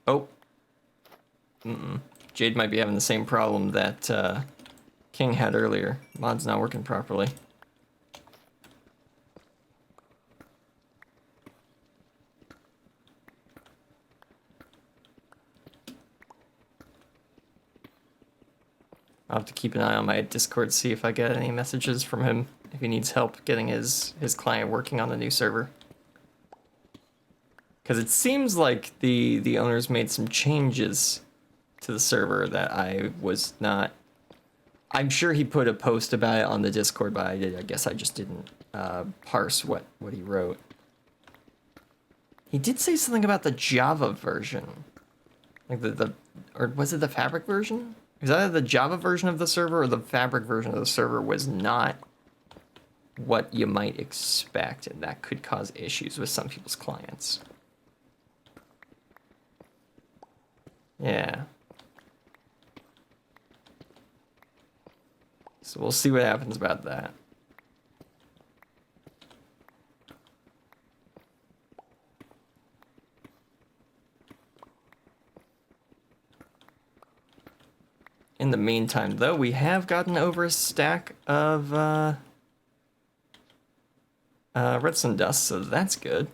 Oh. Jade might be having the same problem that King had earlier. Mod's not working properly. I'll have to keep an eye on my Discord, see if I get any messages from him, if he needs help getting his client working on the new server. Because it seems like the owners made some changes to the server that I was not... I'm sure he put a post about it on the Discord, but I guess I just didn't parse what he wrote. He did say something about the Java version. Like or was it the Fabric version? Is that the Java version of the server or the Fabric version of the server was not what you might expect, and that could cause issues with some people's clients. Yeah. So we'll see what happens about that. In the meantime, though, we have gotten over a stack of redstone dust, so that's good.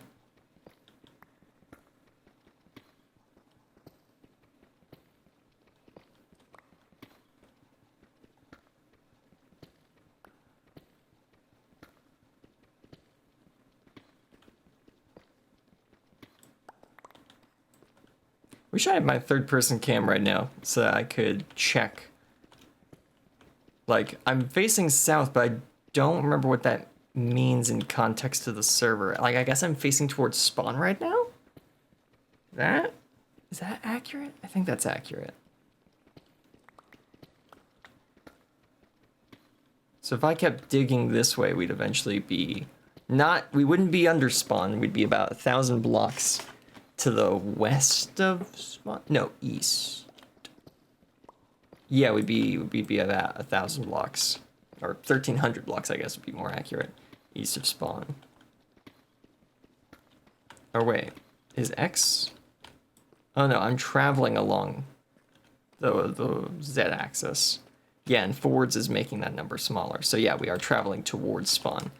Wish I had my third-person cam right now so that I could check. Like, I'm facing south, but I don't remember what that means in context to the server. Like, I guess I'm facing towards spawn right now? Is that accurate? I think that's accurate. So if I kept digging this way, we'd eventually be we wouldn't be under spawn, we'd be about 1,000 blocks to the west of spawn? No, east. Yeah, we'd be about 1,000 blocks, or 1,300 blocks, I guess would be more accurate, east of spawn. Or wait, is X? Oh no, I'm traveling along the Z-axis. Yeah, and forwards is making that number smaller. So yeah, we are traveling towards spawn,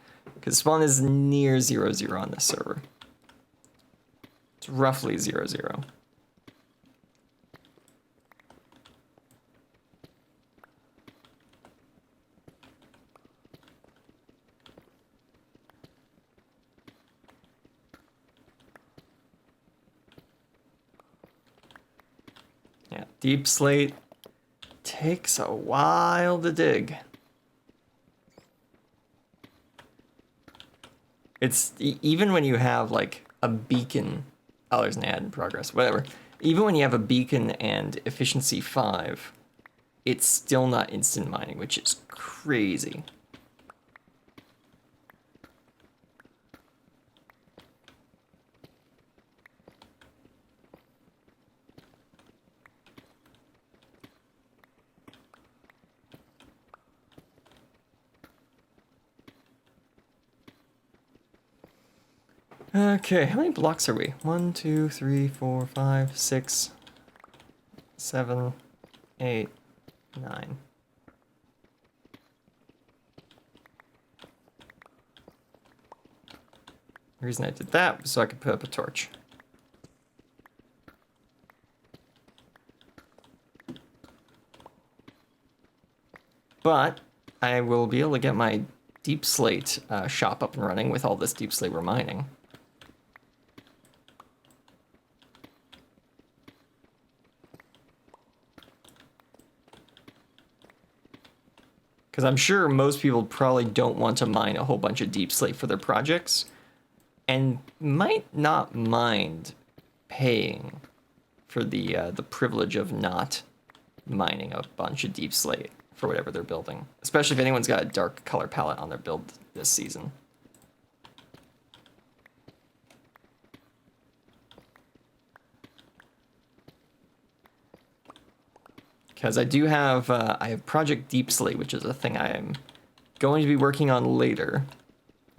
Because spawn is near 0, 0 on this server. It's roughly 0, 0. Yeah, deep slate takes a while to dig. It's even when you have like a beacon. Oh, there's an ad in progress. Whatever. Even when you have a beacon and efficiency 5, it's still not instant mining, which is crazy. Okay, how many blocks are we? 1, 2, 3, 4, 5, 6, 7, 8, 9. The reason I did that was so I could put up a torch. But I will be able to get my deep slate shop up and running with all this deep slate we're mining. Because I'm sure most people probably don't want to mine a whole bunch of deep slate for their projects, and might not mind paying for the privilege of not mining a bunch of deep slate for whatever they're building, especially if anyone's got a dark color palette on their build this season. Because I do have I have Project Deep Slate, which is a thing I am going to be working on later,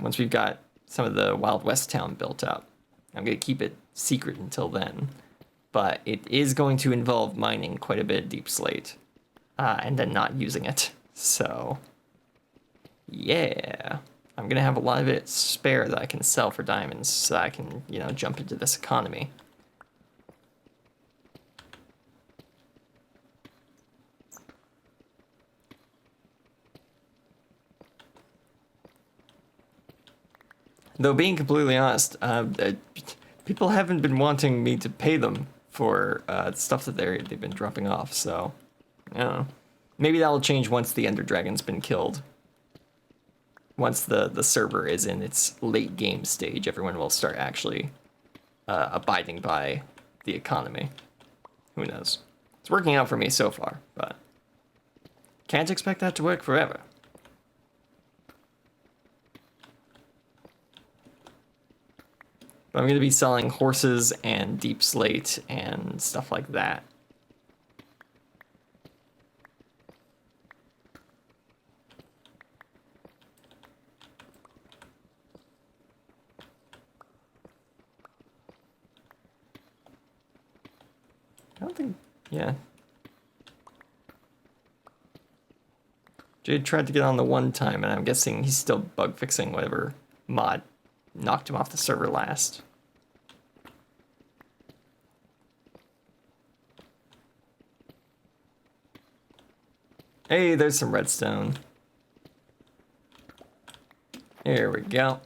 once we've got some of the Wild West town built up. I'm going to keep it secret until then, but it is going to involve mining quite a bit of deep slate, and then not using it. So, yeah, I'm going to have a lot of it spare that I can sell for diamonds, so that I can, you know, jump into this economy. Though being completely honest, people haven't been wanting me to pay them for stuff that they've been dropping off. So, I don't know. Maybe that will change once the Ender Dragon's been killed. Once the server is in its late game stage, everyone will start actually abiding by the economy. Who knows? It's working out for me so far, but can't expect that to work forever. But I'm going to be selling horses and deep slate and stuff like that. I don't think, yeah. Jade tried to get on the one time, and I'm guessing he's still bug fixing whatever mod knocked him off the server last. Hey, there's some redstone. Here we go.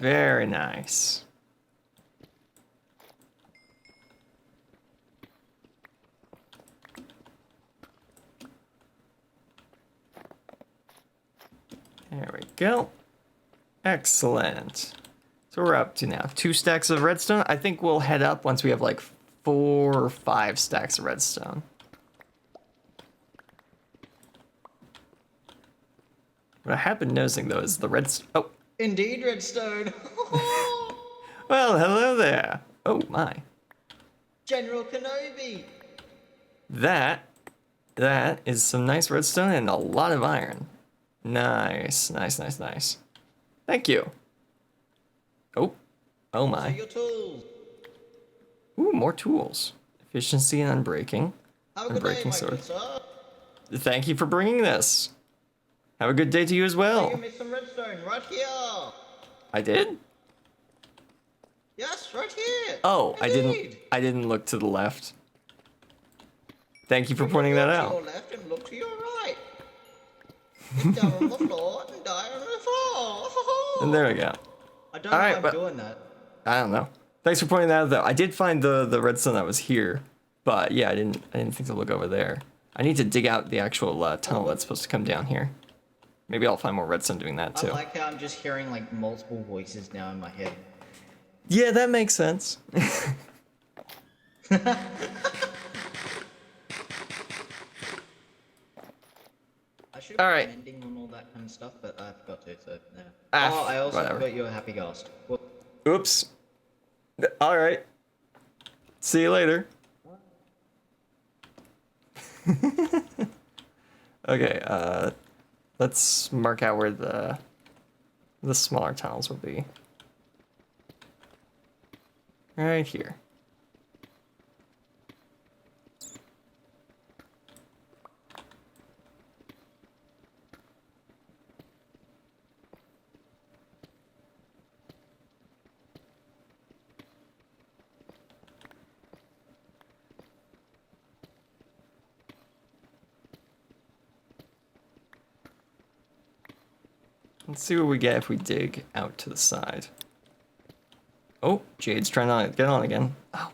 Very nice. There we go. Excellent. So we're up to now 2 stacks of redstone. I think we'll head up once we have like 4 or 5 stacks of redstone. What I have been noticing though is the redstone. Oh. Indeed, redstone. Well, hello there. Oh my. General Kenobi. That is some nice redstone and a lot of iron. Nice, nice, nice, nice. Thank you. Oh my. Your tools. Ooh, more tools. Efficiency and unbreaking. Have a and good day, breaking my sword. good sir. Thank you for bringing this. Have a good day to you as Oh, well. you missed some redstone right here. I did? Yes, right here. Oh, Indeed. I didn't look to the left. Thank you for You can pointing that look to out. your left and look to your right. Get down on the floor and die on the And there floor. we go. I don't All know why right, I'm but doing that. I don't know. Thanks for pointing that out, though. I did find the redstone that was here, but yeah, I didn't think to look over there. I need to dig out the actual tunnel that's supposed to come down here. Maybe I'll find more redstone doing that I too. like how I'm just hearing like multiple voices now in my head. Yeah, that makes sense. I should All put right. mending on all that kind of stuff, but I forgot to, so no. Ah, Oh, I also whatever. forgot you're a happy ghost. Well, Oops. All right. See you later. Okay. Let's mark out where the smaller tunnels will be. Right here. Let's see what we get if we dig out to the side. Oh, Jade's trying to get on again. Oh.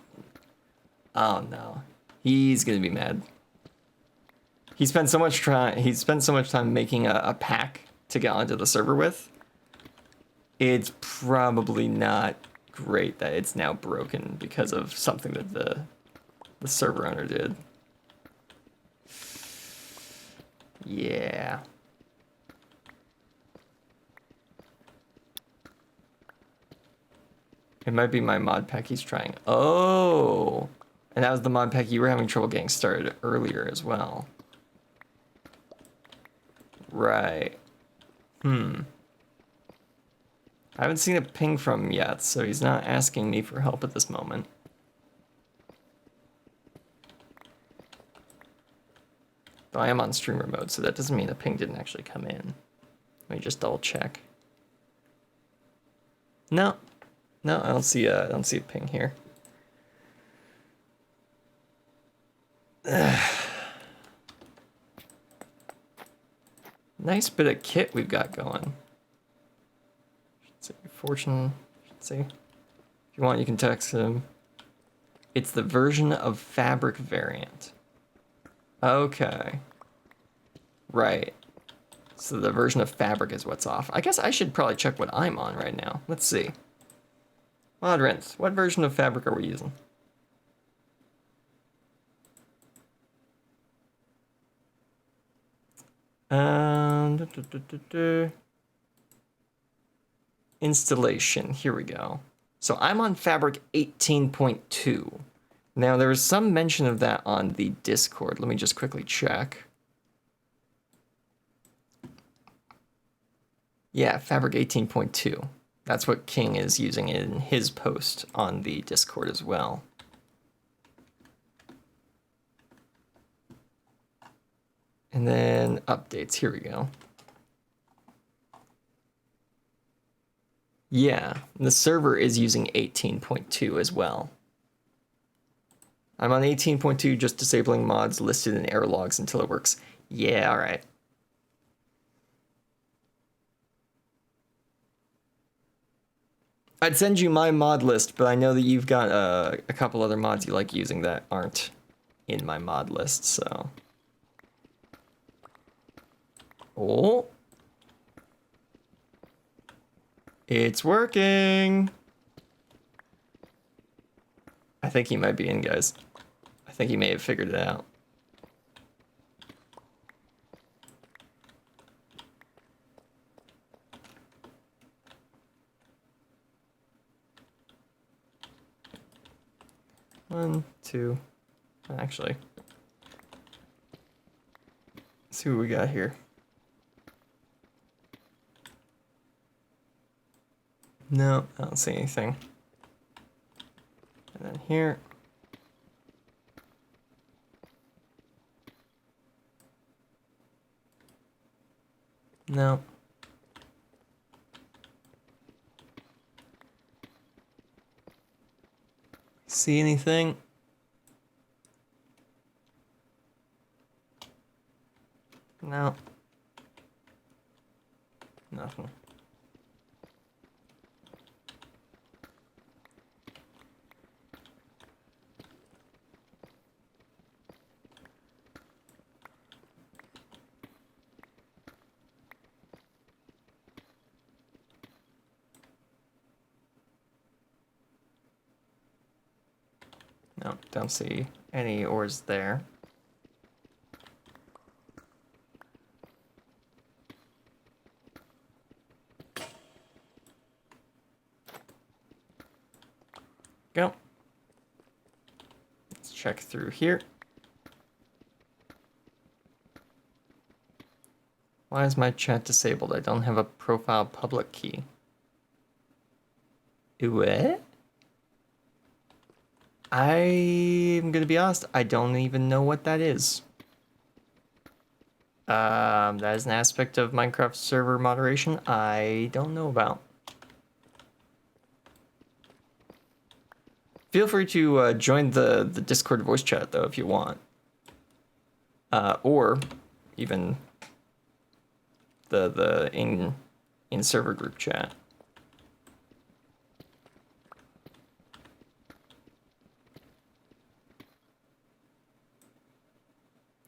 Oh no. He's gonna be mad. He spent so much time making a pack to get onto the server with. It's probably not great that it's now broken because of something that the server owner did. Yeah. It might be my mod pack he's trying. Oh! And that was the mod pack you were having trouble getting started earlier as well. Right. I haven't seen a ping from him yet, so he's not asking me for help at this moment. But I am on streamer mode, so that doesn't mean the ping didn't actually come in. Let me just double check. No. No, I don't see a ping here. Nice bit of kit we've got going. Should say fortune. Should say. If you want, you can text him. It's the version of fabric variant. Okay. Right. So the version of fabric is what's off. I guess I should probably check what I'm on right now. Let's see. Mod rinse. What version of fabric are we using? Installation. Here we go. So I'm on Fabric 18.2. Now there was some mention of that on the Discord. Let me just quickly check. Yeah, Fabric 18.2. That's what King is using in his post on the Discord as well. And then updates. Here we go. Yeah, the server is using 18.2 as well. I'm on 18.2, just disabling mods listed in error logs until it works. Yeah, all right. I'd send you my mod list, but I know that you've got a couple other mods you like using that aren't in my mod list, so. Oh. It's working. I think he might be in, guys. I think he may have figured it out. One, two, actually. Let's see what we got here. No, I don't see anything. And then here. No. See anything? No. Nothing. No, don't see any ores there. Go. Let's check through here. Why is my chat disabled? I don't have a profile public key. What? I'm gonna be honest, I don't even know what that is. That is an aspect of Minecraft server moderation I don't know about. Feel free to join the Discord voice chat though if you want. Or even the in server group chat.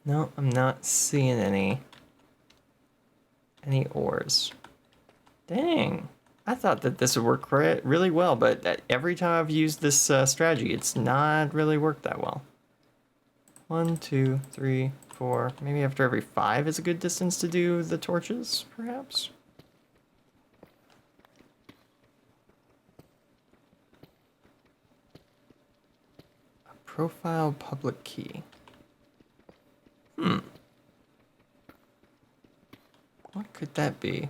No, I'm not seeing any ores. Dang. I thought that this would work really well, but every time I've used this strategy, it's not really worked that well. 1, 2, 3, 4. Maybe after every 5 is a good distance to do the torches, perhaps? A profile public key. What could that be?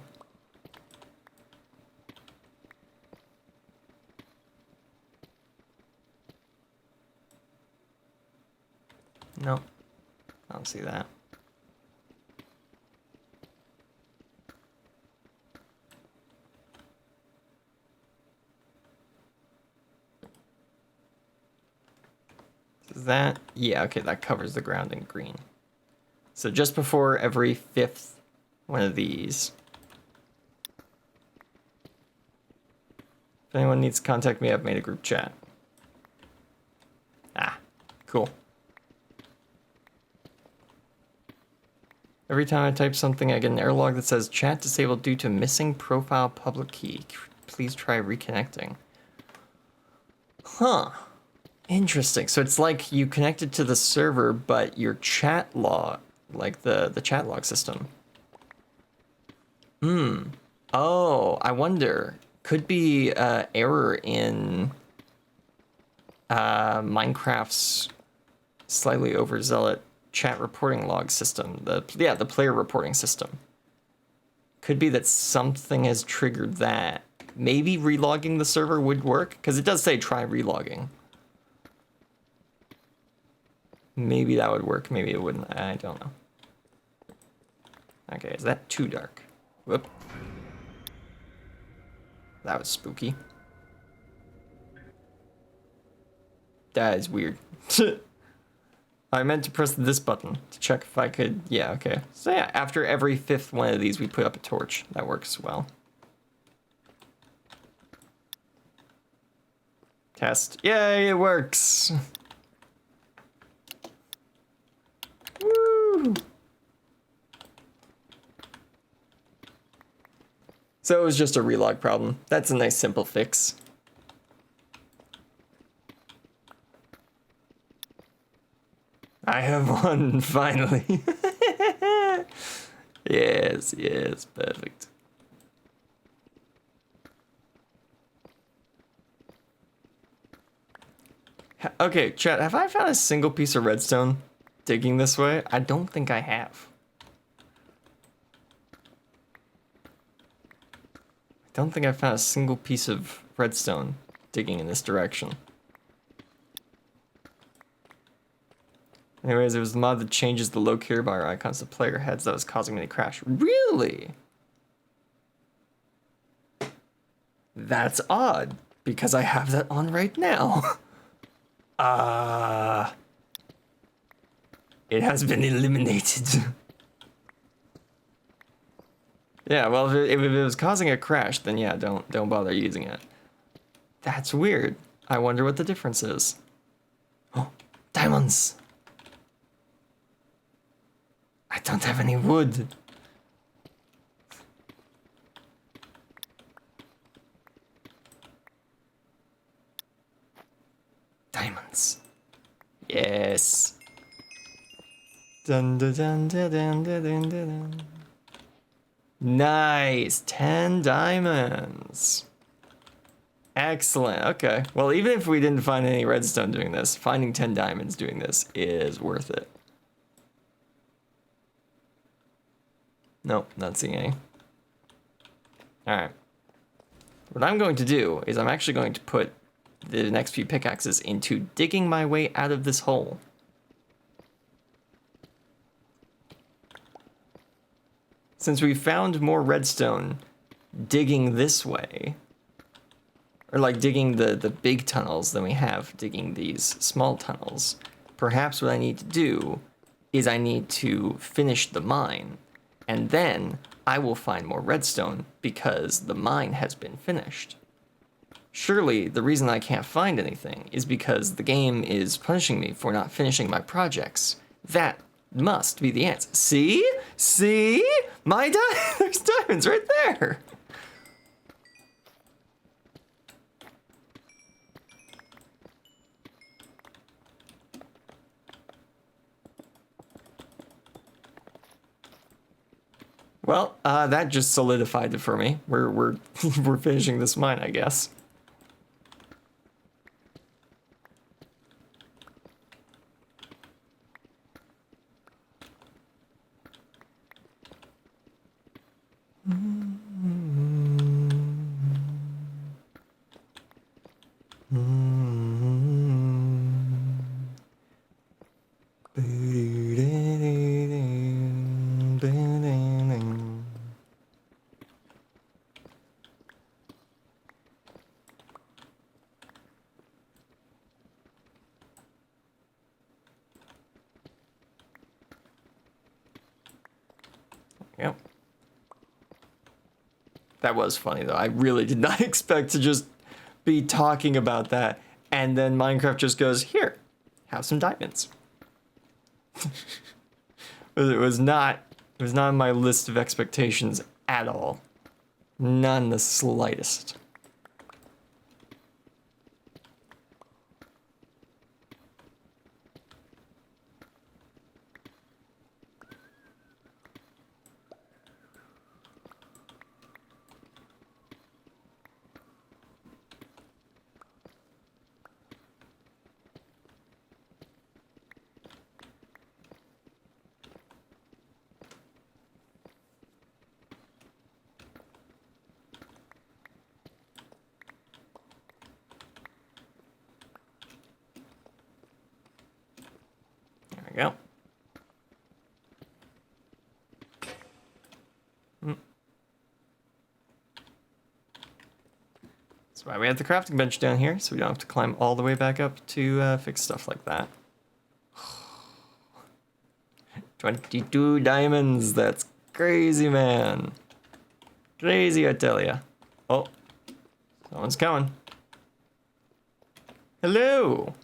No, I don't see that. Is that? Yeah, okay, that covers the ground in green. So just before every 5th one of these. If anyone needs to contact me, I've made a group chat. Ah, cool. Every time I type something, I get an error log that says chat disabled due to missing profile public key. Please try reconnecting. Huh. Interesting. So it's like you connected to the server, but your chat log, like the chat log system. Oh, I wonder. Could be error in Minecraft's slightly overzealot chat reporting log system. The player reporting system. Could be that something has triggered that. Maybe relogging the server would work, because it does say try relogging. Maybe that would work, maybe it wouldn't, I don't know. Okay, is that too dark? Whoop. That was spooky. That is weird. I meant to press this button to check if I could, yeah, okay. So yeah, after every 5th one of these, we put up a torch. That works well. Test. Yay, it works! Woo! So it was just a relog problem. That's a nice simple fix. I have one, finally. Yes, yes, perfect. Okay, chat, have I found a single piece of redstone digging this way? I don't think I have. I don't think I found a single piece of redstone digging in this direction. Anyways, it was the mod that changes the locator bar icons to player heads that was causing me to crash. Really? That's odd, because I have that on right now. It has been eliminated. Yeah, well, if it was causing a crash, then yeah, don't bother using it. That's weird. I wonder what the difference is. Oh, diamonds! I don't have any wood. Diamonds. Yes. Dun, dun, dun, dun, dun, dun, dun, dun. Nice, 10 diamonds. Excellent. Okay. Well, even if we didn't find any redstone doing this, finding 10 diamonds doing this is worth it. Nope, not seeing any. Alright. What I'm going to do is I'm actually going to put the next few pickaxes into digging my way out of this hole. Since we found more redstone digging this way, or like digging the big tunnels than we have digging these small tunnels, perhaps what I need to do is I need to finish the mine, and then I will find more redstone because the mine has been finished. Surely the reason I can't find anything is because the game is punishing me for not finishing my projects. That must be the answer. See? See? There's diamonds right there. Well, that just solidified it for me. We're we're finishing this mine, I guess. Yep. That was funny though. I really did not expect to just be talking about that and then Minecraft just goes, "Here, have some diamonds." It was not on my list of expectations at all. Not in the slightest. There we go. That's why we have the crafting bench down here, so we don't have to climb all the way back up to fix stuff like that. 22 diamonds, that's crazy, man. Crazy, I tell ya. Oh, someone's coming. Hello.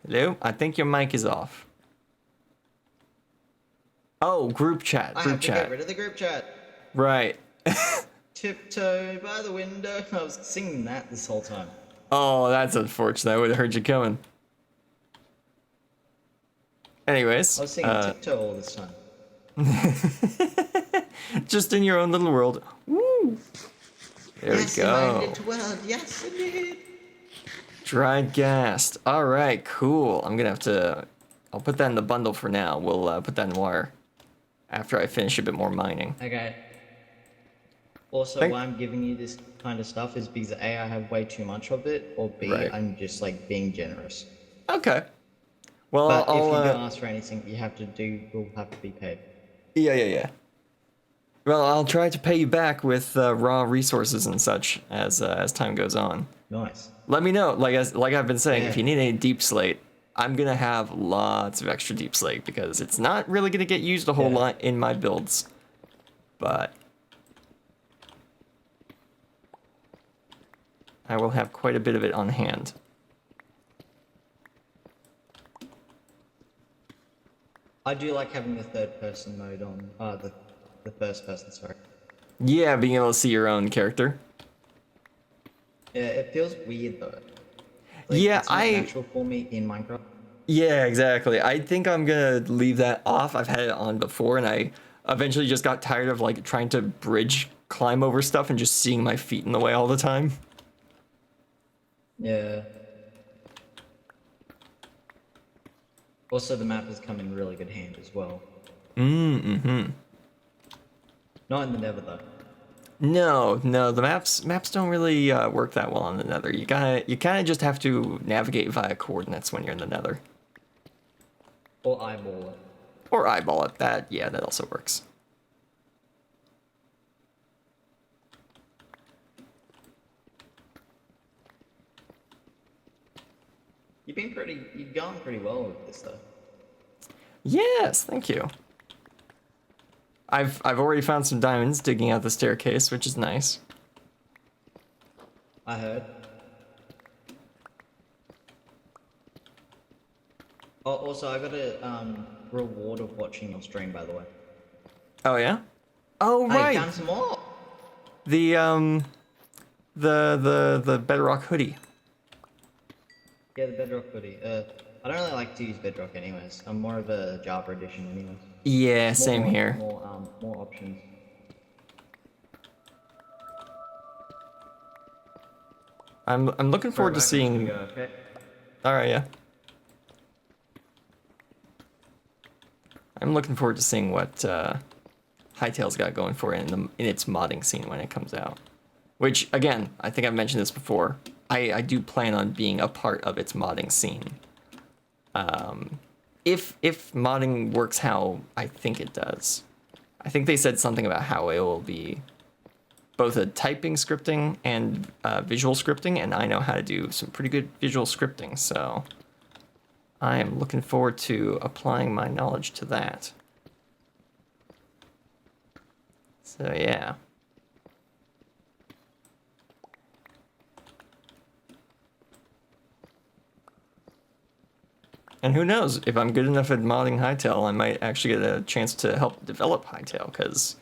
Hello? I think your mic is off. Oh, group chat. I have to get rid of the group chat. Right. Tiptoe by the window. I was singing that this whole time. Oh, that's unfortunate. I would have heard you coming. Anyways. I was singing Tiptoe all this time. Just in your own little world. Woo! There yes, we go. In my little world. Yes, indeed. Dried ghast. Alright, cool. I'm gonna have to... I'll put that in the bundle for now. We'll put that in wire after I finish a bit more mining. Okay. Also, why I'm giving you this kind of stuff is because A, I have way too much of it, or B, Right. I'm just like being generous. Okay. Well, But I'll, if you do ask for anything, you have to do, will have to be paid. Yeah. Well, I'll try to pay you back with raw resources and such as time goes on. Nice. Let me know. Like I've been saying, if Yeah. you need any deep slate, I'm gonna have lots of extra deep slate because it's not really gonna get used a whole Yeah. lot in my builds, but I will have quite a bit of it on hand. I do like having the third person mode on. The first person, sorry. Yeah, being able to see your own character. Yeah, it feels weird though. Like Yeah, it's not natural for me in Minecraft. Yeah, exactly. I think I'm gonna leave that off. I've had it on before, and I eventually just got tired of like trying to bridge climb over stuff and just seeing my feet in the way all the time. Yeah. Also, the map has come in really good hand as well. Mm-hmm. Not in the Nether though. No, the maps don't really work that well on the Nether. You kind of just have to navigate via coordinates when you're in the Nether, Or eyeball it. or eyeball it. That also works. You've gone pretty well with this though. Yes, thank you. I've already found some diamonds digging out the staircase, which is nice. I heard. Oh, also I got a reward of watching your stream, by the way. Oh yeah? Oh I right. found some more. The Bedrock hoodie. Yeah, the Bedrock hoodie. I don't really like to use Bedrock anyways. I'm more of a Java edition anyways. Yeah, same here. More options. I'm looking forward to seeing. Okay. All right, yeah. I'm looking forward to seeing what Hytale's got going for it in its modding scene when it comes out. Which again, I think I've mentioned this before. I do plan on being a part of its modding scene. If modding works how I think it does. I think they said something about how it will be both a typing scripting and visual scripting, and I know how to do some pretty good visual scripting, so I am looking forward to applying my knowledge to that. So yeah. And who knows, if I'm good enough at modding Hytale, I might actually get a chance to help develop Hytale, because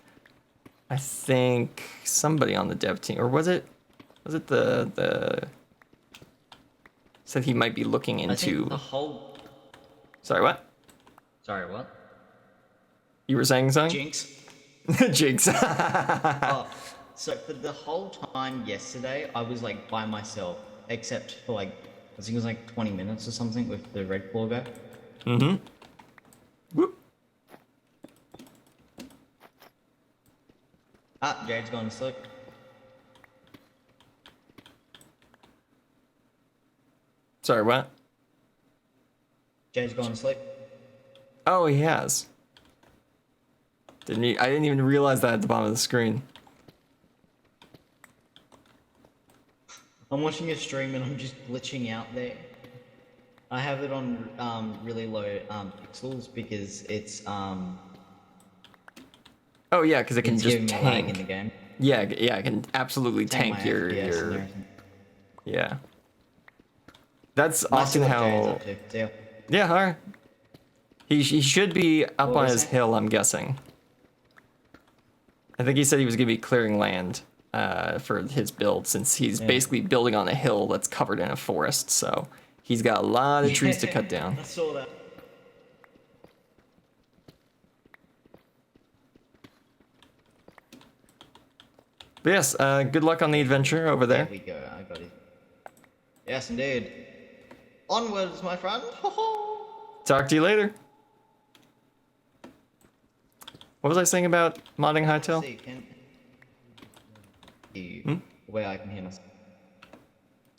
I think somebody on the dev team, or was it the said he might be looking I think into. the whole. Sorry, what? Sorry, what? You were saying something? Jinx. Jinx. Oh, so for the whole time yesterday, I was like by myself, except for like I think it was like 20 minutes or something with the red claw guy. Mm-hmm. Whoop. Ah, Jade's gone to sleep. Sorry, what? Jade's gone to sleep. Oh, he has. I didn't even realize that at the bottom of the screen. I'm watching a stream and I'm just glitching out there. I have it on really low pixels because it's Oh yeah, because it can it's just giving me lag in tank. the game. Yeah, it can absolutely tank my your FPS and everything. yeah. That's Might see often what Jade's how. up to. See ya. Yeah, alright. He should be up What on was his that? hill, I'm guessing. I think he said he was gonna be clearing land for his build, since he's Yeah. basically building on a hill that's covered in a forest, so he's got a lot of trees to cut down. I saw that. But yes, good luck on the adventure over there. There we go. I got it. Yes, indeed. Onwards, my friend. Talk to you later. What was I saying about modding Hytale? See, where I can hear myself.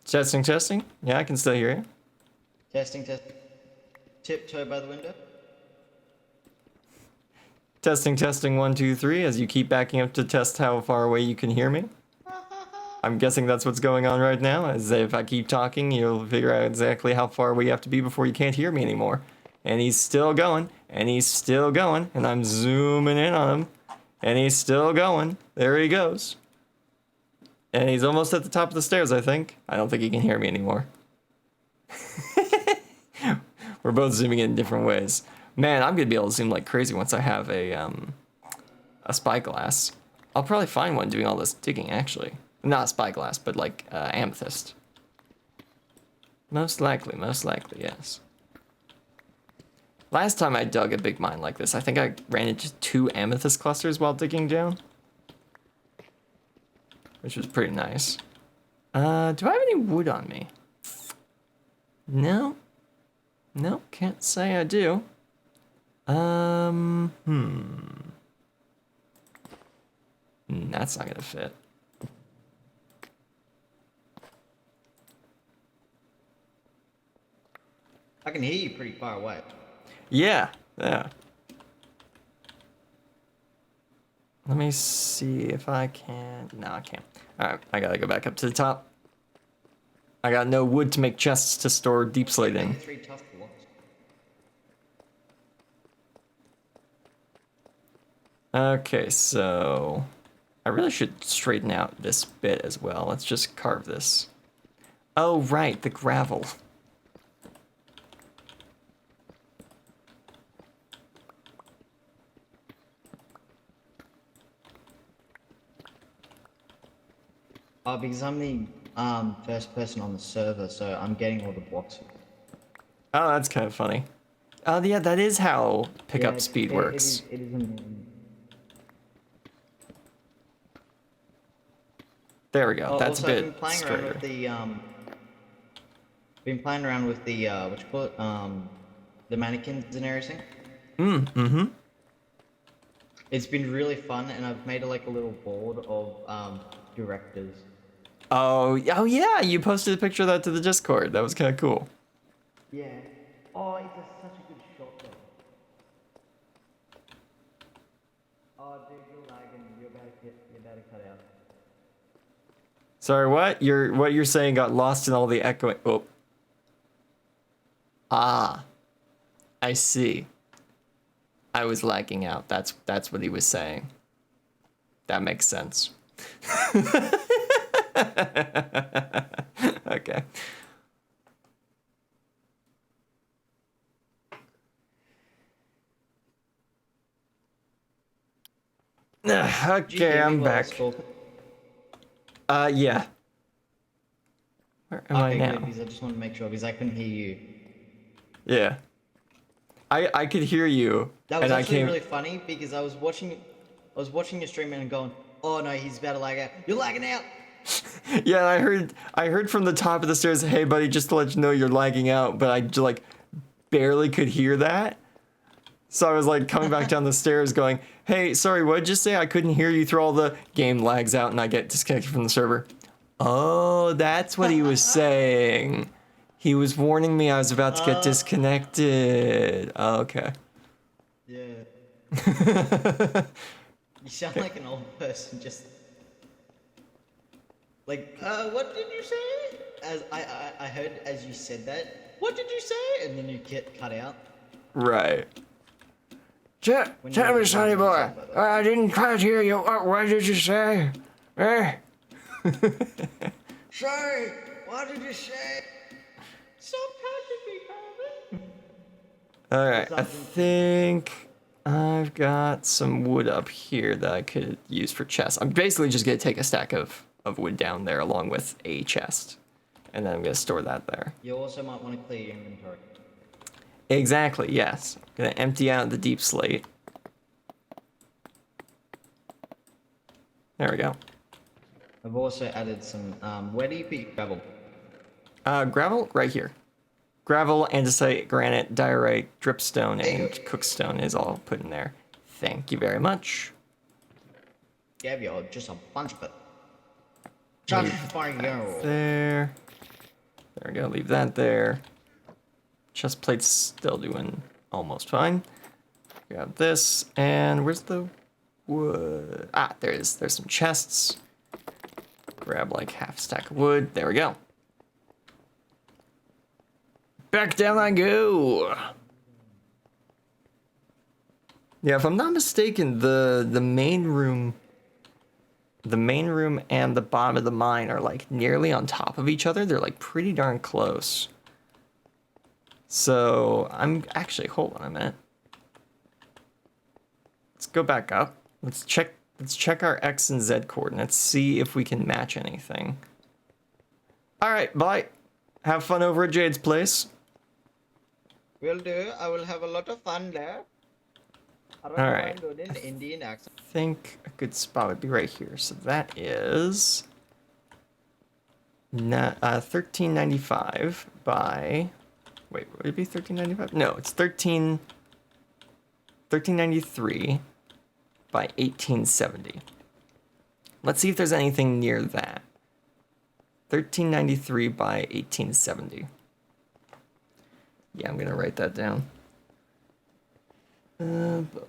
Testing. Yeah, I can still hear you. Testing. Tiptoe by the window. Testing, testing, 1, 2, 3, as you keep backing up to test how far away you can hear me. I'm guessing that's what's going on right now, as if I keep talking, you'll figure out exactly how far away you have to be before you can't hear me anymore. And he's still going, and he's still going, and I'm zooming in on him, and he's still going. There he goes. And he's almost at the top of the stairs, I think. I don't think he can hear me anymore. We're both zooming in different ways. Man, I'm gonna be able to zoom like crazy once I have a spyglass. I'll probably find one doing all this digging, actually. Not spyglass, but like amethyst. Most likely, yes. Last time I dug a big mine like this, I think I ran into 2 amethyst clusters while digging down. Which was pretty nice. Do I have any wood on me? No. No, can't say I do. That's not gonna fit. I can hear you pretty far away. Yeah. Let me see if I can. No, I can't. Alright, I gotta go back up to the top. I got no wood to make chests to store deep slate in. 3 tough blocks. Okay, so I really should straighten out this bit as well. Let's just carve this. Oh, right, the gravel. Because I'm the first person on the server, so I'm getting all the blocks. Oh, that's kind of funny. Oh, yeah, that is how pickup speed works. It is amazing. There we go. That's also, a I've been bit playing straighter. around with the what you call it, the mannequins and everything. Mm-hmm. It's been really fun, and I've made like a little board of directors. Oh yeah, you posted a picture of that to the Discord. That was kind of cool. Yeah. Oh, it's such a good shot though. Oh, dude, you're lagging. You're about to cut out. Sorry, what? What you're saying got lost in all the echoing. Oh. Ah. I see. I was lagging out. That's what he was saying. That makes sense. Okay. Okay, I'm back. Yeah. Where am I now? Good, because I just want to make sure, because I couldn't hear you. Yeah. I could hear you. That was and actually really funny, because I was watching your stream and going, oh no, he's about to lag out. You're lagging out! Yeah, I heard from the top of the stairs, hey buddy, just to let you know you're lagging out, but I like barely could hear that. So I was like coming back down the stairs going, hey, sorry, what did you say? I couldn't hear you through all the game lags out and I get disconnected from the server. Oh, that's what he was saying. He was warning me I was about to get disconnected. Oh, okay. Yeah. You sound like an old person, just like, what did you say? As I heard as you said that, what did you say? And then you get cut out. Right. Tell me, sonny boy, I didn't quite hear you. What did you say? Eh? Sorry, what did you say? Stop touching me, Calvin. Alright, I think I've got some wood up here that I could use for chests. I'm basically just going to take a stack of wood down there along with a chest. And then I'm going to store that there. You also might want to clear your inventory. Exactly, yes. I'm going to empty out the deep slate. There we go. I've also added some, where do you put your gravel? Gravel, right here. Gravel, andesite, granite, diorite, dripstone, and cookstone is all put in there. Thank you very much. Gave you just a bunch of it. Just for you. There. There we go, leave that there. Chest plate's still doing almost fine. Grab this, and where's the wood? Ah, there it is. There's some chests. Grab like half a stack of wood. There we go. Back down I go. Yeah, if I'm not mistaken, the main room and the bottom of the mine are like nearly on top of each other. They're like pretty darn close. So I'm actually, hold on a minute. Let's go back up. Let's check our X and Z coordinates, see if we can match anything. All right, bye. Have fun over at Jade's place. Will do. I will have a lot of fun there. I don't All know why right. I'm doing an Indian accent. I think a good spot would be right here. So that is 1395 by, wait, would it be 1395? No, it's 1393 by 1870. Let's see if there's anything near that. 1393 by 1870. Yeah, I'm gonna write that down. Nope,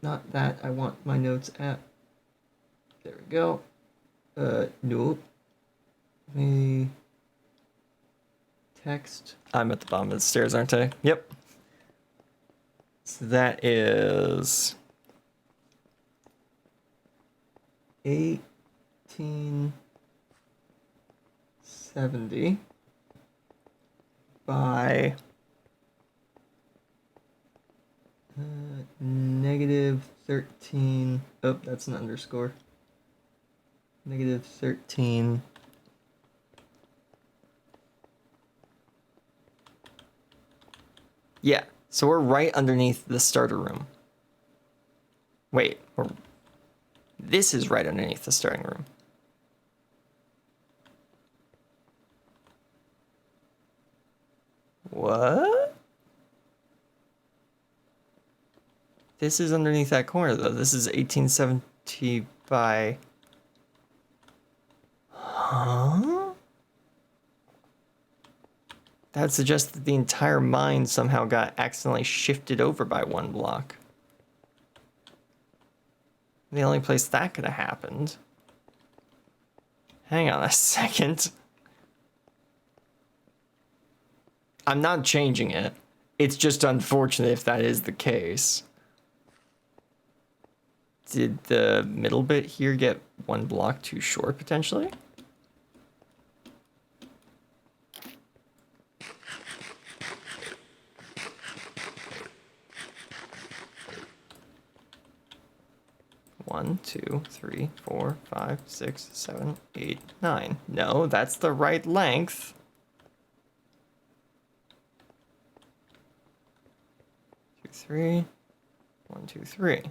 not that. I want my notes app. There we go. Nope. Me. Text. I'm at the bottom of the stairs, aren't I? Yep. So that is 1870 by negative 13. Oh, that's an underscore. Negative 13. Yeah, so we're right underneath the starter room. Wait, this is right underneath the starting room. What? This is underneath that corner, though. This is 1870 by... Huh? That would suggest that the entire mine somehow got accidentally shifted over by one block. The only place that could have happened... Hang on a second. I'm not changing it. It's just unfortunate if that is the case. Did the middle bit here get one block too short, potentially? One, two, three, 4, 5, 6, 7, 8, 9. No, that's the right length. 2, 3. 1, 2, 3.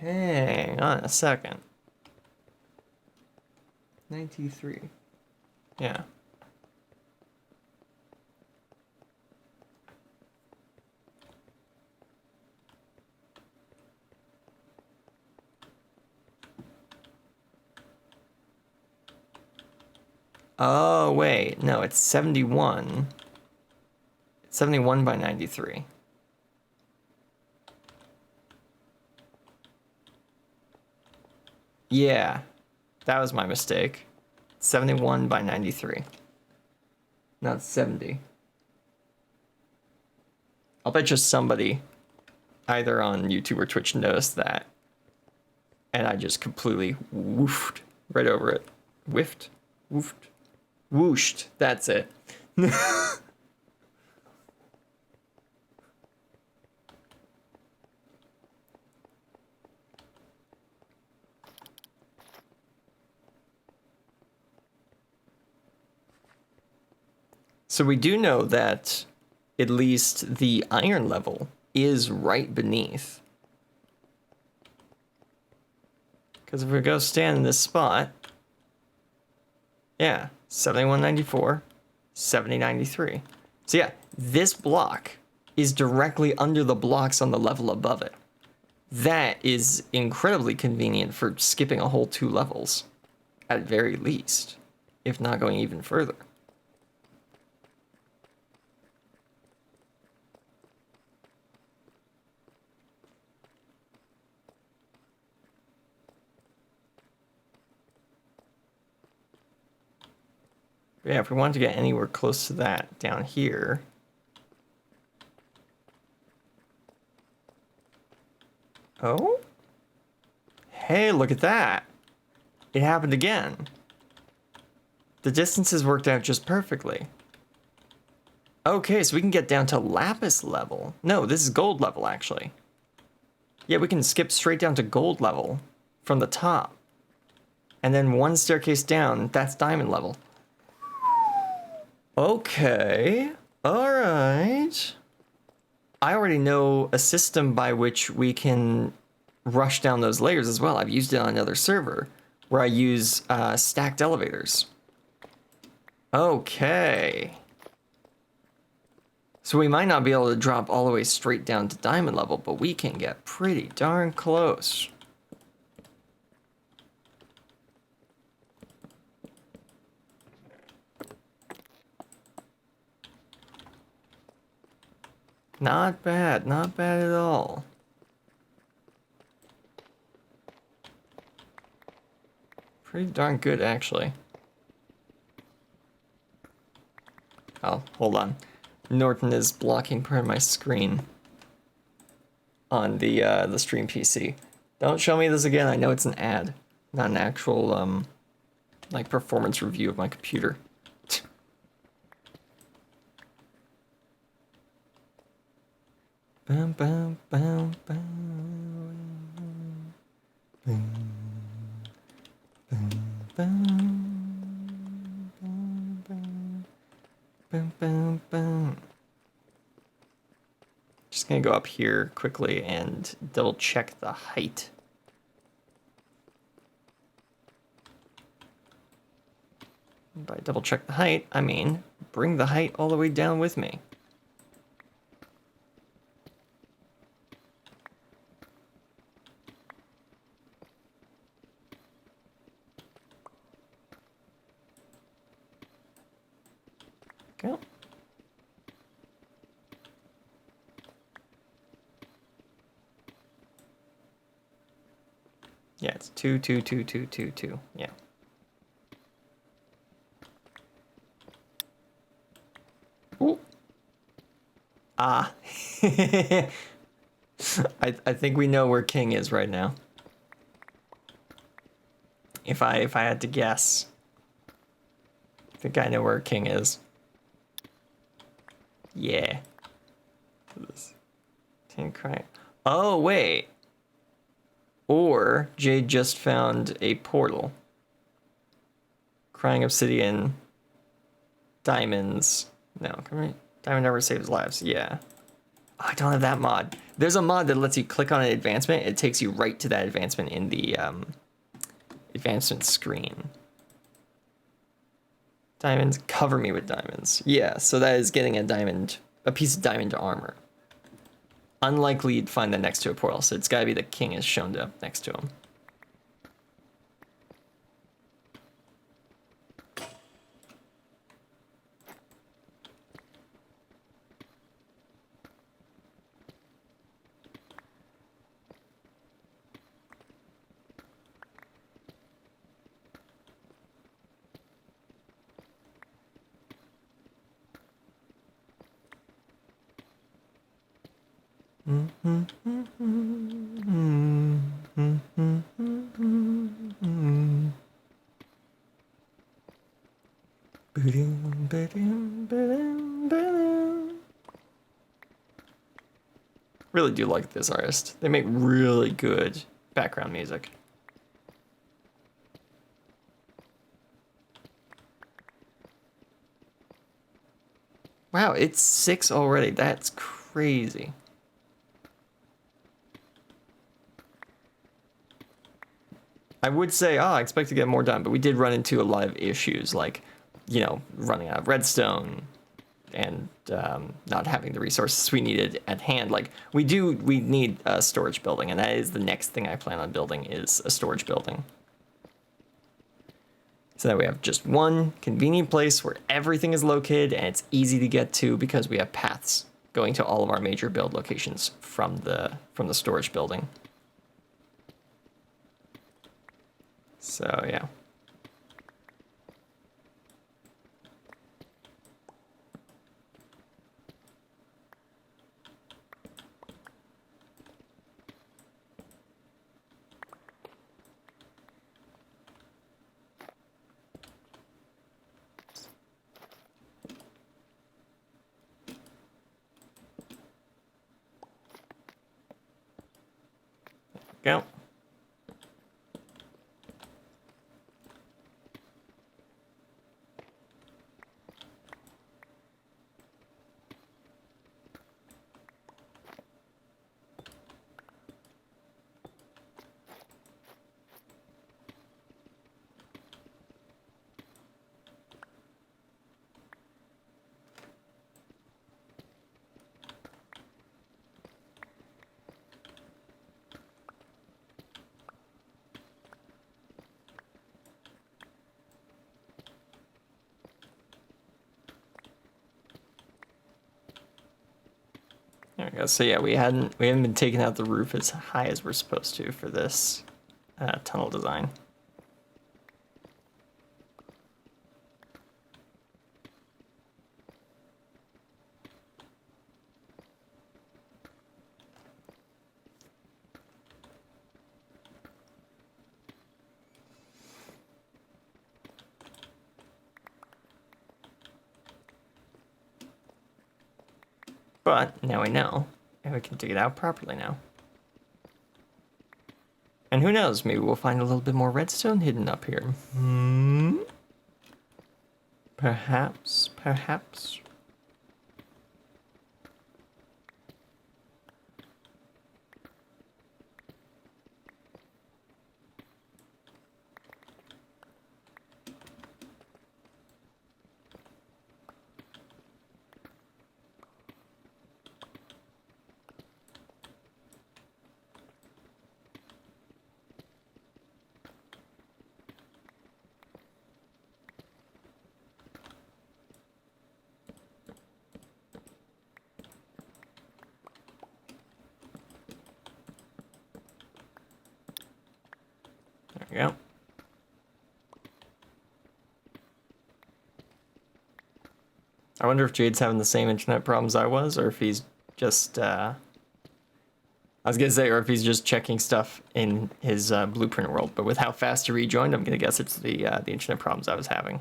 Hang on a second. 93. Yeah. Oh, wait. No, it's 71. It's 71 by 93. Yeah, that was my mistake. 71 by 93. Not 70. I'll bet you somebody, either on YouTube or Twitch, noticed that. And I just completely woofed right over it. Whiffed? Woofed? Whooshed. That's it. So we do know that at least the iron level is right beneath. Because if we go stand in this spot, yeah, 7194, 7093. So yeah, this block is directly under the blocks on the level above it. That is incredibly convenient for skipping a whole 2 levels, at very least, if not going even further. But yeah, if we wanted to get anywhere close to that down here. Oh? Hey, look at that. It happened again. The distances worked out just perfectly. Okay, so we can get down to lapis level. No, this is gold level, actually. Yeah, we can skip straight down to gold level from the top. And then one staircase down, that's diamond level. Okay. Alright. I already know a system by which we can rush down those layers as well. I've used it on another server where I use stacked elevators. Okay. So we might not be able to drop all the way straight down to diamond level, but we can get pretty darn close. Not bad, not bad at all. Pretty darn good, actually. Oh, hold on. Norton is blocking part of my screen on the stream PC. Don't show me this again. I know it's an ad, not an actual like performance review of my computer. Bum, bum, bum, bum, bum, bum, bum, bum, bum, bum. Just gonna go up here quickly and double check the height. By double check the height, I mean bring the height all the way down with me. Go. Yeah, it's 2, 2, 2, 2, 2, 2. Yeah. Ooh. Ah. I think we know where King is right now. If I had to guess. I think I know where King is. Yeah. Oh, wait. Or Jade just found a portal. Crying obsidian. Diamonds. No, come on. Diamond never saves lives. Yeah. Oh, I don't have that mod. There's a mod that lets you click on an advancement. It takes you right to that advancement in the advancement screen. Diamonds, cover me with diamonds. Yeah, so that is getting a piece of diamond armor. Unlikely you'd find that next to a portal, so it's gotta be the king is shown up next to him. Really do like this artist. They make really good background music. Wow, it's 6 already. That's crazy. I would say, I expect to get more done, but we did run into a lot of issues, like, you know, running out of redstone and not having the resources we needed at hand. Like, we need a storage building, and that is the next thing I plan on building is a storage building. So that we have just one convenient place where everything is located and it's easy to get to because we have paths going to all of our major build locations from the storage building. So yeah. Go. There we go. So yeah, we haven't been taking out the roof as high as we're supposed to for this tunnel design. But now we know, and we can dig it out properly now. And who knows, maybe we'll find a little bit more redstone hidden up here. Perhaps, perhaps. There we go. I wonder if Jade's having the same internet problems I was, or if he's just, I was gonna say, or if he's just checking stuff in his blueprint world, but with how fast he rejoined, I'm gonna guess it's the internet problems I was having.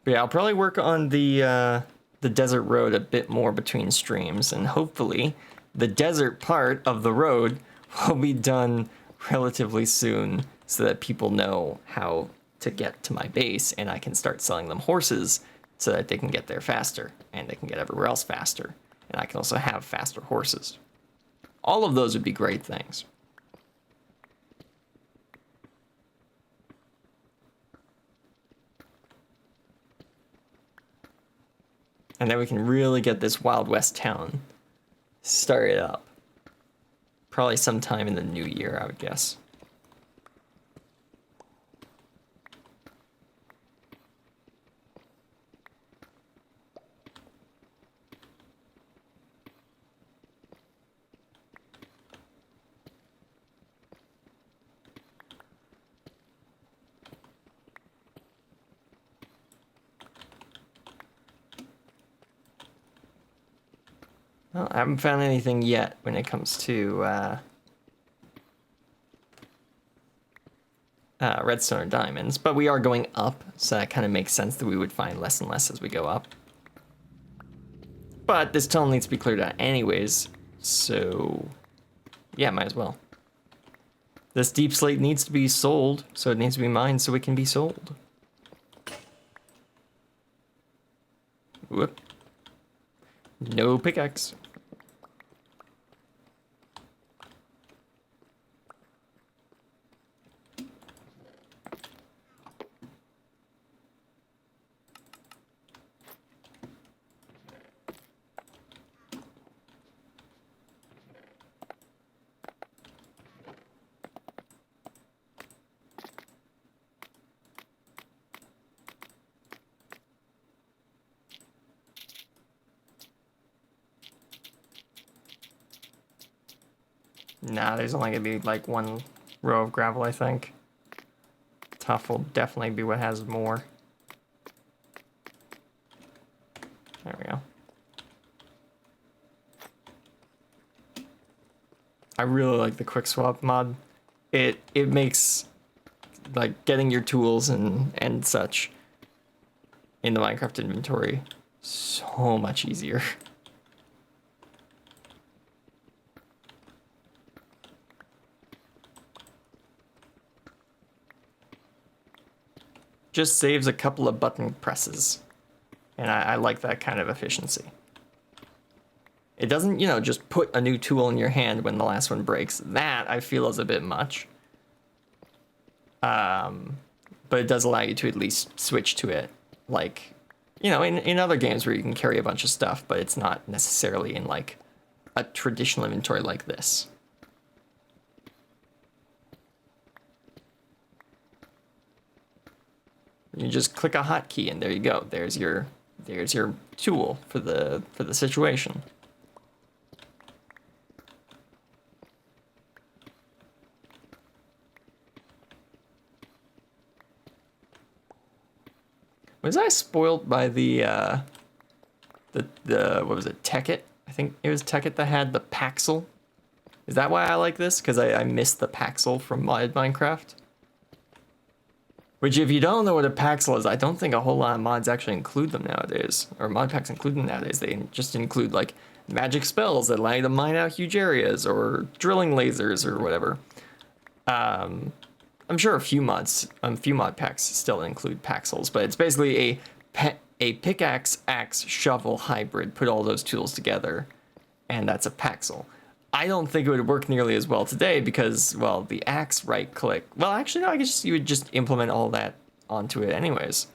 But yeah, I'll probably work on the desert road a bit more between streams, and hopefully the desert part of the road will be done relatively soon so that people know how to get to my base, and I can start selling them horses so that they can get there faster, and they can get everywhere else faster, and I can also have faster horses. All of those would be great things. And then we can really get this Wild West town started up. Probably sometime in the new year, I would guess. Well, I haven't found anything yet when it comes to redstone or diamonds, but we are going up, so that kind of makes sense that we would find less and less as we go up. But this tunnel needs to be cleared out anyways, so yeah, might as well. This deep slate needs to be sold, so it needs to be mined so it can be sold. Whoop. No pickaxe. Nah, there's only gonna be like one row of gravel, I think. Tough will definitely be what has more. There we go. I really like the quick swap mod. It makes like getting your tools and such in the Minecraft inventory so much easier. Just saves a couple of button presses. And I like that kind of efficiency. It doesn't, you know, just put a new tool in your hand when the last one breaks. That, I feel, is a bit much. But it does allow you to at least switch to it. Like, you know, in other games where you can carry a bunch of stuff, but it's not necessarily in, like, a traditional inventory like this. You just click a hotkey and there you go. There's your tool for the situation. Was I spoiled by the what was it, Tekkit? I think it was Tekkit that had the Paxel. Is that why I like this? Because I missed the Paxel from modded Minecraft. Which, if you don't know what a Paxel is, I don't think a whole lot of mods actually include them nowadays. Or mod packs include them nowadays. They just include, like, magic spells that allow you to mine out huge areas, or drilling lasers, or whatever. I'm sure a few mod packs still include Paxels, but it's basically a pickaxe, axe, shovel hybrid. Put all those tools together, and that's a Paxel. I don't think it would work nearly as well today because, well, the axe right click. Well, actually, no, I guess you would just implement all that onto it anyways.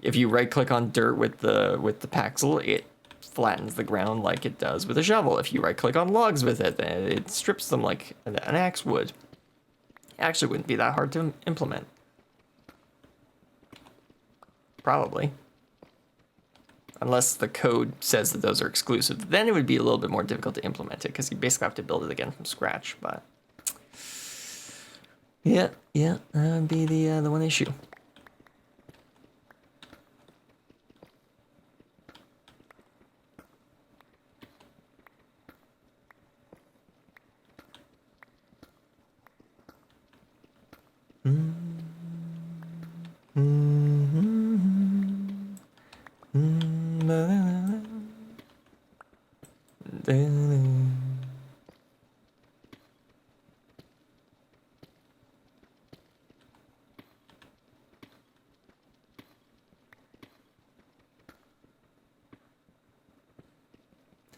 If you right click on dirt with the Paxel, it flattens the ground like it does with a shovel. If you right click on logs with it, then it strips them like an axe would. It actually wouldn't be that hard to implement. Probably. Unless the code says that those are exclusive, then it would be a little bit more difficult to implement it because you basically have to build it again from scratch. But yeah, that would be the one issue.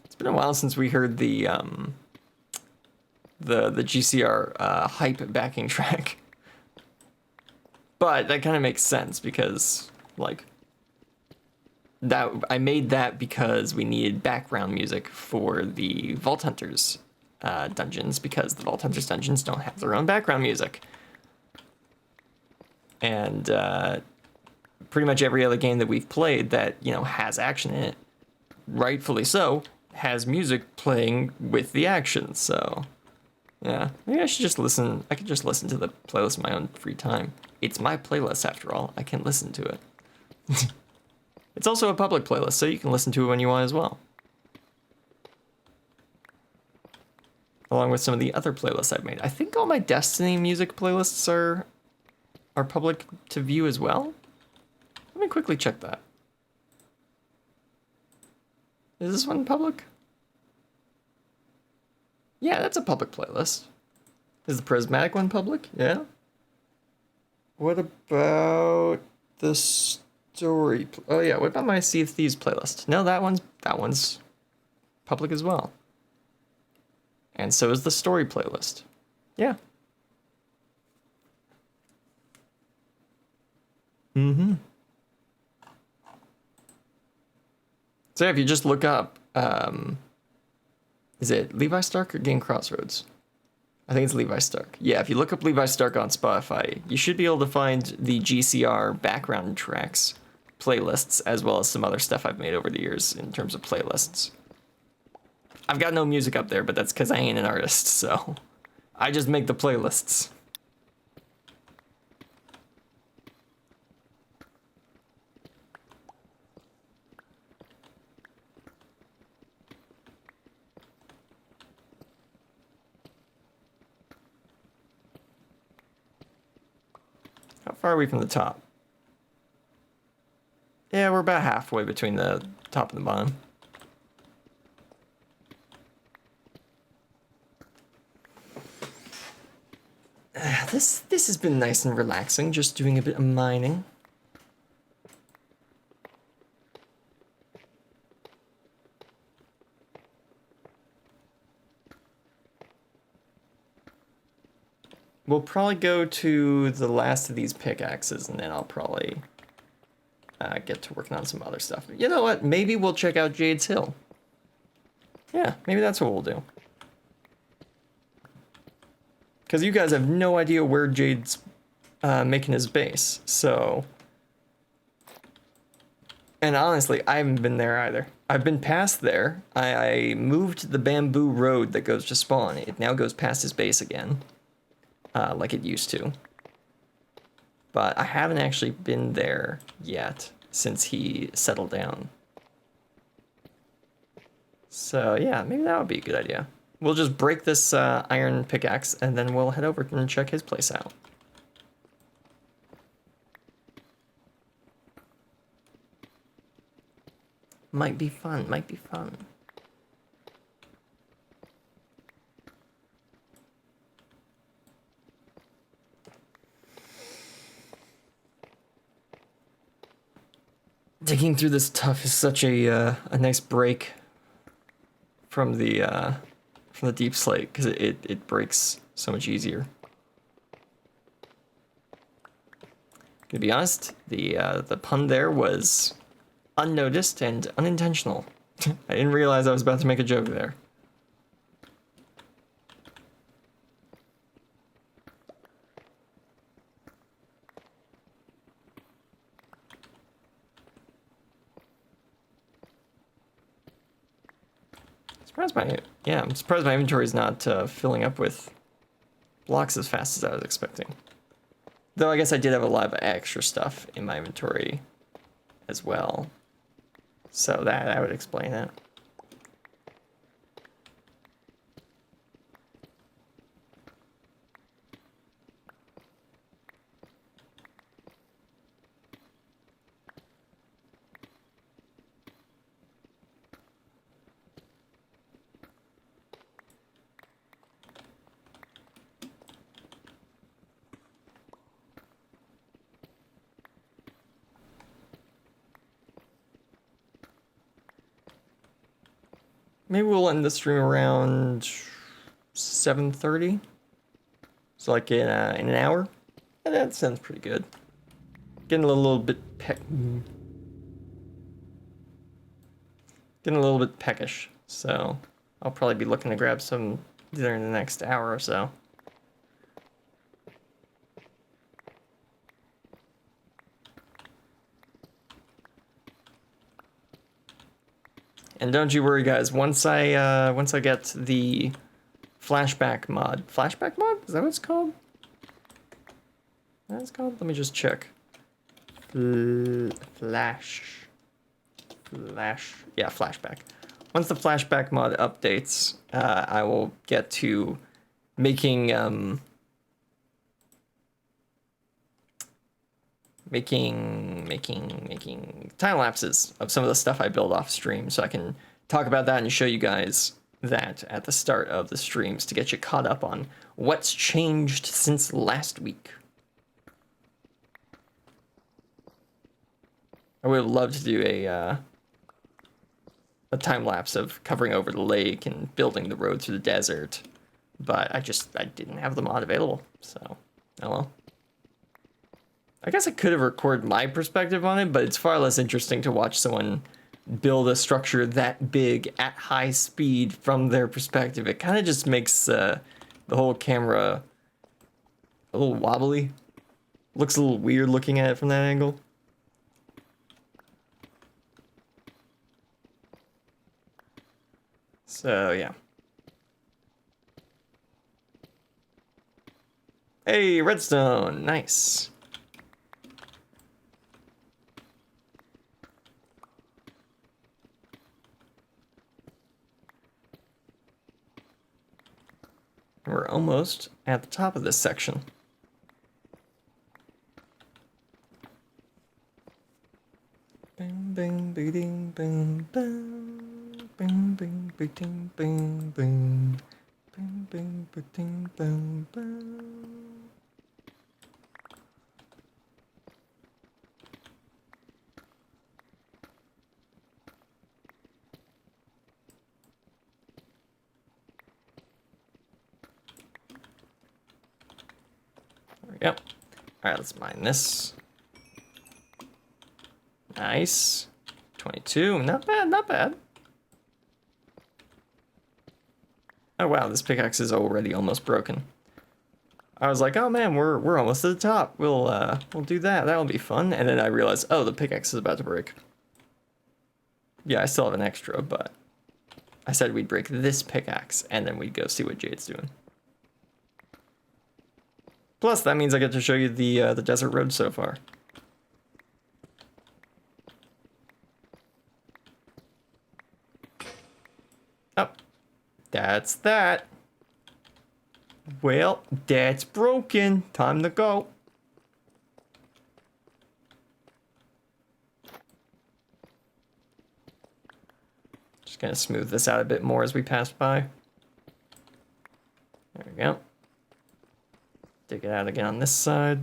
It's been a while since we heard the GCR hype backing track. But that kind of makes sense because, like, that I made that because we needed background music for the Vault Hunters dungeons, because the Vault Hunters dungeons don't have their own background music. And pretty much every other game that we've played that, you know, has action in it, rightfully so, has music playing with the action. So yeah, maybe I should just listen. I could just listen to the playlist in my own free time. It's my playlist after all. I can listen to it. It's also a public playlist, so you can listen to it when you want as well. Along with some of the other playlists I've made. I think all my Destiny music playlists are public to view as well. Let me quickly check that. Is this one public? Yeah, that's a public playlist. Is the Prismatic one public? Yeah. What about the story? Oh yeah, what about my Sea of Thieves playlist? No, that one's public as well. And so is the story playlist. Yeah. So if you just look up, is it Levi Stark or GameCrossRoads? I think it's Levi Stark. Yeah, if you look up Levi Stark on Spotify, you should be able to find the GCR background tracks playlists, as well as some other stuff I've made over the years in terms of playlists. I've got no music up there, but that's because I ain't an artist, so I just make the playlists. How far are we from the top? Yeah, we're about halfway between the top and the bottom. This has been nice and relaxing, just doing a bit of mining. We'll probably go to the last of these pickaxes, and then I'll probably get to working on some other stuff. You know what? Maybe we'll check out Jade's Hill. Yeah, maybe that's what we'll do. Because you guys have no idea where Jade's making his base, so... And honestly, I haven't been there either. I've been past there. I moved the bamboo road that goes to spawn. It now goes past his base again, like it used to. But I haven't actually been there yet since he settled down. So yeah, maybe that would be a good idea. We'll just break this iron pickaxe and then we'll head over and check his place out. Might be fun, might be fun. Digging through this tuff is such a nice break from the deep slate because it breaks so much easier. To be honest, the pun there was unnoticed and unintentional. I didn't realize I was about to make a joke there. I'm surprised my inventory is not filling up with blocks as fast as I was expecting. Though I guess I did have a lot of extra stuff in my inventory as well. So that would explain it. Maybe we'll end the stream around 7:30. So like in an hour. Yeah, that sounds pretty good. Getting a little bit peckish. So I'll probably be looking to grab some dinner in the next hour or so. And don't you worry, guys. Once I get the flashback mod, is that what it's called? That's called. Let me just check. Flashback. Yeah, flashback. Once the flashback mod updates, I will get to making time lapses of some of the stuff I build off stream, so I can talk about that and show you guys that at the start of the streams to get you caught up on what's changed since last week. I would love to do a time lapse of covering over the lake and building the road through the desert, but I didn't have the mod available, so oh well. I guess I could have recorded my perspective on it, but it's far less interesting to watch someone build a structure that big at high speed from their perspective. It kind of just makes the whole camera a little wobbly. Looks a little weird looking at it from that angle. So, yeah. Hey, redstone. Nice. We're almost at the top of this section. boom, boom, boom, boom, boom, boom, boom, boom, boom, boom, boom, boom. There we go. All right, let's mine this. Nice. 22, not bad, not bad. Oh wow, this pickaxe is already almost broken. I was like, oh man, we're almost at the top. We'll do that. That'll be fun. And then I realized, oh, the pickaxe is about to break. Yeah, I still have an extra, but I said we'd break this pickaxe and then we'd go see what Jade's doing. Plus, that means I get to show you the desert road so far. Oh, that's that. Well, that's broken. Time to go. Just gonna smooth this out a bit more as we pass by. There we go. Dig it out again on this side.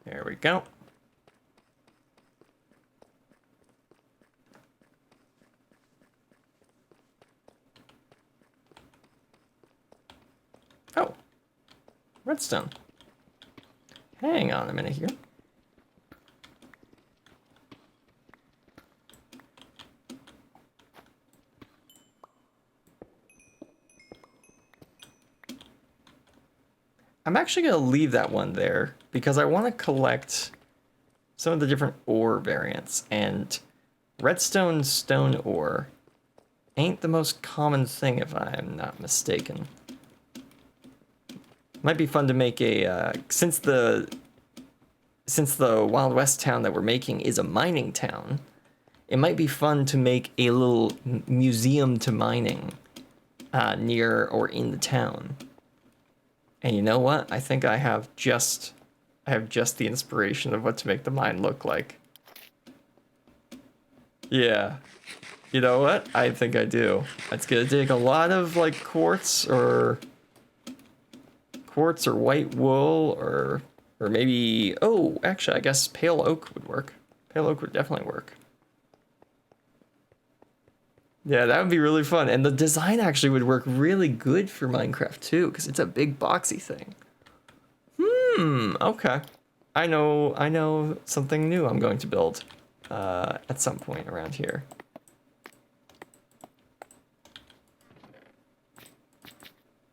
There we go. Oh, redstone. Hang on a minute here. I'm actually going to leave that one there because I want to collect some of the different ore variants, and redstone stone ore ain't the most common thing if I'm not mistaken. Might be fun to make a since the Wild West town that we're making is a mining town, it might be fun to make a little museum to mining near or in the town. And you know what? I think I have just the inspiration of what to make the mine look like. Yeah. You know what? I think I do. It's gonna take a lot of like quartz or white wool or maybe, oh, actually I guess pale oak would work. Pale oak would definitely work. Yeah, that would be really fun. And the design actually would work really good for Minecraft too, because it's a big boxy thing. Okay. I know something new I'm going to build at some point around here.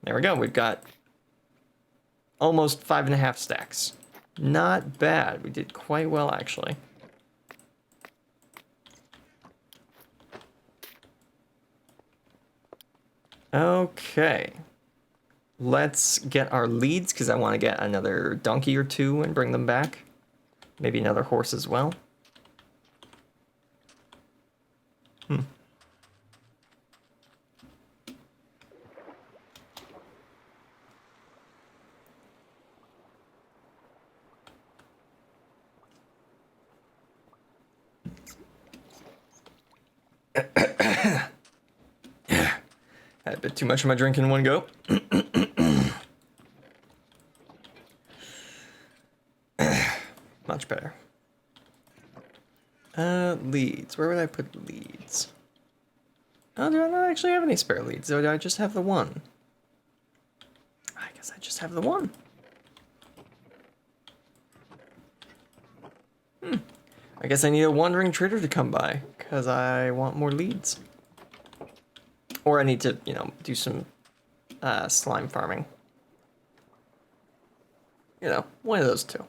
There we go. We've got almost 5.5 stacks. Not bad. We did quite well, actually. Okay. Let's get our leads, because I want to get another donkey or two and bring them back. Maybe another horse as well. Had a bit too much of my drink in one go. Much better. Leads. Where would I put leads? Oh, do I not actually have any spare leads? Or do I just have the one? I guess I just have the one. I guess I need a wandering trader to come by, because I want more leads. Or I need to, you know, do some slime farming. You know, one of those two.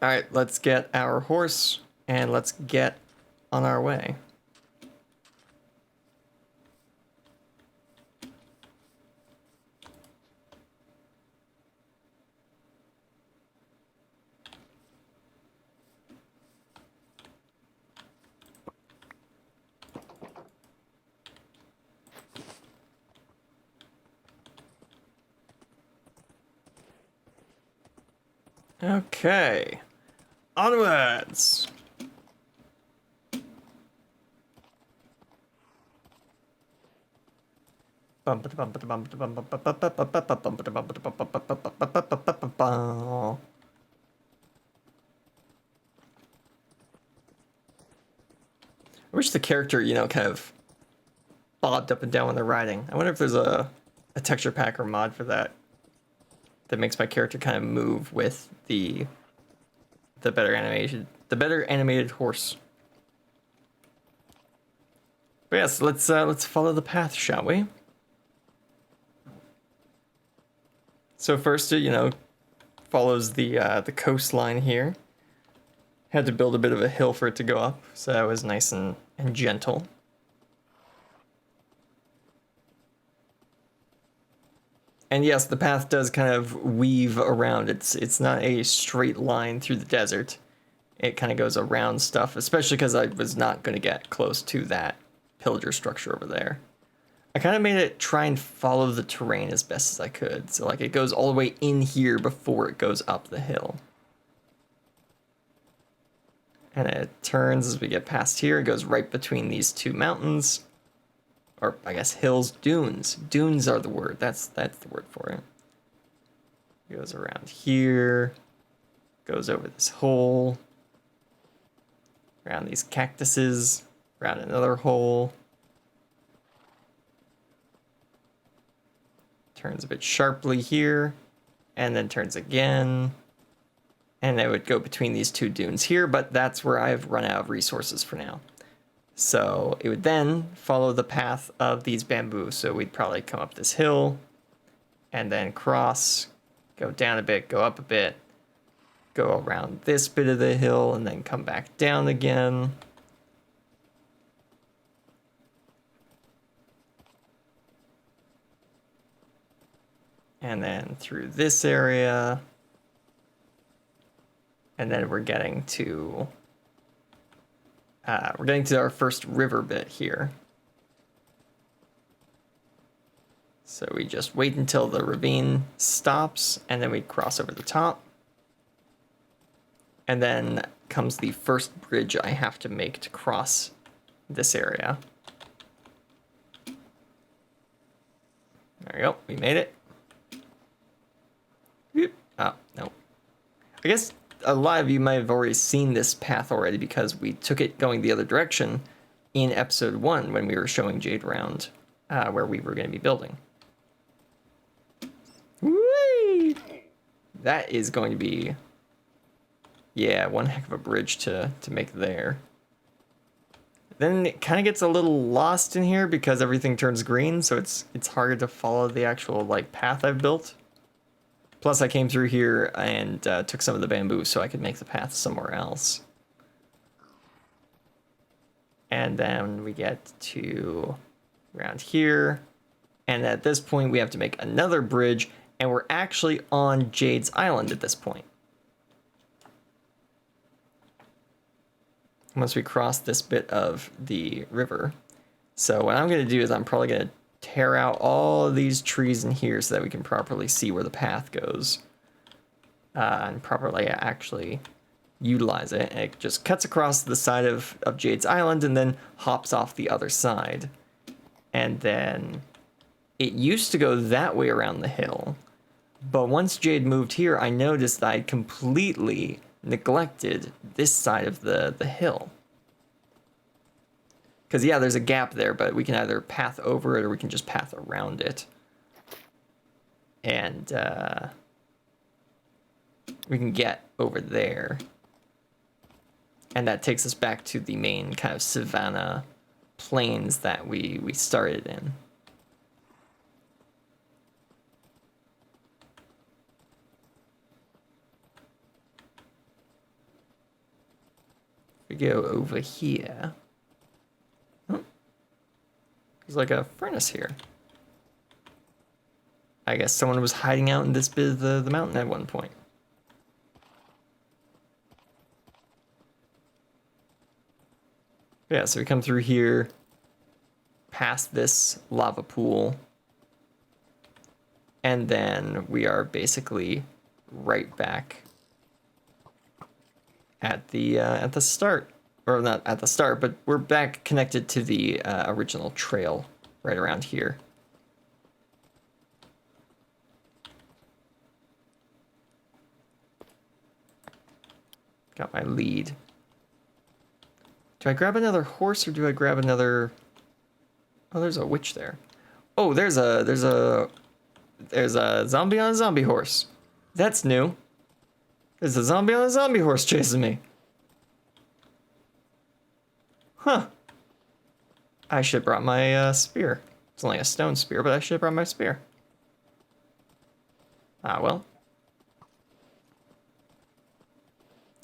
Alright, let's get our horse, and let's get on our way. Okay. Onwards! I wish the character, you know, kind of bobbed up and down when they're riding. I wonder if there's a texture pack or mod for that makes my character kind of move with the better animated horse. But yes, let's follow the path, shall we? So first, you know, follows the coastline here. Had to build a bit of a hill for it to go up, so that was nice and gentle. And yes, the path does kind of weave around. It's not a straight line through the desert. It kind of goes around stuff, especially because I was not going to get close to that pillager structure over there. I kind of made it try and follow the terrain as best as I could. So like it goes all the way in here before it goes up the hill. And it turns as we get past here. It goes right between these two mountains. Or I guess hills, dunes. Dunes are the word. That's the word for it. It goes around here. Goes over this hole. Around these cactuses. Around another hole. Turns a bit sharply here. And then turns again. And it would go between these two dunes here, but that's where I've run out of resources for now. So it would then follow the path of these bamboo. So we'd probably come up this hill and then cross, go down a bit, go up a bit, go around this bit of the hill and then come back down again. And then through this area. And then we're getting to our first river bit here. So we just wait until the ravine stops, and then we cross over the top. And then comes the first bridge I have to make to cross this area. There we go, we made it. Oh, no. I guess a lot of you might have already seen this path already because we took it going the other direction in episode 1 when we were showing Jade around where we were going to be building. Whee! That is going to be, yeah, one heck of a bridge to make there. Then it kind of gets a little lost in here because everything turns green, so it's harder to follow the actual like path I've built. Plus, I came through here and took some of the bamboo so I could make the path somewhere else. And then we get to around here. And at this point, we have to make another bridge. And we're actually on Jade's Island at this point. Once we cross this bit of the river. So what I'm going to do is I'm probably going to tear out all of these trees in here so that we can properly see where the path goes and properly actually utilize it. And it just cuts across the side of Jade's Island and then hops off the other side. And then it used to go that way around the hill, but once Jade moved here, I noticed that I'd completely neglected this side of the hill. Because, yeah, there's a gap there, but we can either path over it or we can just path around it. And we can get over there. And that takes us back to the main kind of savanna plains that we started in. We go over here. There's like a furnace here. I guess someone was hiding out in this bit of the mountain at one point. Yeah, so we come through here, past this lava pool, and then we are basically right back at the start, or not at the start, but we're back connected to the original trail right around here. Got my lead. Do I grab another horse or do I grab another? Oh, there's a witch there. Oh, there's a zombie on a zombie horse. That's new. There's a zombie on a zombie horse chasing me. Huh. I should have brought my spear. It's only a stone spear, but I should have brought my spear. Ah, well.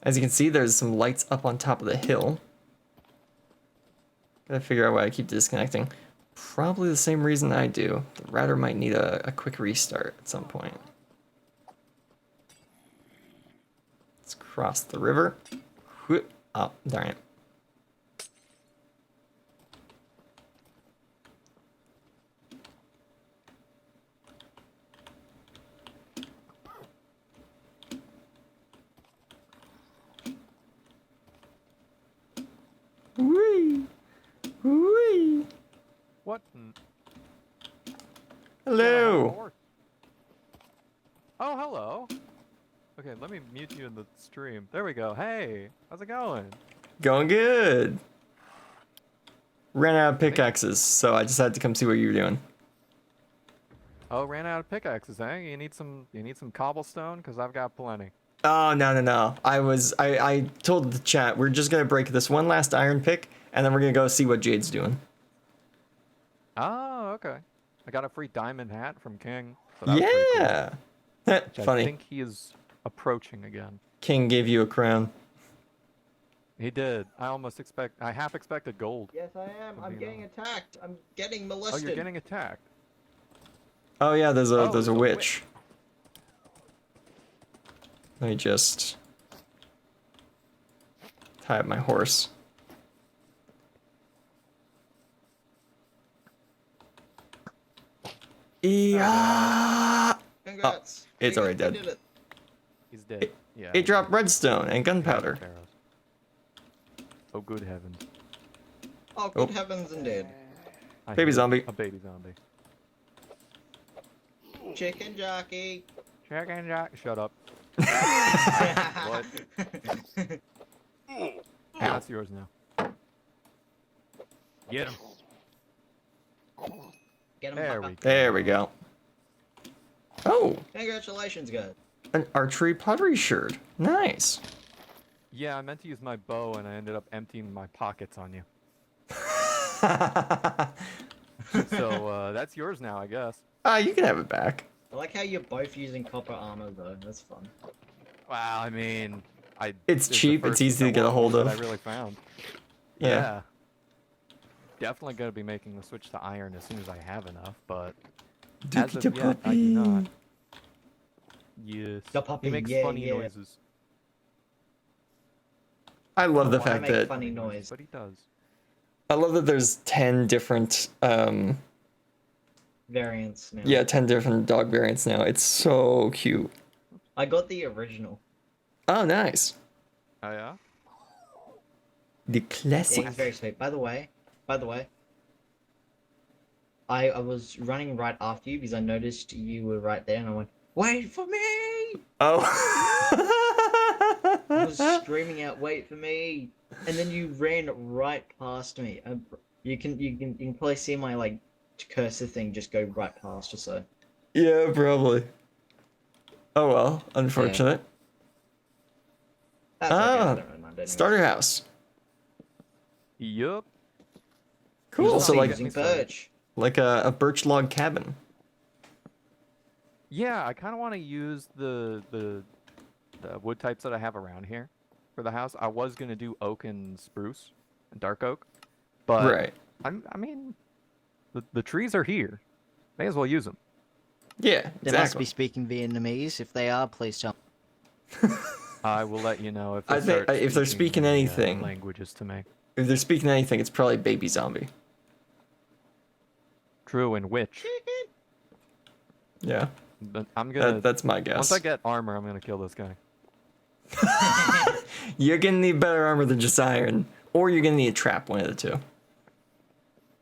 As you can see, there's some lights up on top of the hill. Gotta figure out why I keep disconnecting. Probably the same reason I do. The router might need a quick restart at some point. Let's cross the river. Whoop. Oh, darn it. Whee! Whee! What? Hello! Oh, hello. Okay, let me mute you in the stream. There we go. Hey, how's it going? Going good. Ran out of pickaxes, so I just had to come see what you were doing. Oh, ran out of pickaxes, eh? You need some cobblestone? Cause I've got plenty. Oh, no. I told the chat, we're just gonna break this one last iron pick, and then we're gonna go see what Jade's doing. Oh, okay. I got a free diamond hat from King. So that was pretty cool. Yeah! Which Funny. I think he is approaching again. King gave you a crown. He did. I half expected gold. Yes, I am. I'm You getting know. attacked. I'm getting Oh, molested. you're getting attacked. Oh yeah, there's Oh, a witch. Let me just tie up my horse. Yeah. Congrats. It's We already dead. did it. He's dead. Yeah. It dropped redstone and gunpowder. Arrows. Oh, good heavens. Oh, good heavens indeed. I Baby hate zombie. A baby zombie. Chicken jockey. Chicken jack. Shut up. What? That's yours now. Get him. Get him, There Papa. we go. There we go. Oh, Congratulations, guys. an archery pottery shirt. Nice. Yeah, I meant to use my bow and I ended up emptying my pockets on you. So that's yours now, I guess. You can have it back. I like how you're both using copper armor, though. That's fun. Wow, I mean, It's the cheap, it's first easy to get a hold that of. I really found. Yeah. Yeah. Definitely gonna be making the switch to iron as soon as I have enough, but as of yet, I do not. Yes. The puppy, He makes yeah, funny yeah. noises. I love the I fact make that funny noise. But he does. I love that there's 10 different Variants now. yeah, 10 different dog variants now. It's so cute. I got the original. Oh, nice. Oh yeah? The Yeah, classic. he's very sweet. By the way, I was running right after you because I noticed you were right there, and I went, "Wait for me!" Oh. I was screaming out, "Wait for me!" And then you ran right past me. You can probably see my like cursor thing just go right past or so. Yeah, probably. Oh well, unfortunate. That's okay, I Ah, don't really mind anyways. starter house. Yup. Cool. He's So also like using birch. a birch log cabin. Yeah, I kind of want to use the wood types that I have around here for the house. I was gonna do oak and spruce, and dark oak, but Right. I mean, the trees are here. May as well use them. Yeah, They must exactly. be speaking Vietnamese. If they are, please tell I will let you know if I they think- start if they're speaking any, anything- languages to me. If they're speaking anything, it's probably baby zombie. True, and witch. Yeah. But I'm gonna That's my guess. once I get armor, I'm gonna kill this guy. You're gonna need better armor than just iron, or you're gonna need a trap, one of the two.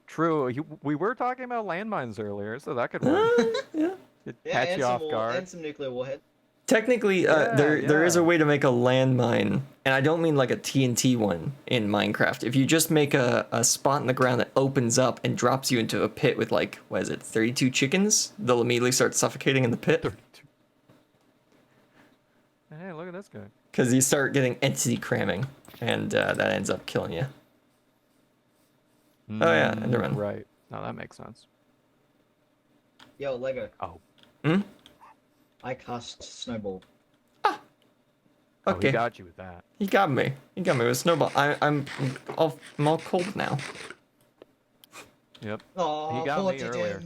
True. We were talking about landmines earlier, so that could work. Yeah. It'd Yeah, catch and you some off guard. and some nuclear warhead. Technically, Yeah, there is a yeah. way to make a landmine, and I don't mean like a TNT one in Minecraft. If you just make a spot in the ground that opens up and drops you into a pit with like, what is it, 32 chickens, they'll immediately start suffocating in the pit 32. Hey, look at this guy. because you start getting entity cramming, and that ends up killing you. Oh yeah, Enderman. Right. No, that makes sense. Yo, Lego. Oh. Hmm? I cast snowball. Oh, Okay, he got you with that. he got me. He got me with snowball. I'm all cold now. Yep. Oh, He got me 40 earlier.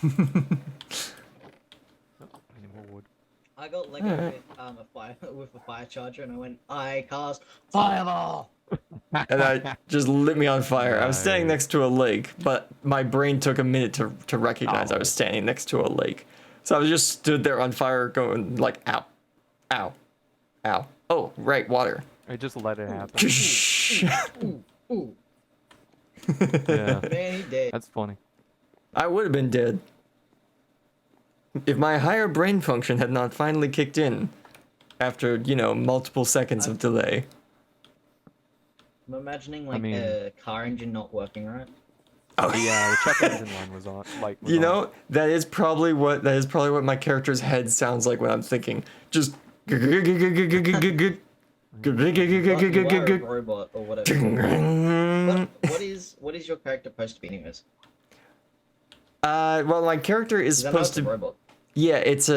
damn. Oh, I need more wood. I got Lego Alright. with a fire charger, and I went, I cast fireball. And that just lit me on fire. I was standing Nice. next to a lake, but my brain took a minute to recognize I was Oh. standing next to a lake. So I was just stood there on fire going like, ow, ow, ow. Oh, right, water. I just let it happen. Ooh, ooh. Yeah. Man, he dead. That's funny. I would have been dead. If my higher brain function had not finally kicked in after, multiple seconds of delay. I'm imagining like mean- a car engine not working right. Oh, The check engine one was on. Was You on. know, that is probably what my character's head sounds like when I'm thinking. Just You are a robot or whatever. What is your character supposed to be anyways? Well, my character is 'Cause I know supposed it's a to. robot. Yeah, it's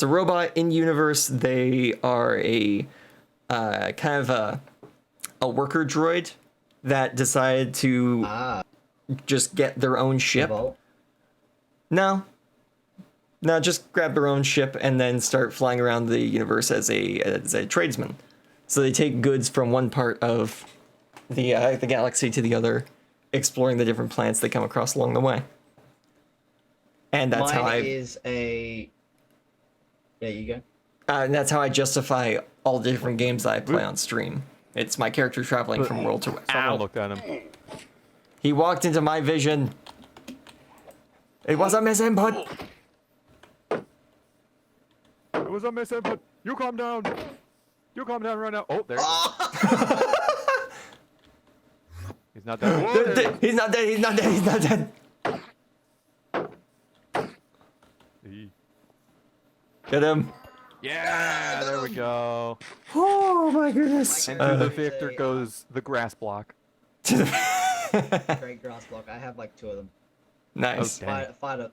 a robot in universe. They are a kind of a worker droid that decided to Ah, just get their own ship. Evolve. No, just grab their own ship and then start flying around the universe as a tradesman. So they take goods from one part of the galaxy to the other, exploring the different planets they come across along the way. And that's Mine how I is a. There you go. and that's how I justify all the different games that I play on stream. It's my character traveling from world to Someone Ow! looked at him. He walked into my vision. It was a misinput. It was a misinput. You calm down. You calm down right now. Oh, there. He's not dead. Whoa, there he is. He's not dead. He's not dead. He's not dead. He- Get him. Yeah, there we go. Oh my goodness. And through the victor goes the grass block. Great grass block. I have like 2 of them. Nice. Okay. Fight.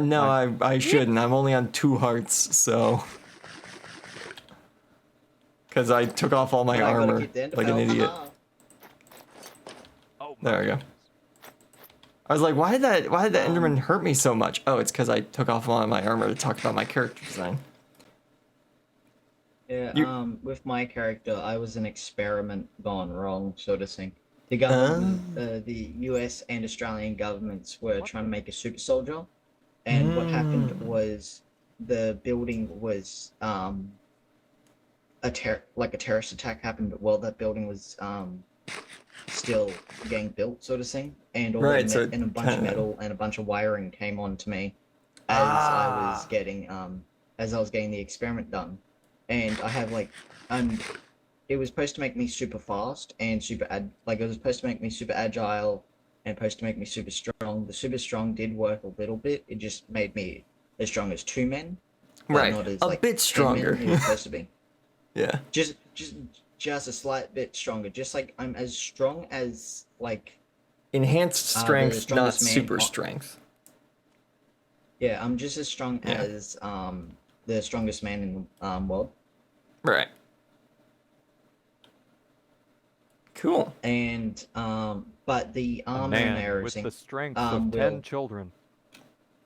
No, I shouldn't. I'm only on 2 hearts, so. Because I took off all my I gotta armor keep the like an Enderpearl. idiot. Oh, There we go. I was like, why did that Enderman hurt me so much? Oh, it's because I took off all of my armor to talk about my character design. Yeah, You- with my character, I was an experiment gone wrong, sort of thing. The government, the US and Australian governments were trying to make a super soldier, and what happened was the building was a terrorist attack happened while that building was still getting built, sort of thing, and all Right, the so and a bunch of kinda- metal and a bunch of wiring came on to me as I was getting the experiment done. And I have it was supposed to make me super fast and it was supposed to make me super agile and supposed to make me super strong. The super strong did work a little bit. It just made me as strong as 2 men. But Right. not as, A like, bit 10 men stronger. it was supposed to be. Yeah. Just a slight bit stronger. Just like I'm as strong as Enhanced the strength, not strongest man super on- strength. yeah, I'm just as strong Yeah. as the strongest man in the world. Right. Cool. And but the A armor and man with everything. the strength um, of 10 will- children.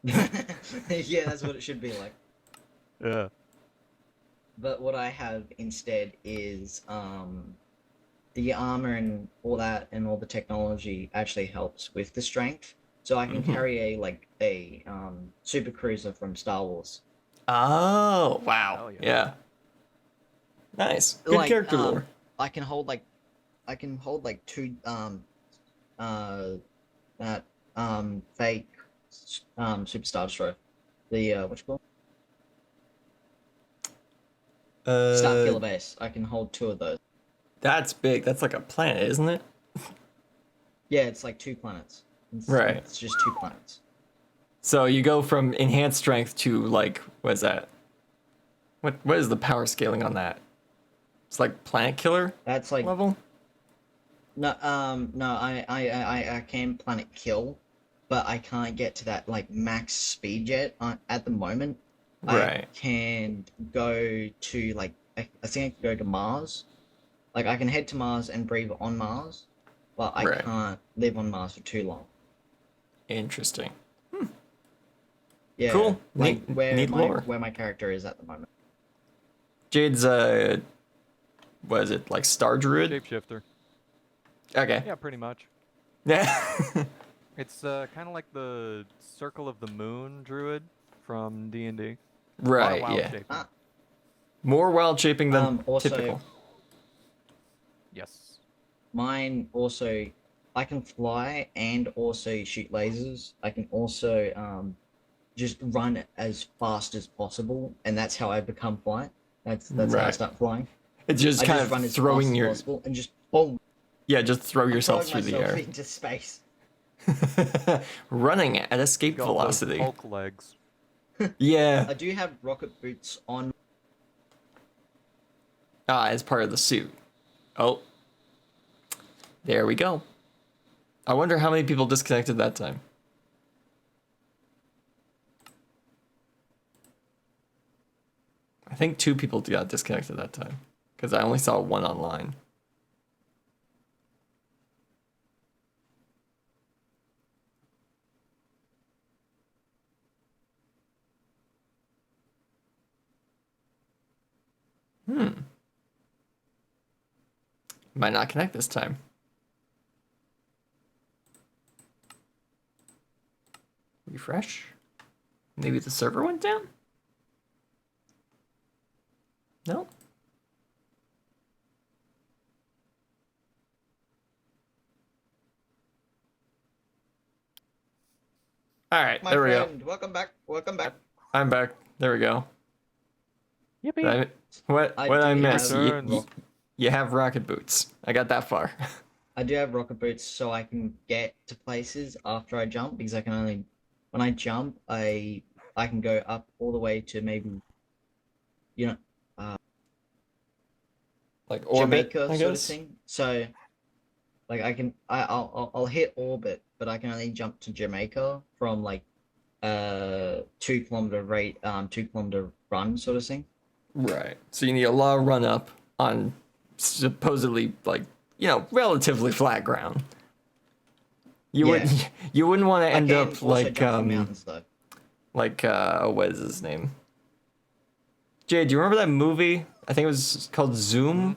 Yeah, that's what it should be like. Yeah. But what I have instead is the armor and all that and all the technology actually helps with the strength. So I can carry a super cruiser from Star Wars. Oh, wow. Hell yeah. Yeah. Nice. Good character lore. I can hold like two that fake superstar destroyer. The what you call Star Killer base. I can hold two of those. That's big. That's like a planet, isn't it? Yeah, it's like 2 planets. Right. It's just 2 planets. So you go from enhanced strength to like, what is that? What is the power scaling on that? It's like planet killer That's like level? no I can planet kill, but I can't get to that like max speed yet at the moment. I Right. can go to like I think I can go to Mars. Like I can head to Mars and breathe on Mars, but I Right. can't live on Mars for too long. Interesting. Yeah, Cool. like Neat lore. where my character is at the moment. Jade's what is it, like Star Druid? Shapeshifter. Okay. Yeah, pretty much. Yeah. It's kind of like the Circle of the Moon druid from D&D. Right, Wild yeah. shaping. Ah, More wild shaping than also typical. Yes. mine also I can fly and also shoot lasers. I can also just run as fast as possible, and that's how I become fly. That's how I Right. start flying. It's just I kind just run of as throwing fast your as possible and just boom, just throw yourself throwing through the myself air. into space. Running at escape Got those velocity. Hulk legs. Yeah. I do have rocket boots on. As part of the suit. Oh. There we go. I wonder how many people disconnected that time. I think 2 people got disconnected that time. Because I only saw 1 online. Might not connect this time. Refresh. Maybe the server went down? No? All right, My there we go. friend, welcome back. Welcome back. I'm back. There we go. Yippee! What I I do miss? have You have rocket boots. I got that far. I do have rocket boots so I can get to places after I jump, because I can only when I jump I can go up all the way to maybe Like orbit, Jamaica I sort of guess. thing. So like I'll hit orbit, but I can only jump to Jamaica from like 2 kilometer rate 2 kilometer run sort of thing. Right. So you need a long run up on supposedly like, relatively flat ground. You Yeah. wouldn't you wouldn't want to I end can up also like jump from mountains though. like what is his name? Jay, do you remember that movie? I think it was called Zoom.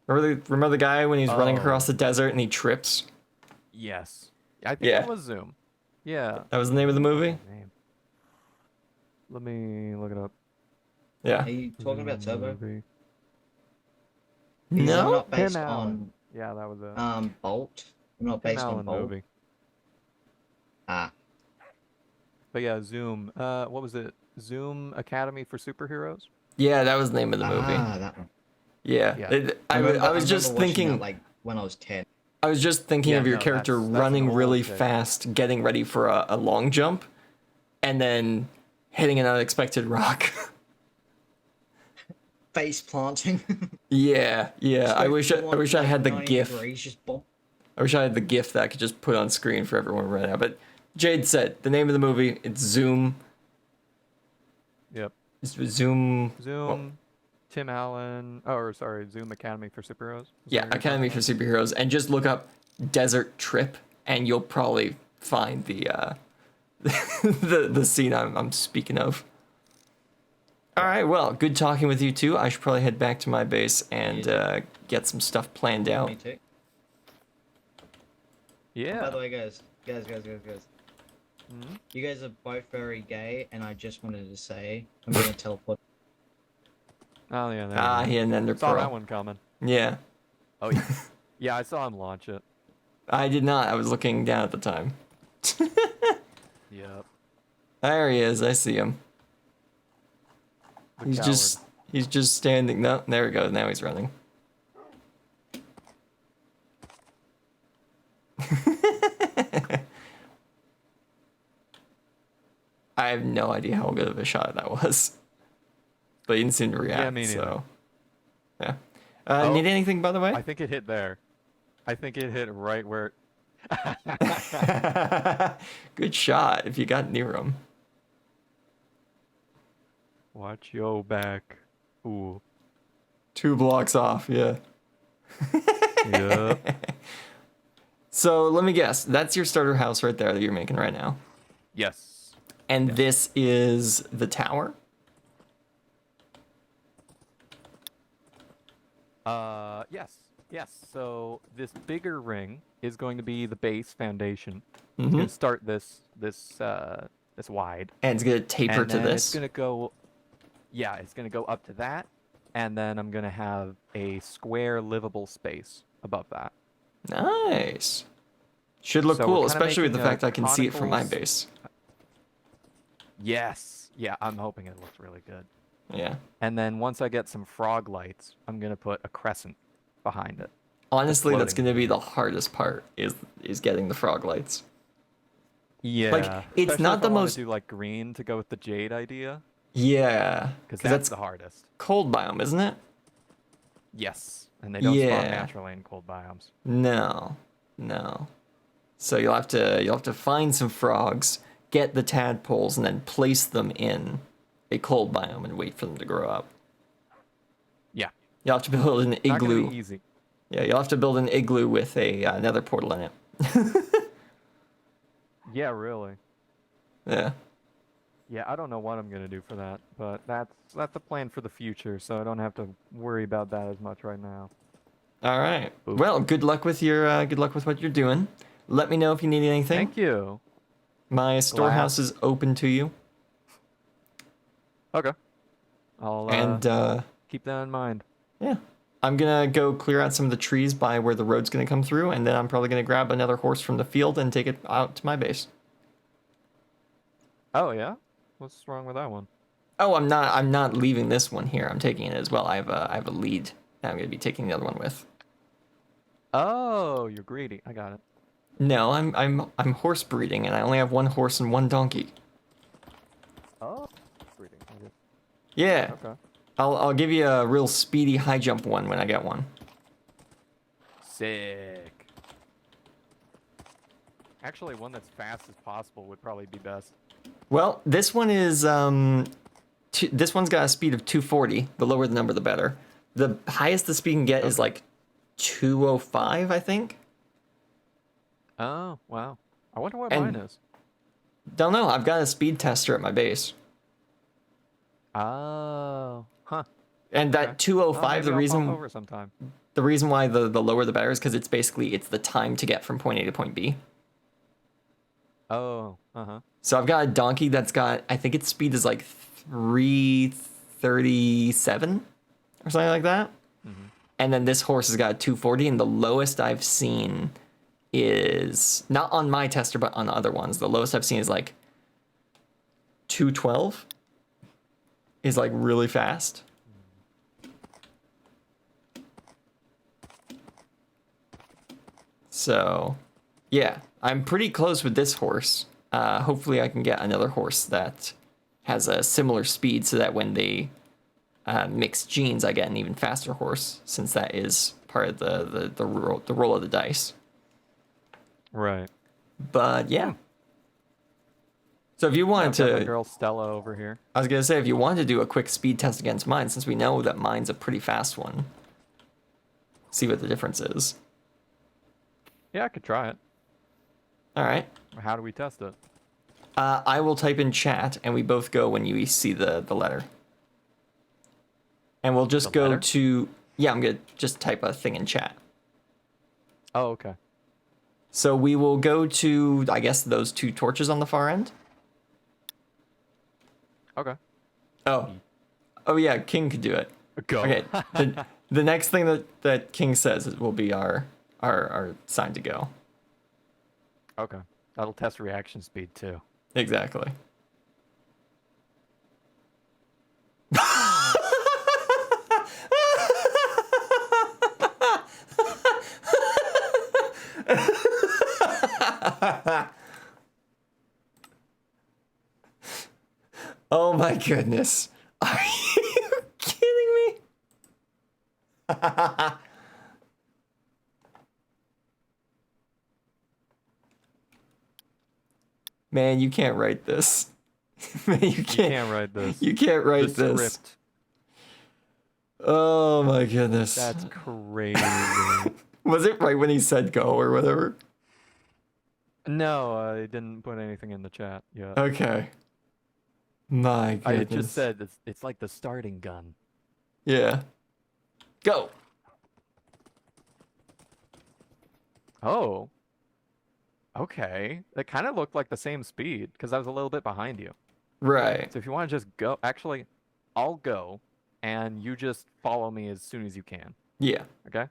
Remember the guy when he's running across the desert and he trips? Yes. I think Yeah. that was Zoom. Yeah. That was the name of the movie? Name. Let me look it up. Yeah. Are you talking about Zoom Turbo? movie. Because I'm No? not Tim based Allen. Yeah, that was a on Bolt. I'm not Tim based on Allen Bolt. movie. Ah, But yeah, Zoom. What was it? Zoom Academy for Superheroes? Yeah, that was the name of the movie. that one. Yeah. Yeah. I was just remember watching thinking that, like when I was 10. I was just thinking Yeah, of your no, character that's an running old really thing. fast, getting ready for a long jump, and then hitting an unexpected rock. Face planting. Yeah. I wish I had the 90 GIF. degrees, just boom. I wish I had the GIF that I could just put on screen for everyone right now. But Jade said the name of the movie. It's Zoom. Yep. It's Zoom. Zoom. well, Tim Allen. Oh, or sorry, Zoom Academy for Superheroes. Is that yeah, what you're Academy for talking Superheroes, and just look up Desert Trip, and you'll probably find the the scene I'm speaking of. All right, well, good talking with you too. I should probably head back to my base and get some stuff planned out. Me too. about? Yeah. By the way, guys. Mhm. You guys are both very gay, and I just wanted to say I'm gonna teleport. Oh yeah, there Ah, you he had an ender go. Saw pearl. that one coming. Yeah. Oh yeah. Yeah, I saw him launch it. I did not. I was looking down at the time. Yep. There he is. I see him. The He's coward. just standing. No, there we go. Now he's running. I have no idea how good of a shot that was. But he didn't seem to react, me neither. so... Yeah. Oh, Need anything, by the way? I think it hit there. I think it hit right where. Good shot, if you got near him. Watch your back. Ooh. 2 blocks off, yeah. Yep. So, let me guess. That's your starter house right there that you're making right now. Yes. And this is the tower? Yes. Yes. So this bigger ring is going to be the base foundation. It's Mm-hmm. going to start this wide. And it's going to taper And to then this? it's going to go. Yeah, it's going to go up to that, and then I'm going to have a square livable space above that. Nice. Should look So we're cool, kinda especially with the making a fact I can see it from my conical base. Yes. Yeah, I'm hoping it looks really good. Yeah. And then once I get some frog lights, I'm going to put a crescent behind it. Honestly, that's floating going to be thing. the hardest part, is getting the frog lights. Yeah. it's especially not if the I wanna most- do like green to go with the jade idea, Yeah. because Because that's that's the hardest. cold biome, isn't it? Yes, and they don't Yeah. spawn naturally in cold biomes. No. No. So you'll have to find some frogs, get the tadpoles, and then place them in a cold biome and wait for them to grow up. Yeah, You'll have to build an not gonna igloo. be easy. Yeah, you'll have to build an igloo with a nether portal in it. Yeah, really. Yeah. Yeah, I don't know what I'm gonna do for that, but that's a plan for the future, so I don't have to worry about that as much right now. All right. Oof. Well, good luck with what you're doing. Let me know if you need anything. Thank you. My storehouse is open to you, Okay. I'll and keep that in mind. yeah, I'm gonna go clear out some of the trees by where the road's gonna come through, and then I'm probably gonna grab another horse from the field and take it out to my base. Oh yeah? What's wrong with that one? Oh, I'm not leaving this one here. I'm taking it as well. I have a lead that I'm gonna be taking the other one with. Oh, you're greedy. I got it. No, I'm horse breeding, and I only have 1 horse and 1 donkey. Oh, greedy. Okay. Yeah, Okay. I'll give you a real speedy high jump one when I get one. Sick. Actually, one that's fast as possible would probably be best. Well, this one is this one's got a speed of 240. The lower the number, the better. The highest the speed can get is like 205, I think. Oh, wow. I wonder what And- mine is. Don't know. I've got a speed tester at my base, Oh, huh. and that Okay. 205. Maybe I'll pop over sometime. The reason why the lower the better is because it's the time to get from point A to point B. Oh, uh-huh. So I've got a donkey that's got, I think its speed is like 337 or something like that. Mhm. And then this horse has got a 240, and the lowest I've seen is not on my tester, but on other ones. The lowest I've seen is like 212. Is like really fast. So, yeah, I'm pretty close with this horse. Hopefully, I can get another horse that has a similar speed, so that when they mix genes, I get an even faster horse, since that is part of the roll of the dice. Right. But yeah. So if you wanted I've got my to, girl Stella over here. I was gonna say, if you wanted to do a quick speed test against mine, since we know that mine's a pretty fast one, see what the difference is. Yeah, I could try it. All right. How do we test it? I will type in chat, and we both go when you see the letter. And we'll just The go letter? to, yeah, I'm gonna just type a thing in chat. Oh, okay. So we will go to, I guess, those 2 torches on the far end. Okay. Oh. Oh yeah, King could do it. Go. Okay, the next thing that King says will be our sign to go. Okay. That'll test reaction speed too. Exactly. Oh my goodness. Are you kidding me? Man, you can't write this. Man, you You can't write this. You can't write The this. script. Oh my goodness. That's crazy. Was it right when he said go or whatever? No, I didn't put anything in the chat yet. Okay. My I goodness. just said it's like the starting gun. Yeah. Go. Oh. Okay. It kind of looked like the same speed because I was a little bit behind you. Right. So if you want to just go, actually, I'll go, and you just follow me as soon as you can. Yeah. Okay?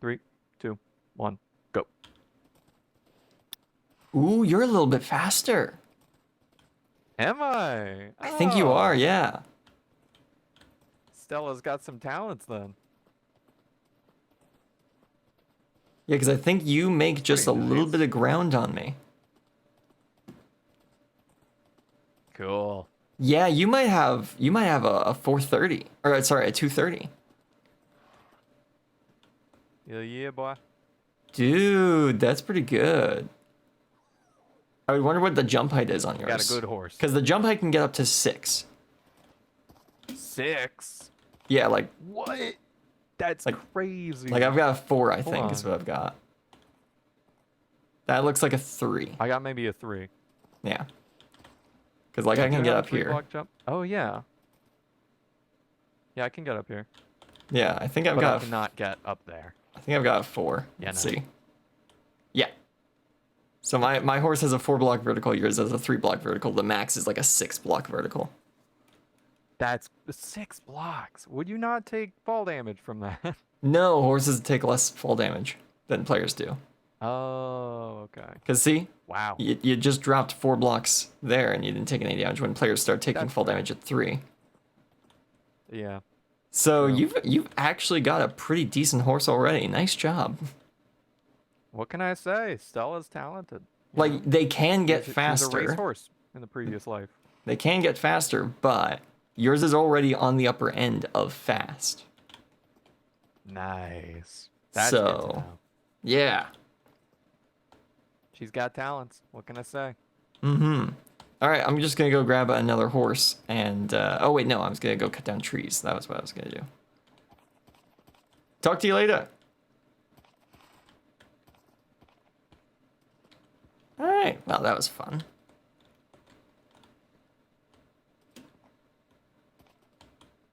3, 2, 1, go. Ooh, you're a little bit faster. Am I? I think you are, Oh. yeah. Stella's got some talents then. Yeah, because I think you make just a Pretty little nice. bit of ground on me. Cool. Yeah, you might have a 430 or sorry, a 230. Yeah, boy. Dude, that's pretty good. I would wonder what the jump height is on yours. Got a good horse. Because the jump height can get up to 6. 6? Yeah, like What? That's crazy. I've got a 4, I think, Hold is on. what I've got. That looks like a 3. I got maybe a 3. Yeah. Because like I Do can you get have a up here. 3-block jump? Oh yeah. Yeah, I can get up here. Yeah, I think I've But I got. cannot get up there. I think I've got a 4. Yeah, Let's no. see. Yeah. So my horse has a 4-block vertical. Yours has a 3-block vertical. The max is like a 6-block vertical. That's 6 blocks. Would you not take fall damage from that? No, horses take less fall damage than players do. Oh, okay. Because see, Wow. you just dropped 4 blocks there and you didn't take any damage when players start taking That's fall fair. damage at 3. Yeah. So True. you've actually got a pretty decent horse already. Nice job. What can I say? Stella's talented. you Like know? they can get She was a faster. racehorse in the previous life. They can get faster, but yours is already on the upper end of fast. Nice. That's good to So- know. Yeah. She's got talents. What can I say? Mm-hmm. All right, I'm just gonna go grab another horse and oh wait, no, I was gonna go cut down trees. That was what I was gonna do. Talk to you later. All right, well that was fun.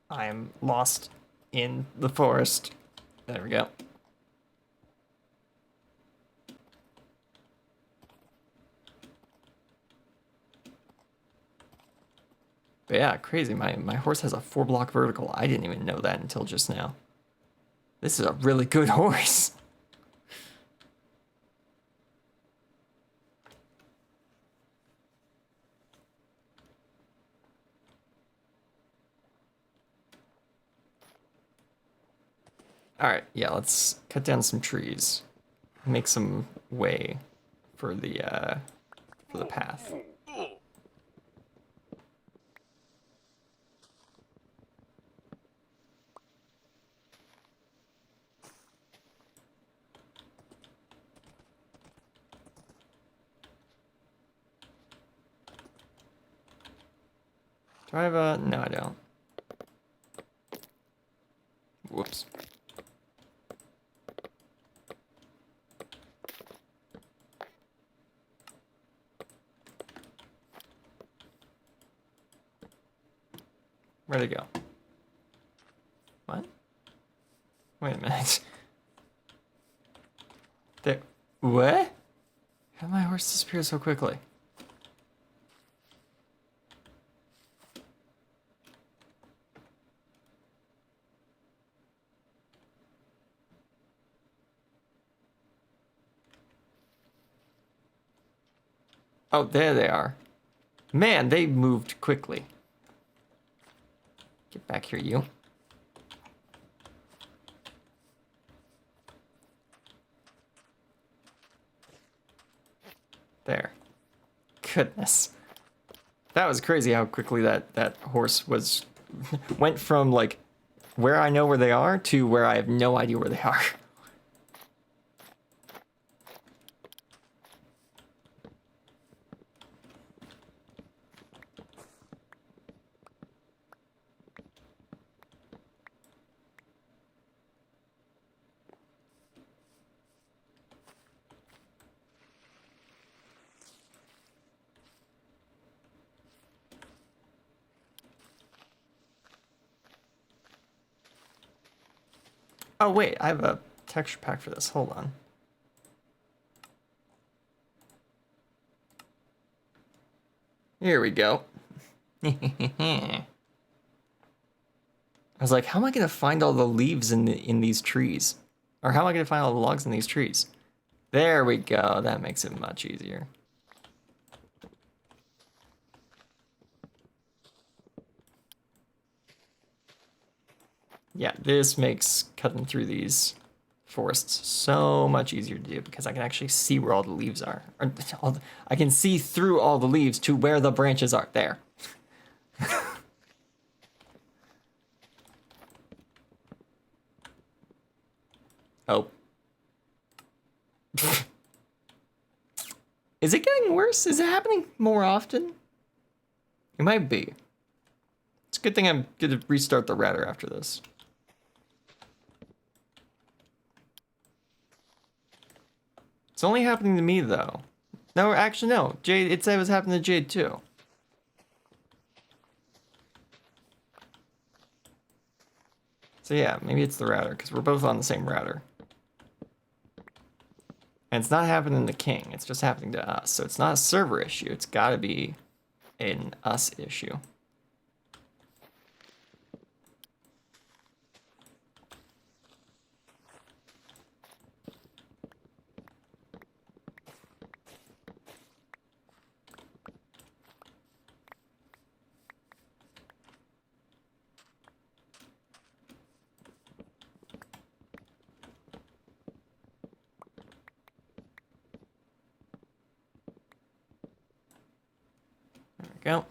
I am lost in the forest. There we go. But yeah, crazy. My horse has a 4-block vertical. I didn't even know that until just now. This is a really good horse. All right, yeah, let's cut down some trees. Make some way for the path. Do I have a... No, I don't. Whoops. Where'd it go? What? Wait a minute. There... What? How did my horse disappear so quickly? Oh, there they are. Man, they moved quickly. Get back here, you. There. Goodness. That was crazy how quickly that horse was went from like where I know where they are to where I have no idea where they are. Oh wait, I have a texture pack for this. Hold on. Here we go. I was like, how am I gonna find all the leaves in these trees? Or how am I gonna find all the logs in these trees? There we go. That makes it much easier. Yeah, this makes cutting through these forests so much easier to do because I can actually see where all the leaves are. I can see through all the leaves to where the branches are. There. Oh. Is it getting worse? Is it happening more often? It might be. It's a good thing I'm going to restart the router after this. It's only happening to me, though. No, actually, no. Jade, it said it was happening to Jade, too. So yeah, maybe it's the router, because we're both on the same router. And it's not happening to King, it's just happening to us. So it's not a server issue, it's gotta be an us issue. There we go.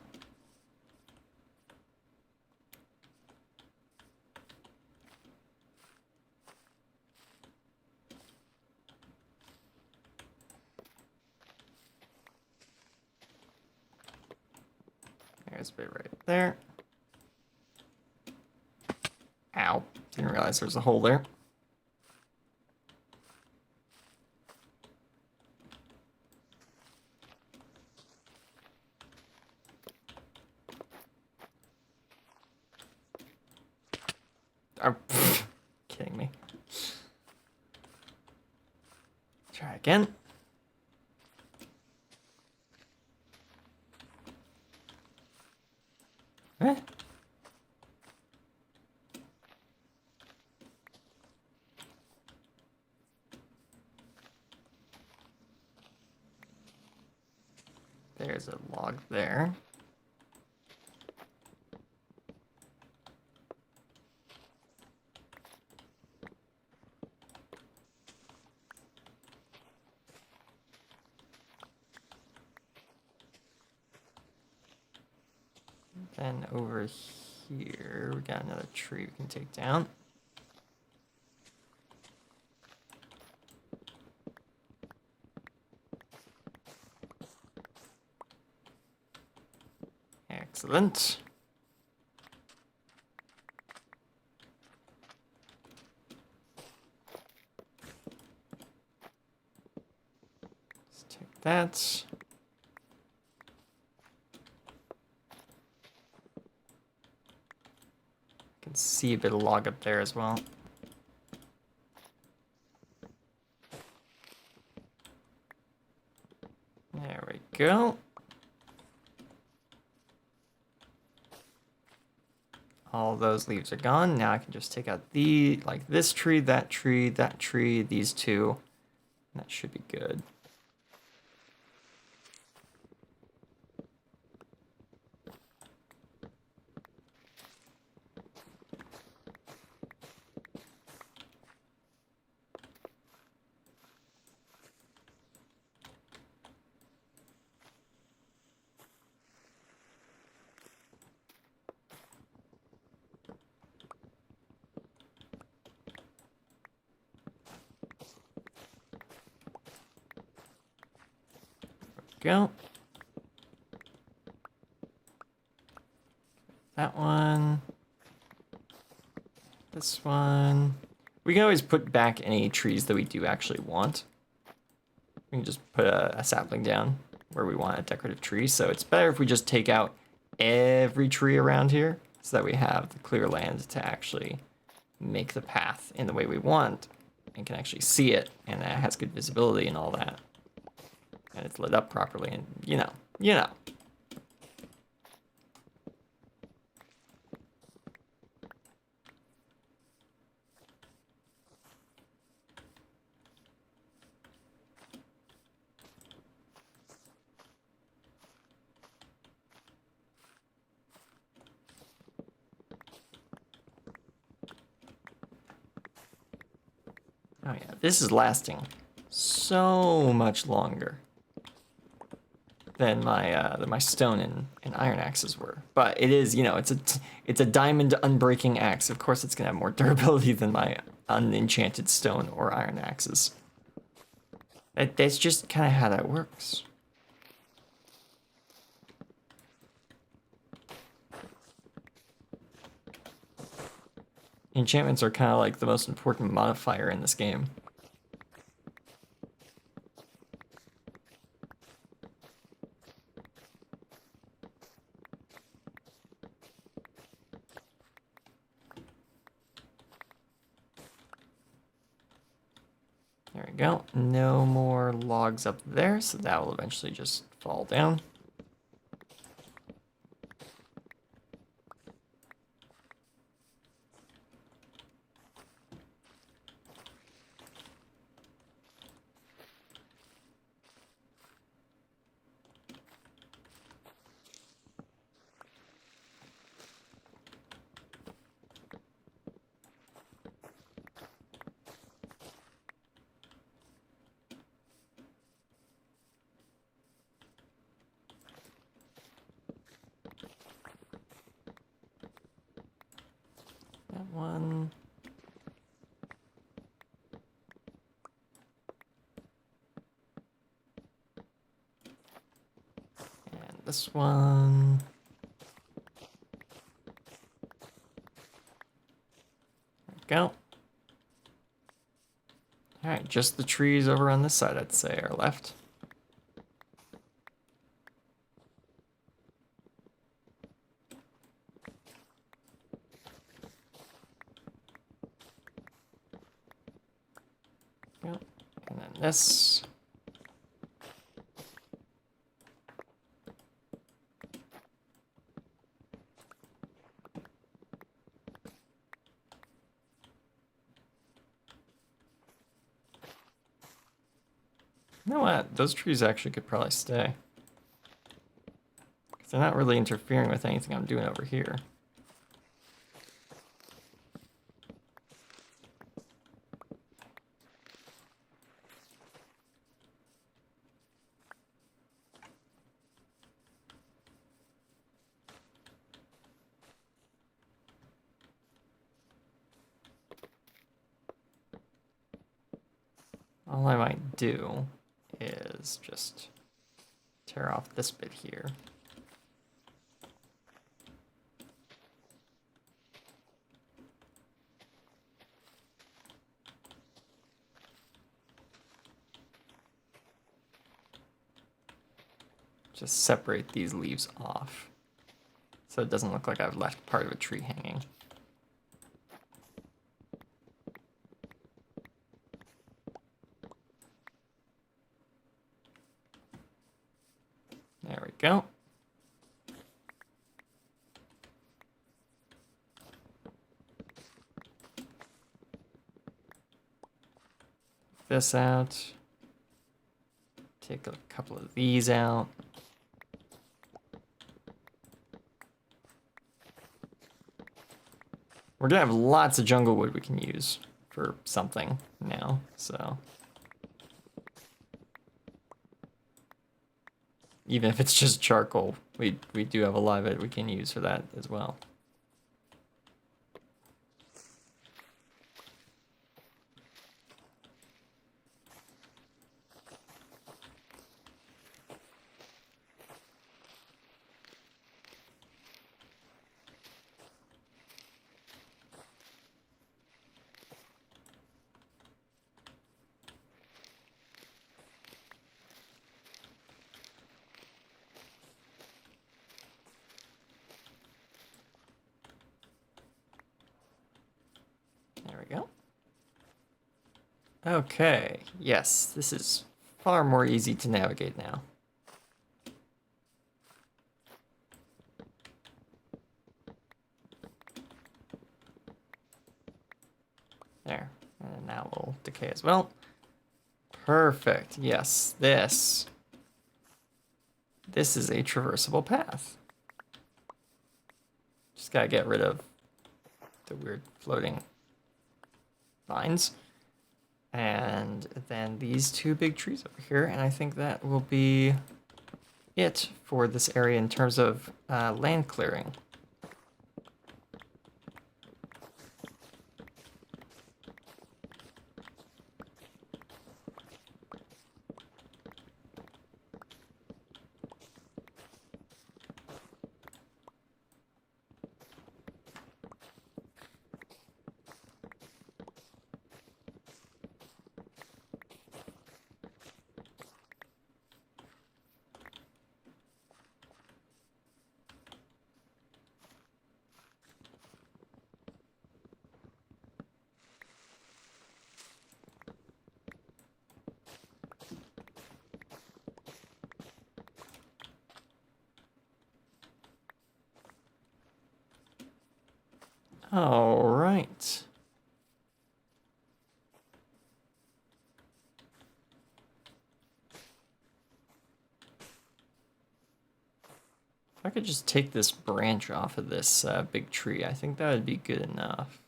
There's a bit right there. Ow. Didn't realize there was a hole there. Oh, kidding me. Try again. Eh? There's a log there. Then over here, we got another tree we can take down. Excellent. Let's take that. I can see a bit of log up there as well. There we go. All those leaves are gone. Now I can just take out like this tree, that tree, that tree, these two. And that should be good. go. That one. This one. We can always put back any trees that we do actually want. We can just put a sapling down where we want a decorative tree. So it's better if we just take out every tree around here so that we have the clear land to actually make the path in the way we want and can actually see it, and that has good visibility and all that. And it's lit up properly, and you know. Oh yeah, this is lasting so much longer than my stone and iron axes were. But it is, you know, it's a diamond unbreaking axe. Of course, it's gonna have more durability than my unenchanted stone or iron axes. That's just kind of how that works. Enchantments are kind of like the most important modifier in this game. There we go. No more logs up there, so that will eventually just fall down. That one. And this one. There we go. Alright, just the trees over on this side, I'd say, are left. Yep. And then this. You know what? Those trees actually could probably stay. 'Cause they're not really interfering with anything I'm doing over here. All I might do is just tear off this bit here. Just separate these leaves off so it doesn't look like I've left part of a tree hanging. There we go. This out. Take a couple of these out. We're gonna have lots of jungle wood we can use for something now, so. Even if it's just charcoal, we do have a lot of it we can use for that as well. Okay, yes, this is far more easy to navigate now. There, and now we'll decay as well. Perfect, yes, this is a traversable path. Just gotta get rid of the weird floating vines. And then these two big trees over here, and I think that will be it for this area in terms of land clearing. All right. If I could just take this branch off of this big tree, I think that would be good enough.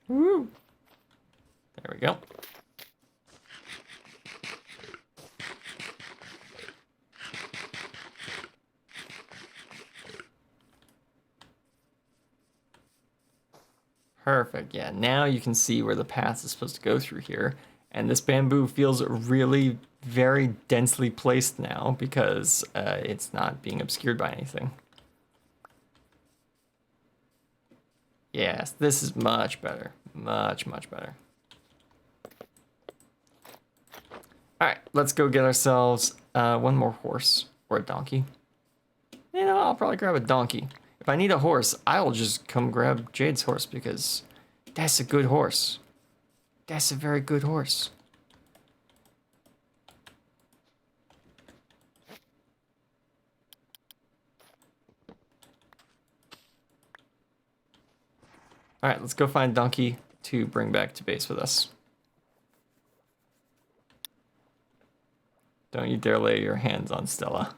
Woo! There we go. Perfect, yeah, now you can see where the path is supposed to go through here. And this bamboo feels really very densely placed now because it's not being obscured by anything. Yes, this is much better. Much, much better. Alright, let's go get ourselves one more horse or a donkey. You know, I'll probably grab a donkey. If I need a horse, I will just come grab Jade's horse because that's a good horse. That's a very good horse. Alright, let's go find Donkey to bring back to base with us. Don't you dare lay your hands on Stella.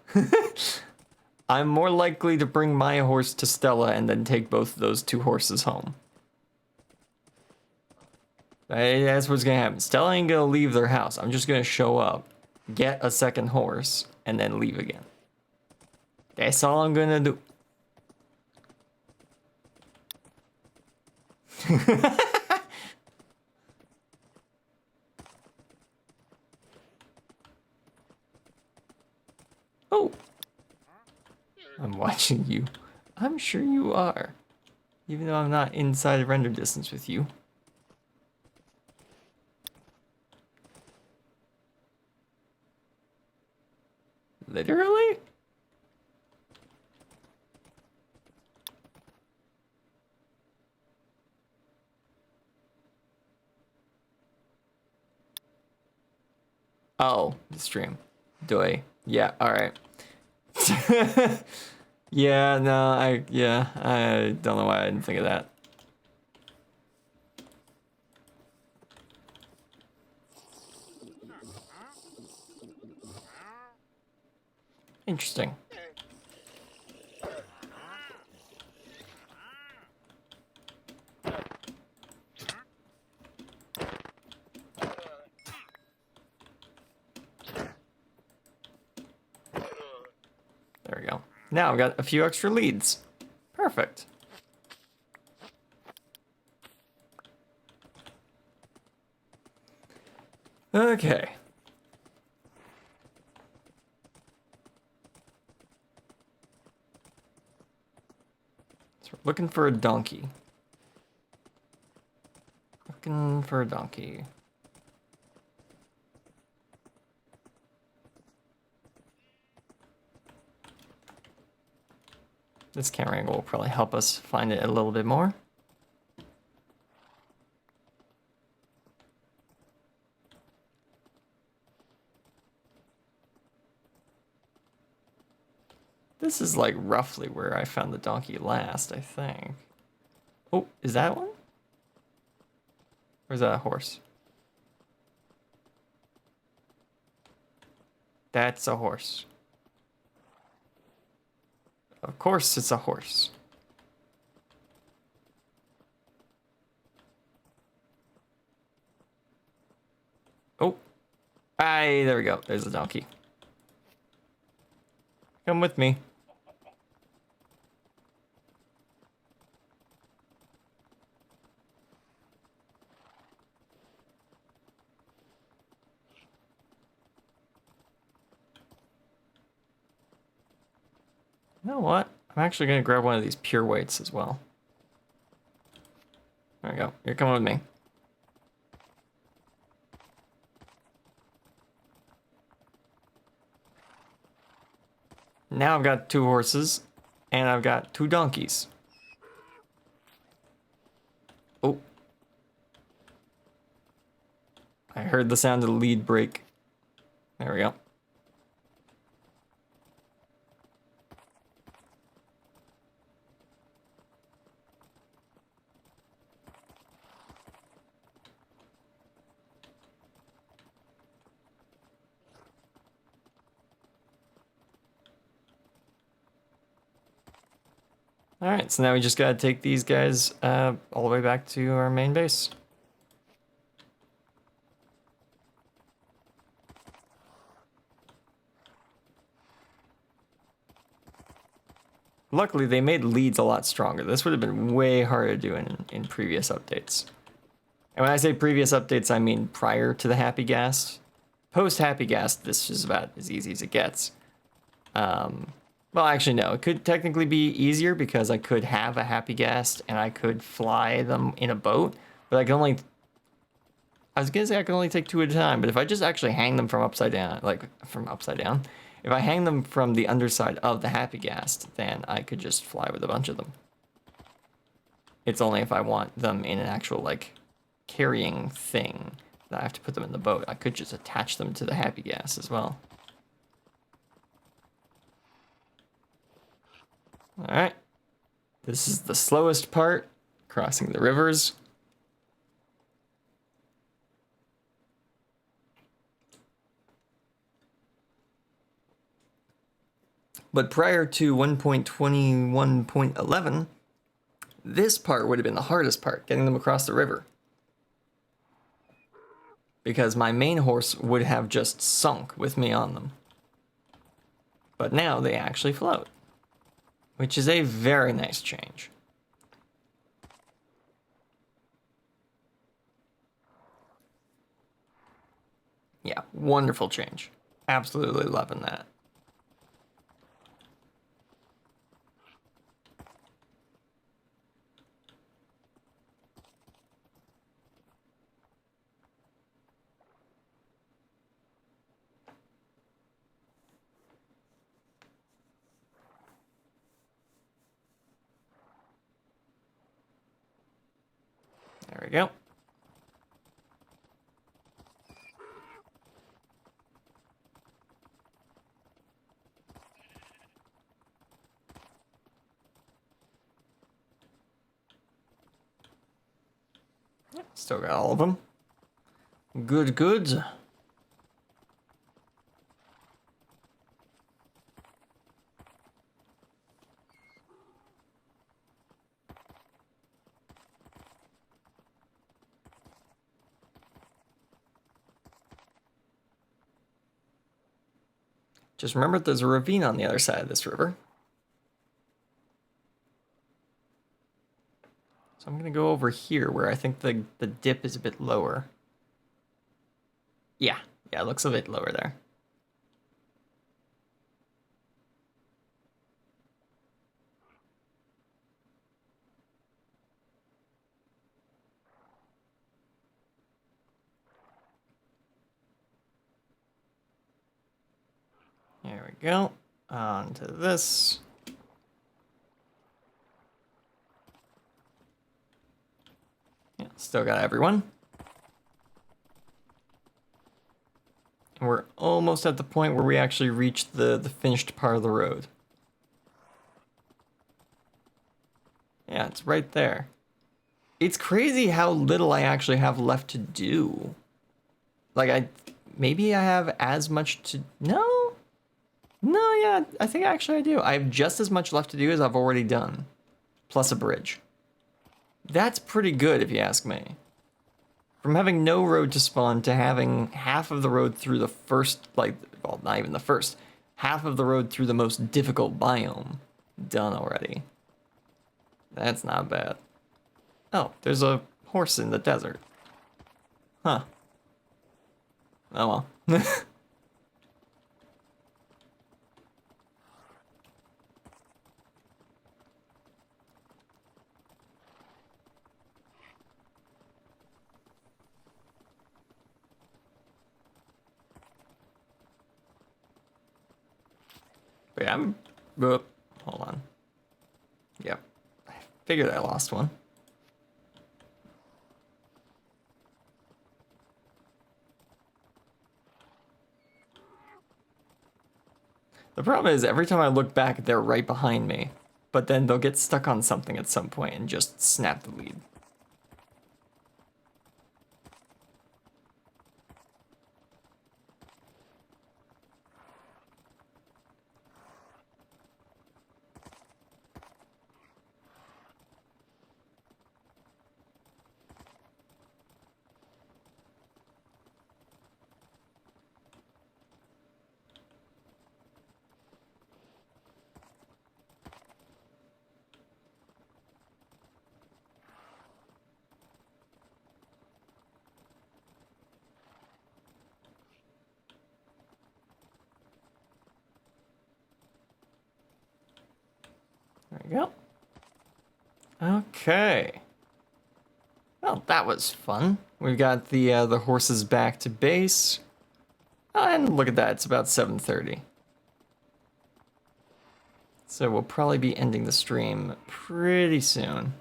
I'm more likely to bring my horse to Stella and then take both of those two horses home. That's what's gonna happen. Stella ain't gonna leave their house. I'm just gonna show up, get a second horse, and then leave again. That's all I'm gonna do. Oh! I'm watching you. I'm sure you are. Even though I'm not inside render distance with you. Literally? Oh, the stream. Doy. Yeah, alright. Yeah, no, I don't know why I didn't think of that. Interesting. There we go. Now I've got a few extra leads. Perfect. Okay. So we're looking for a donkey. Looking for a donkey. This camera angle will probably help us find it a little bit more. This is like roughly where I found the donkey last, I think. Oh, is that one? Or is that a horse? That's a horse. Of course it's a horse. Oh. Aye, there we go. There's a donkey. Come with me. You know what? I'm actually going to grab one of these pure whites as well. There we go. You're coming with me. Now I've got 2 horses, and I've got 2 donkeys. Oh. I heard the sound of the lead break. There we go. Alright, so now we just gotta take these guys all the way back to our main base. Luckily, they made leads a lot stronger. This would have been way harder to do in previous updates. And when I say previous updates, I mean prior to the Happy Gas. Post Happy Gas, this is about as easy as it gets. Well, actually, no. It could technically be easier because I could have a Happy Gas and I could fly them in a boat. But I can only... I was gonna say I can only take 2 at a time, but if I just actually hang them from upside down, if I hang them from the underside of the Happy Gas, then I could just fly with a bunch of them. It's only if I want them in an actual, like, carrying thing that I have to put them in the boat. I could just attach them to the Happy Gas as well. Alright. This is the slowest part, crossing the rivers. But prior to 1.21.11, this part would have been the hardest part, getting them across the river. Because my main horse would have just sunk with me on them. But now they actually float, which is a very nice change. Yeah, wonderful change. Absolutely loving that. There we go. Still got all of them. Good, good. Just remember there's a ravine on the other side of this river. So I'm gonna go over here where I think the dip is a bit lower. Yeah, it looks a bit lower there. There we go. On to this. Still got everyone. And we're almost at the point where we actually reach the finished part of the road. Yeah, it's right there. It's crazy how little I actually have left to do. Like, maybe I have as much to... No, yeah, I think actually I do. I have just as much left to do as I've already done. Plus a bridge. That's pretty good, if you ask me. From having no road to spawn to having half of the road through the first, like, well, not even the first, half of the road through the most difficult biome done already. That's not bad. Oh, there's a horse in the desert. Huh. Oh well. Wait, hold on. Yep. I figured I lost one. The problem is, every time I look back, they're right behind me. But then they'll get stuck on something at some point and just snap the lead. There we go. Okay. Well, that was fun. We've got the horses back to base. Oh, and look at that, it's about 7:30. So we'll probably be ending the stream pretty soon.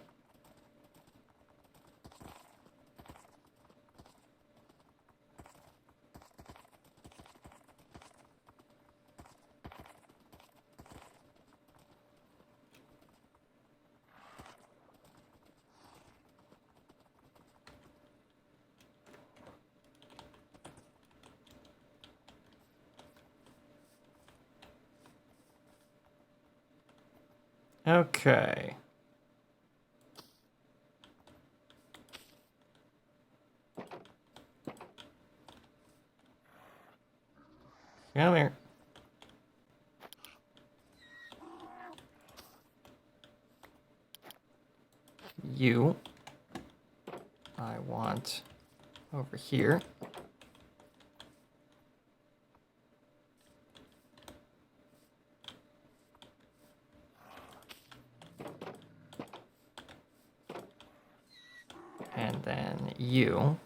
Okay. Come here. You. I want over here. And then you,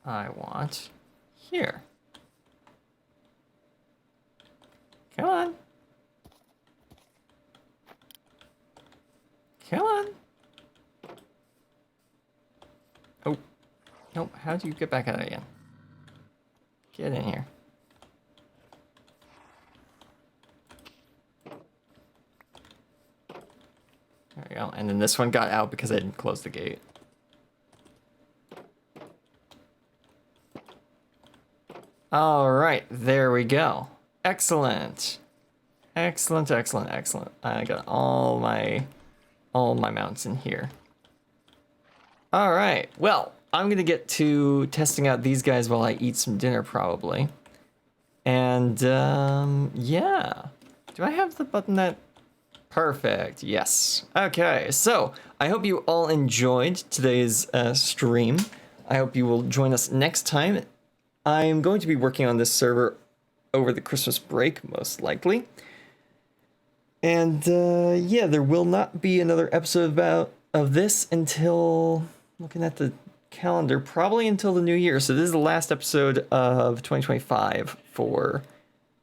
I want here. Come on. Come on. Oh. Nope, how do you get back out again? Get in here. There we go. And then this one got out because I didn't close the gate. All right, there we go. Excellent. Excellent, excellent, excellent. I got all my mounts in here. All right, well, I'm gonna get to testing out these guys while I eat some dinner probably. And yeah. Do I have the button that... Perfect, yes. Okay, so I hope you all enjoyed today's stream. I hope you will join us next time. I'm going to be working on this server over the Christmas break, most likely. And yeah, there will not be another episode of this until, looking at the calendar, probably until the new year. So this is the last episode of 2025 for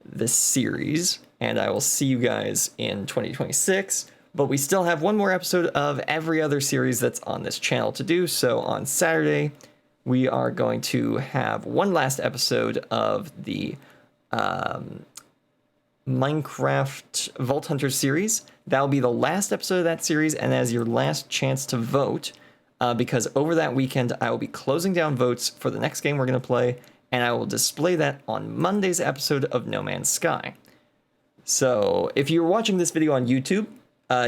this series. And I will see you guys in 2026 But we still have one more episode of every other series that's on this channel to do. So on Saturday, we are going to have one last episode of the Minecraft Vault Hunter series. That'll be the last episode of that series, and as your last chance to vote, because over that weekend, I will be closing down votes for the next game we're going to play, and I will display that on Monday's episode of No Man's Sky. So if you're watching this video on YouTube,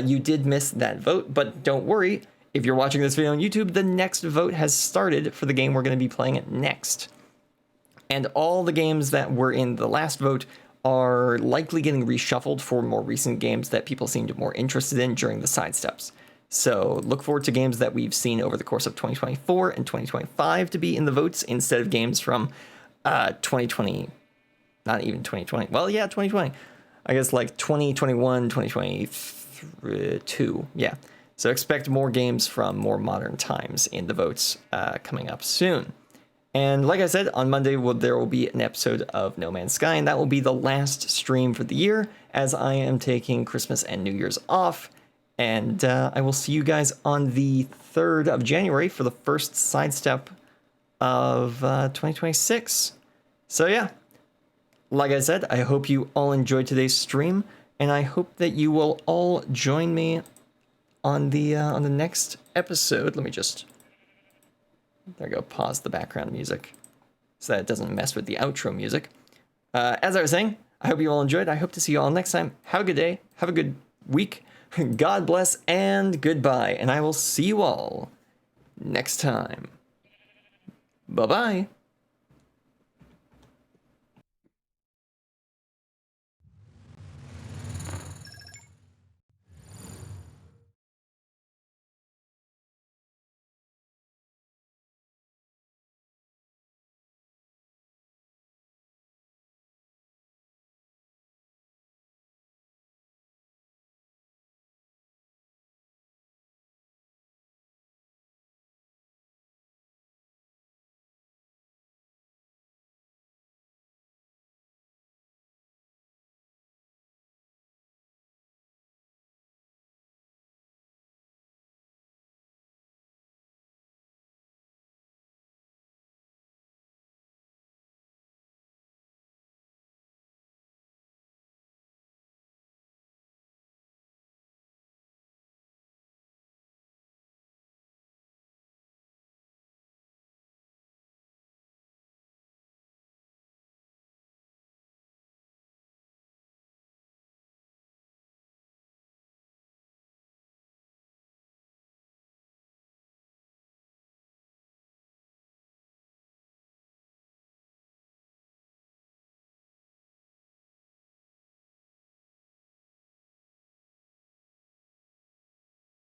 you did miss that vote, but don't worry. If you're watching this video on YouTube, the next vote has started for the game we're going to be playing next. And all the games that were in the last vote are likely getting reshuffled for more recent games that people seemed more interested in during the side steps. So look forward to games that we've seen over the course of 2024 and 2025 to be in the votes instead of games from 2020, not even 2020. Well, yeah, 2020. I guess like 2021, 2022. Yeah. So expect more games from more modern times in the votes coming up soon. And like I said, on Monday, there will be an episode of No Man's Sky, and that will be the last stream for the year, as I am taking Christmas and New Year's off. And I will see you guys on the 3rd of January for the first sidestep of 2026. So yeah, like I said, I hope you all enjoyed today's stream, and I hope that you will all join me on the next episode. Let me just... There we go, pause the background music so that it doesn't mess with the outro music. As I was saying, I hope you all enjoyed. I hope to see you all next time. Have a good day. Have a good week. God bless and goodbye. And I will see you all next time. Bye-bye.